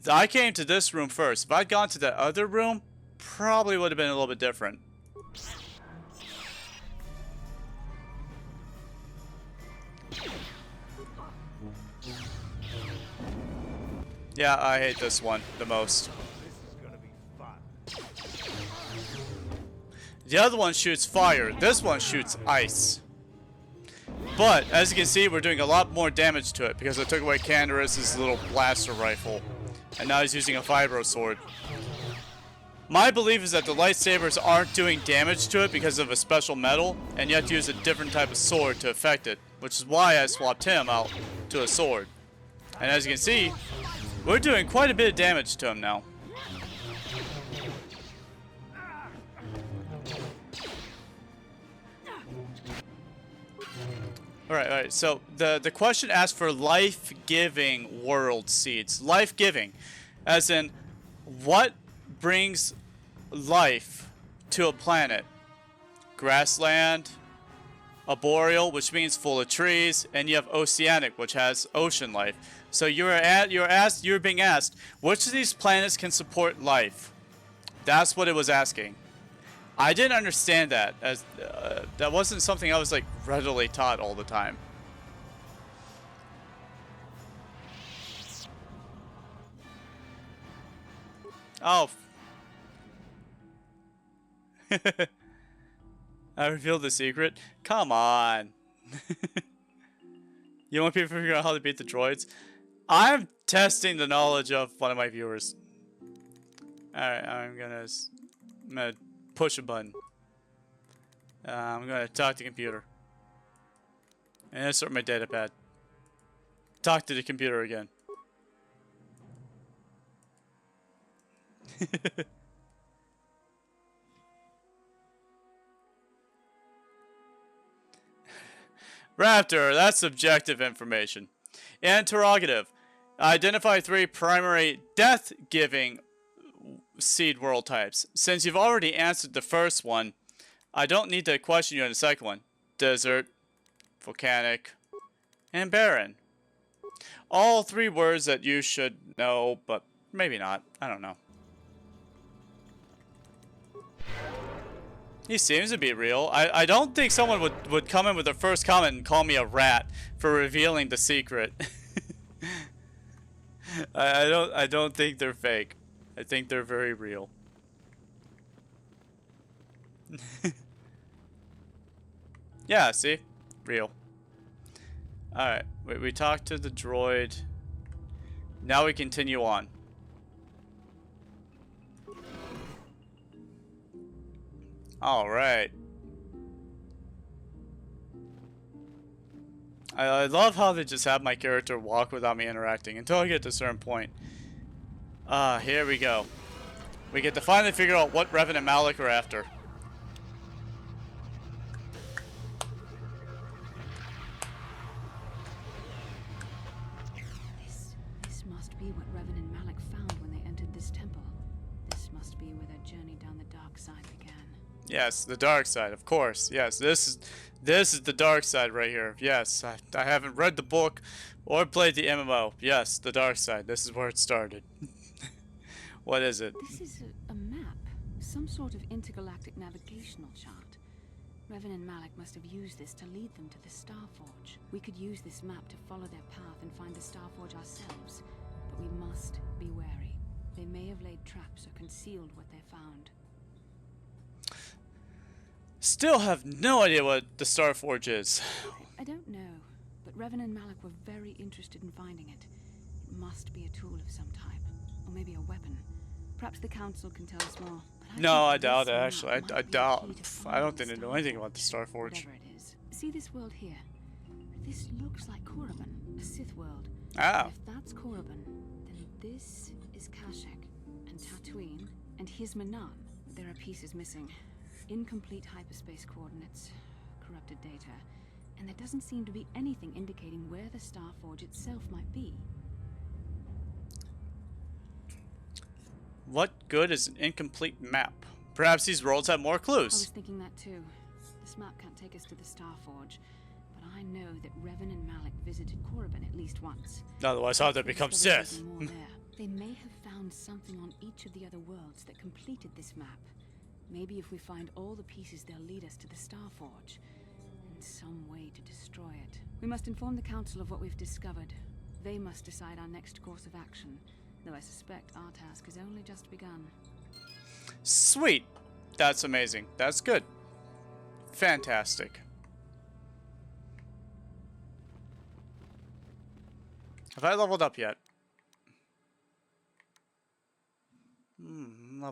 I came to this room first. If I'd gone to that other room, probably would have been a little bit different. Yeah, I hate this one the most. The other one shoots fire. This one shoots ice. But, as you can see, we're doing a lot more damage to it because I took away Candaris' little blaster rifle. And now he's using a vibro sword. My belief is that the lightsabers aren't doing damage to it because of a special metal, and you have to use a different type of sword to affect it, which is why I swapped him out to a sword. And as you can see, we're doing quite a bit of damage to him now. Alright, so the question asked for life-giving world seeds. Life-giving, as in, what brings life to a planet? Grassland, arboreal, which means full of trees, and you have oceanic, which has ocean life. So you're being asked, which of these planets can support life? That's what it was asking. I didn't understand that, as that wasn't something I was like readily taught all the time. Oh. I revealed the secret? Come on. You want people to figure out how to beat the droids? I'm testing the knowledge of one of my viewers. Alright, I'm gonna push a button. I'm gonna talk to the computer. And insert my data pad. Talk to the computer again. Raptor, that's subjective information. Interrogative. Identify 3 primary death-giving seed world types. Since you've already answered the first one, I don't need to question you on the second one. Desert, volcanic, and barren. All 3 words that you should know, but maybe not. I don't know. He seems to be real. I don't think someone would come in with their first comment and call me a rat for revealing the secret. I don't think they're fake. I think they're very real. Yeah, see? Real. Alright, we talked to the droid. Now we continue on. Alright. I love how they just have my character walk without me interacting until I get to a certain point. Here we go. We get to finally figure out what Revan and Malak are after. This must be what Revan and Malak found when they entered this temple. This must be where their journey down the dark side began. Yes, the dark side, of course. Yes, this is the dark side right here. Yes, I haven't read the book or played the MMO. Yes, the dark side. This is where it started. What is it? This is a map. Some sort of intergalactic navigational chart. Revan and Malak must have used this to lead them to the Starforge. We could use this map to follow their path and find the Starforge ourselves. But we must be wary. They may have laid traps or concealed what they found. Still have no idea what the Starforge is. I don't know, but Revan and Malak were very interested in finding it. It must be a tool of some type, or maybe a weapon. Perhaps the Council can tell us more. No, I doubt it, actually. I doubt. I don't think they know anything about the Starforge. Whatever it is. See this world here? This looks like Korriban, a Sith world. Ah. If that's Korriban, then this is Kashyyyk, and Tatooine, and here's Manan. There are pieces missing. Incomplete hyperspace coordinates, corrupted data, and there doesn't seem to be anything indicating where the Starforge itself might be. What good is an incomplete map? Perhaps these worlds have more I clues. was thinking that too. This map can't take us to the Starforge, but I know that Revan and Malak visited Korriban at least once. Otherwise, how they become Sith? They may have found something on each of the other worlds that completed this map. Maybe if we find all the pieces, they'll lead us to the Starforge, and some way to destroy it. We must inform the Council of what we've discovered. They must decide our next course of action, though I suspect our task has only just begun. Sweet. That's amazing. That's good. Fantastic. Have I leveled up yet? Am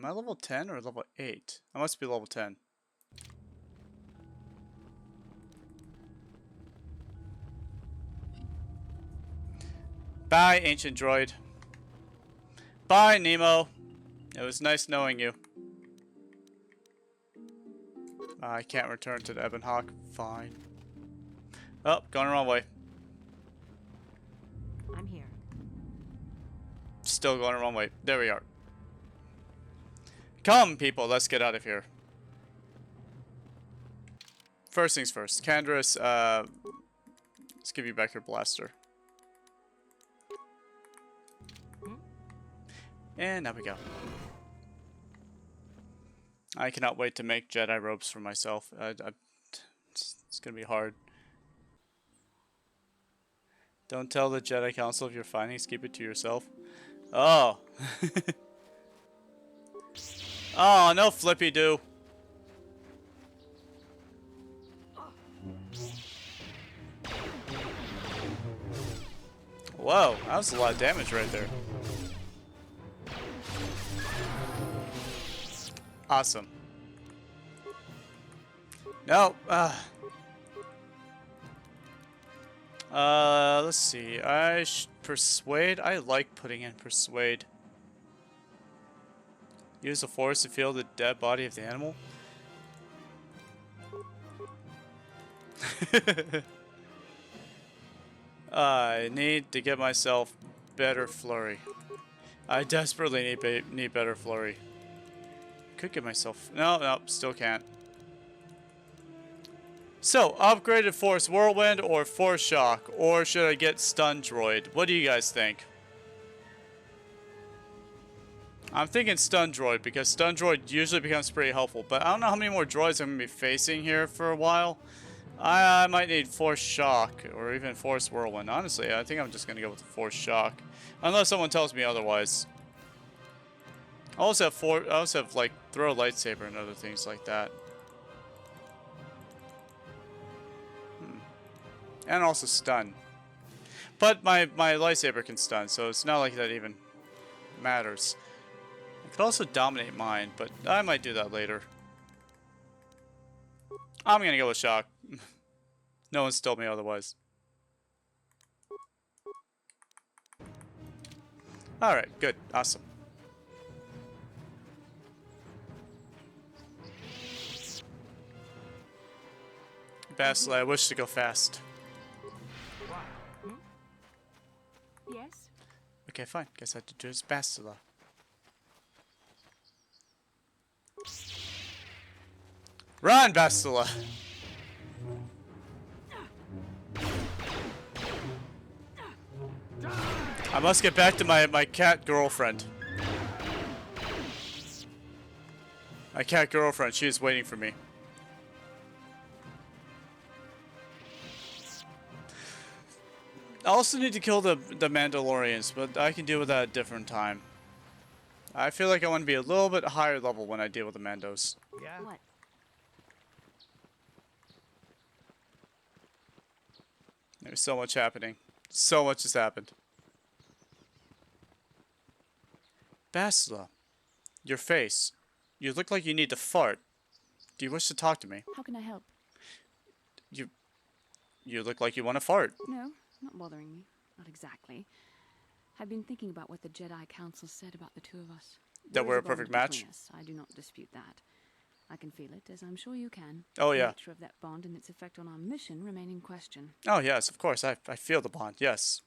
I level 10 or level 8? I must be level 10. Bye, ancient droid. Bye, Nemo. It was nice knowing you. I can't return to the Ebon Hawk. Fine. Oh, going the wrong way. I'm here. Still going the wrong way. There we are. Come, people, let's get out of here. First things first. Candrace, let's give you back your blaster. And now we go. I cannot wait to make Jedi robes for myself. It's gonna be hard. Don't tell the Jedi Council of your findings. Keep it to yourself. Oh. Oh, no flippy do. Whoa, that was a lot of damage right there. Awesome. No. Let's see. Persuade. I like putting in persuade. Use the force to feel the dead body of the animal. I need to get myself better flurry. I desperately need better flurry. Could get myself... No, still can't. So, upgraded Force Whirlwind or Force Shock? Or should I get Stun Droid? What do you guys think? I'm thinking Stun Droid, because Stun Droid usually becomes pretty helpful. But I don't know how many more droids I'm going to be facing here for a while. I might need Force Shock, or even Force Whirlwind. Honestly, I think I'm just going to go with the Force Shock. Unless someone tells me otherwise. I also have like throw a lightsaber and other things like that. And also stun. But my lightsaber can stun, so it's not like that even matters. I could also dominate mine, but I might do that later. I'm gonna go with Shock. No one's told me otherwise. Alright, good. Awesome. Bastila, I wish to go fast. Yes? Okay, fine. Guess I have to do this Bastila. Run, Bastila! I must get back to my cat girlfriend. My cat girlfriend, she is waiting for me. I also need to kill the Mandalorians, but I can deal with that at a different time. I feel like I want to be a little bit higher level when I deal with the Mandos. Yeah. What? There's so much happening. So much has happened. Bastila, your face. You look like you need to fart. Do you wish to talk to me? How can I help? You look like you want to fart. No, not bothering me. Not exactly. I've been thinking about what the Jedi Council said about the two of us. That we're a perfect match? Us. I do not dispute that. I can feel it, as I'm sure you can. Oh, yeah. The nature of that bond and its effect on our mission remain in question. Oh, yes, of course. I feel the bond, yes.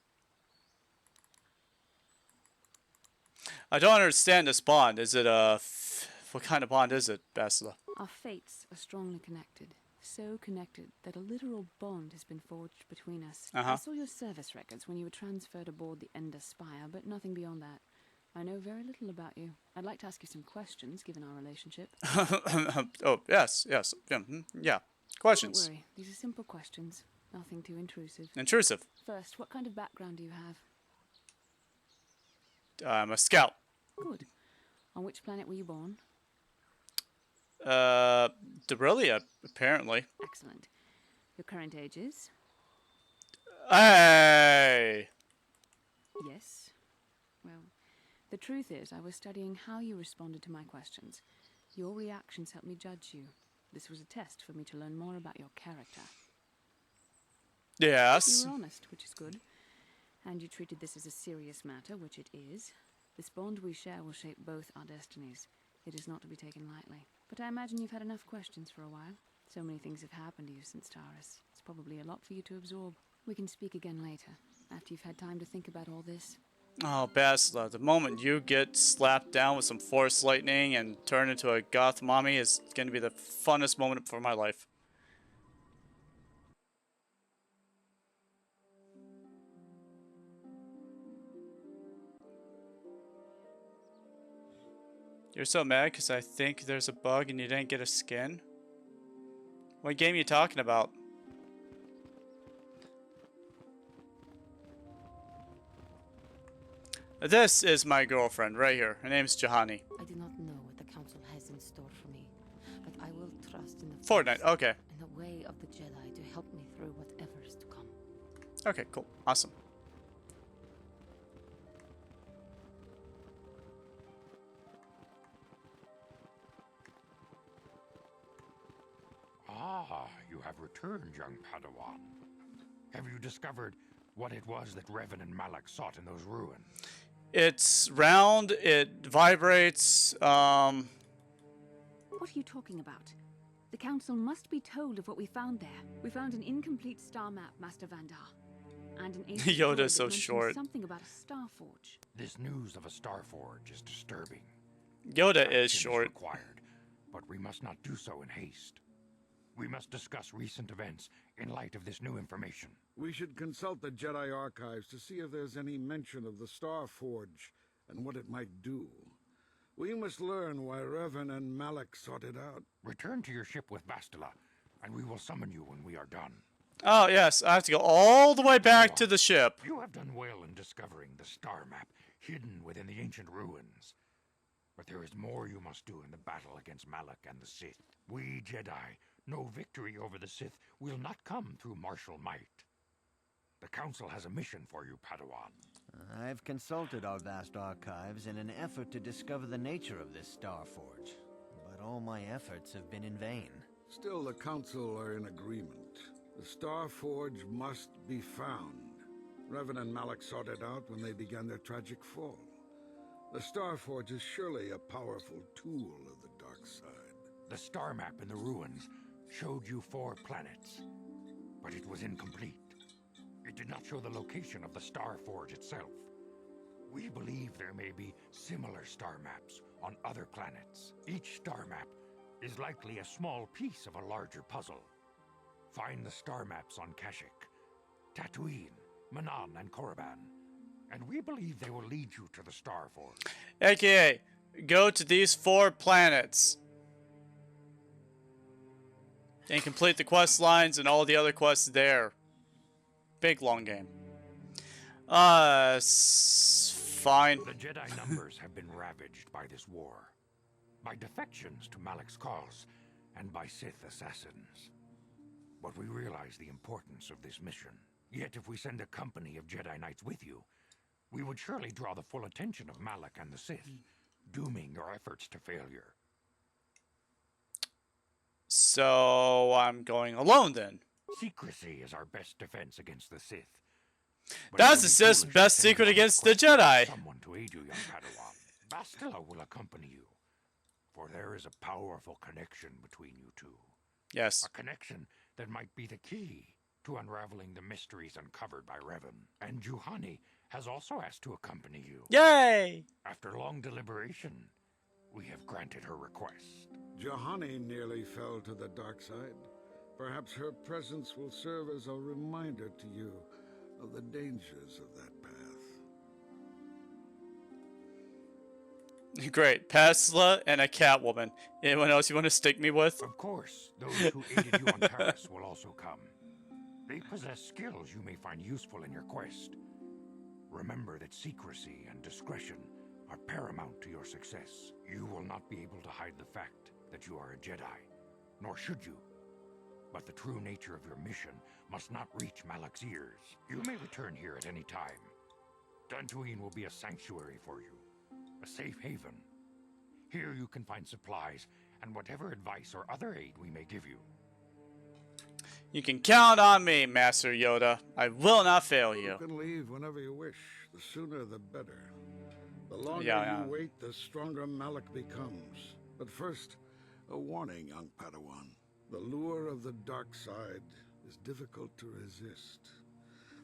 I don't understand this bond. Is it what kind of bond is it, Bastila? Our fates are strongly connected. So connected that a literal bond has been forged between us. I saw your service records when you were transferred aboard the Ender Spire, but nothing beyond that. I know very little about you. I'd like to ask you some questions, given our relationship. Oh, yes. Yeah. Questions. Don't worry. These are simple questions. Nothing too intrusive. Intrusive? First, what kind of background do you have? I'm a scout. Good. On which planet were you born? Debrilia, apparently. Excellent. Your current age is? Hey! Yes. Well, the truth is, I was studying how you responded to my questions. Your reactions helped me judge you. This was a test for me to learn more about your character. Yes. You were honest, which is good. And you treated this as a serious matter, which it is. This bond we share will shape both our destinies. It is not to be taken lightly. But I imagine you've had enough questions for a while. So many things have happened to you since Taurus. It's probably a lot for you to absorb. We can speak again later, after you've had time to think about all this. Oh, Bastila, the moment you get slapped down with some force lightning and turn into a goth mommy is going to be the funnest moment for my life. You're so mad because I think there's a bug and you didn't get a skin? What game are you talking about? This is my girlfriend right here. Her name's Jahani. I do not know what the council has in store for me, but I will trust in the Fortnite, okay. and the way of the Jedi to help me through whatever is to come. Okay, cool. Awesome. Ah, you have returned, young Padawan. Have you discovered what it was that Revan and Malak sought in those ruins? It's round, it vibrates, What are you talking about? The Council must be told of what we found there. We found an incomplete star map, Master Vandar. And an ancient Yoda's droid so that mentioned short. something about a star forge. This news of a star forge is disturbing. Yoda is Action short. required, but we must not do so in haste. We must discuss recent events in light of this new information. We should consult the Jedi archives to see if there's any mention of the Star Forge and what it might do. We must learn why Revan and Malak sought it out. Return to your ship with Bastila, and we will summon you when we are done. Oh, yes, I have to go all the way back to the ship. You have done well in discovering the star map hidden within the ancient ruins. But there is more you must do in the battle against Malak and the Sith. We Jedi know victory over the Sith will not come through martial might. The Council has a mission for you, Padawan. I've consulted our vast archives in an effort to discover the nature of this Star Forge, but all my efforts have been in vain. Still, the Council are in agreement. The Star Forge must be found. Revan and Malak sought it out when they began their tragic fall. The Star Forge is surely a powerful tool of the dark side. The star map in the ruins showed you 4 planets, but it was incomplete. It did not show the location of the Star Forge itself. We believe there may be similar star maps on other planets. Each star map is likely a small piece of a larger puzzle. Find the star maps on Kashyyyk, Tatooine, Manan, and Korriban, and we believe they will lead you to the Star Forge. AKA, go to these 4 planets and complete the quest lines and all the other quests there. Big long game. Fine. The Jedi numbers have been ravaged by this war, by defections to Malak's cause, and by Sith assassins. But we realize the importance of this mission. Yet if we send a company of Jedi Knights with you, we would surely draw the full attention of Malak and the Sith, dooming your efforts to failure. So I'm going alone then. Secrecy is our best defense against the Sith. But That's the Sith's best secret against the Jedi. Someone to aid you, young Padawan. Bastila will accompany you, for there is a powerful connection between you two. Yes. A connection that might be the key to unraveling the mysteries uncovered by Revan. And Juhani has also asked to accompany you. Yay! After long deliberation, we have granted her request. Juhani nearly fell to the dark side. Perhaps her presence will serve as a reminder to you of the dangers of that path. Great. Pasla and a Catwoman. Anyone else you want to stick me with? Of course, those who aided you on Taris will also come. They possess skills you may find useful in your quest. Remember that secrecy and discretion are paramount to your success. You will not be able to hide the fact that you are a Jedi, nor should you. But the true nature of your mission must not reach Malak's ears. You may return here at any time. Dantooine will be a sanctuary for you, a safe haven. Here you can find supplies and whatever advice or other aid we may give you. You can count on me, Master Yoda. I will not fail you. You can leave whenever you wish. The sooner the better. The longer Yeah. you wait, the stronger Malak becomes. But first, a warning, young Padawan. The lure of the dark side is difficult to resist.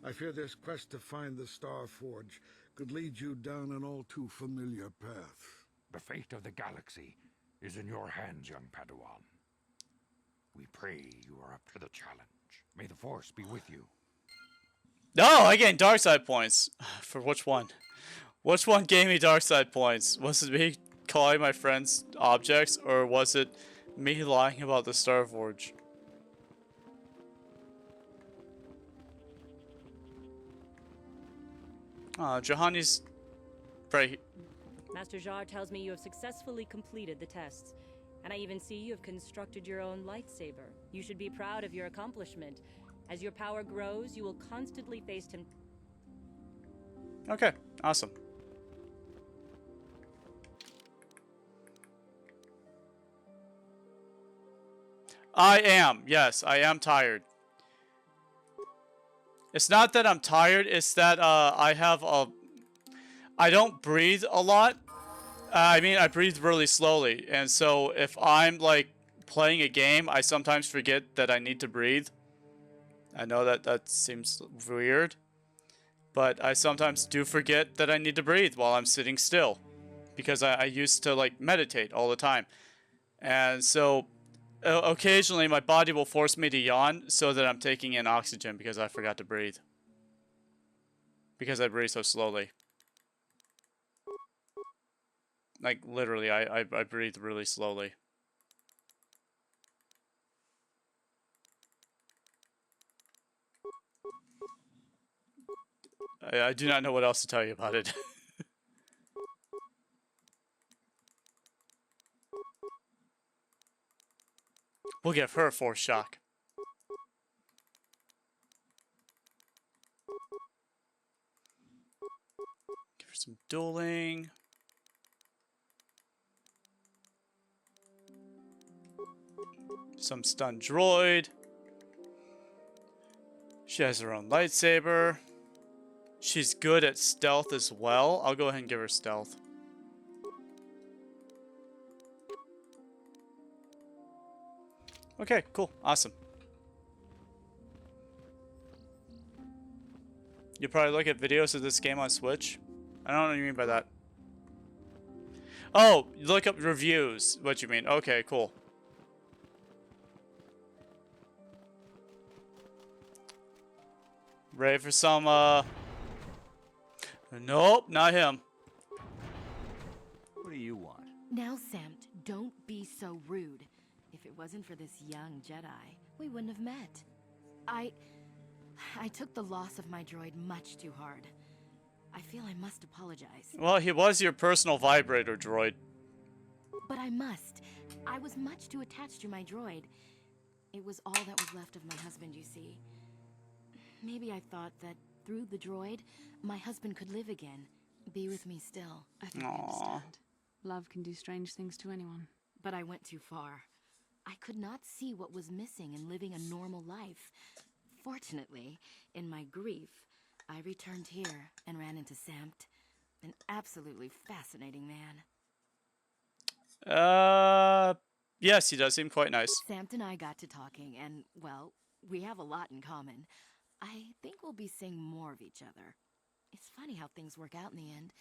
I fear this quest to find the Star Forge could lead you down an all too familiar path. The fate of the galaxy is in your hands, young Padawan. We pray you are up to the challenge. May the Force be with you. Oh, I gained dark side points. For which one? Which one gave me dark side points? Was it me calling my friends objects, or was it me lying about the Star Forge? Juhani's right. Master Jar tells me you have successfully completed the tests. And I even see you have constructed your own lightsaber. You should be proud of your accomplishment. As your power grows, you will constantly face him. Okay, awesome. Yes, I am tired. It's not that I'm tired, it's that I don't breathe a lot. I mean, I breathe really slowly, and so if I'm like playing a game, I sometimes forget that I need to breathe. I know that that seems weird, but I sometimes do forget that I need to breathe while I'm sitting still, because I used to like meditate all the time. And so occasionally my body will force me to yawn so that I'm taking in oxygen because I forgot to breathe. Because I breathe so slowly. Like literally, I breathe really slowly. I do not know what else to tell you about it. We'll give her a force shock. Give her some dueling. Some stun droid. She has her own lightsaber. She's good at stealth as well. I'll go ahead and give her stealth. Okay, cool. Awesome. You probably look at videos of this game on Switch. I don't know what you mean by that. Oh, look up reviews. What you mean? Okay, cool. Ready for some, Nope, not him. What do you want? Now, Samt, don't be so rude. If it wasn't for this young Jedi, we wouldn't have met. I took the loss of my droid much too hard. I feel I must apologize. Well, he was your personal vibrator droid. But I must. I was much too attached to my droid. It was all that was left of my husband, you see. Maybe I thought that through the droid, my husband could live again. Be with me still. I think I understand. Love can do strange things to anyone. But I went too far. I could not see what was missing in living a normal life. Fortunately, in my grief, I returned here and ran into Samt, an absolutely fascinating man. Yes, he does seem quite nice. Samt and I got to talking, and, well, we have a lot in common. I think we'll be seeing more of each other. It's funny how things work out in the end.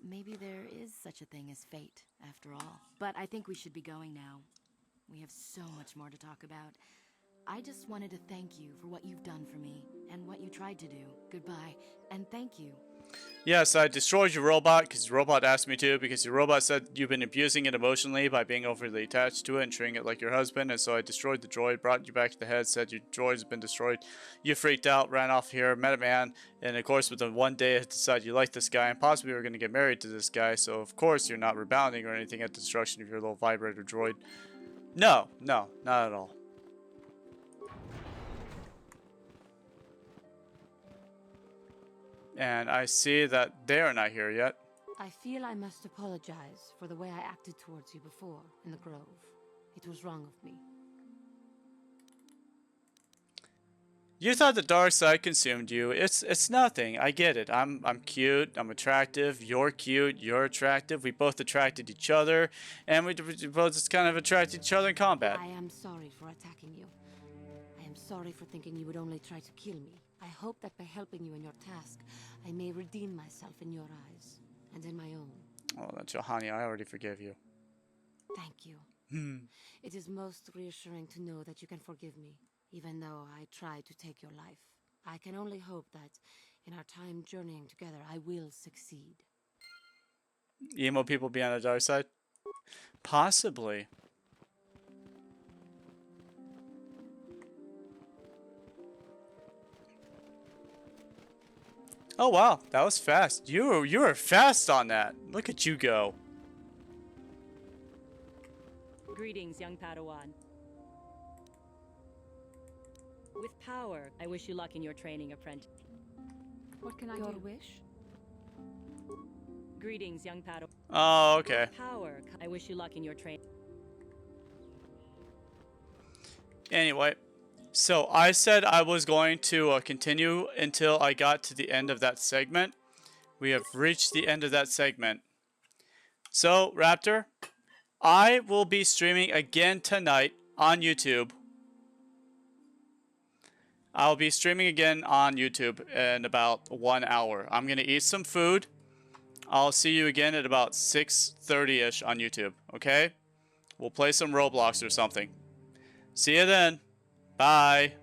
Maybe there is such a thing as fate, after all. But I think we should be going now. We have so much more to talk about. I just wanted to thank you for what you've done for me, and what you tried to do. Goodbye, and thank you. Yes, I destroyed your robot because your robot asked me to, because your robot said you've been abusing it emotionally by being overly attached to it and treating it like your husband, and so I destroyed the droid, brought you back to the head, said your droid's been destroyed. You freaked out, ran off here, met a man, and of course within one day decided you liked this guy and possibly were going to get married to this guy, so of course you're not rebounding or anything at the destruction of your little vibrator droid. No, not at all. And I see that they are not here yet. I feel I must apologize for the way I acted towards you before in the Grove. It was wrong of me. You thought the dark side consumed you. It's nothing. I get it. I'm cute. I'm attractive. You're cute. You're attractive. We both attracted each other, and we both just kind of attracted each other in combat. I am sorry for attacking you. I am sorry for thinking you would only try to kill me. I hope that by helping you in your task, I may redeem myself in your eyes, and in my own. Oh, that's Johanny. I already forgive you. Thank you. It is most reassuring to know that you can forgive me, even though I tried to take your life. I can only hope that, in our time journeying together, I will succeed. Emo people be on the dark side? Possibly. Oh wow, that was fast. You were fast on that. Look at you go. Greetings, young Padawan. With power, I wish you luck in your training, apprentice. What can I do? Your wish? Greetings, young Padawan. Oh, okay. With power, I wish you luck in your training. Anyway, so I said I was going to continue until I got to the end of that segment. We have reached the end of that segment. So, Raptor, I will be streaming again tonight on YouTube. I'll be streaming again on YouTube in about 1 hour. I'm going to eat some food. I'll see you again at about 6:30ish on YouTube, okay? We'll play some Roblox or something. See you then. Bye.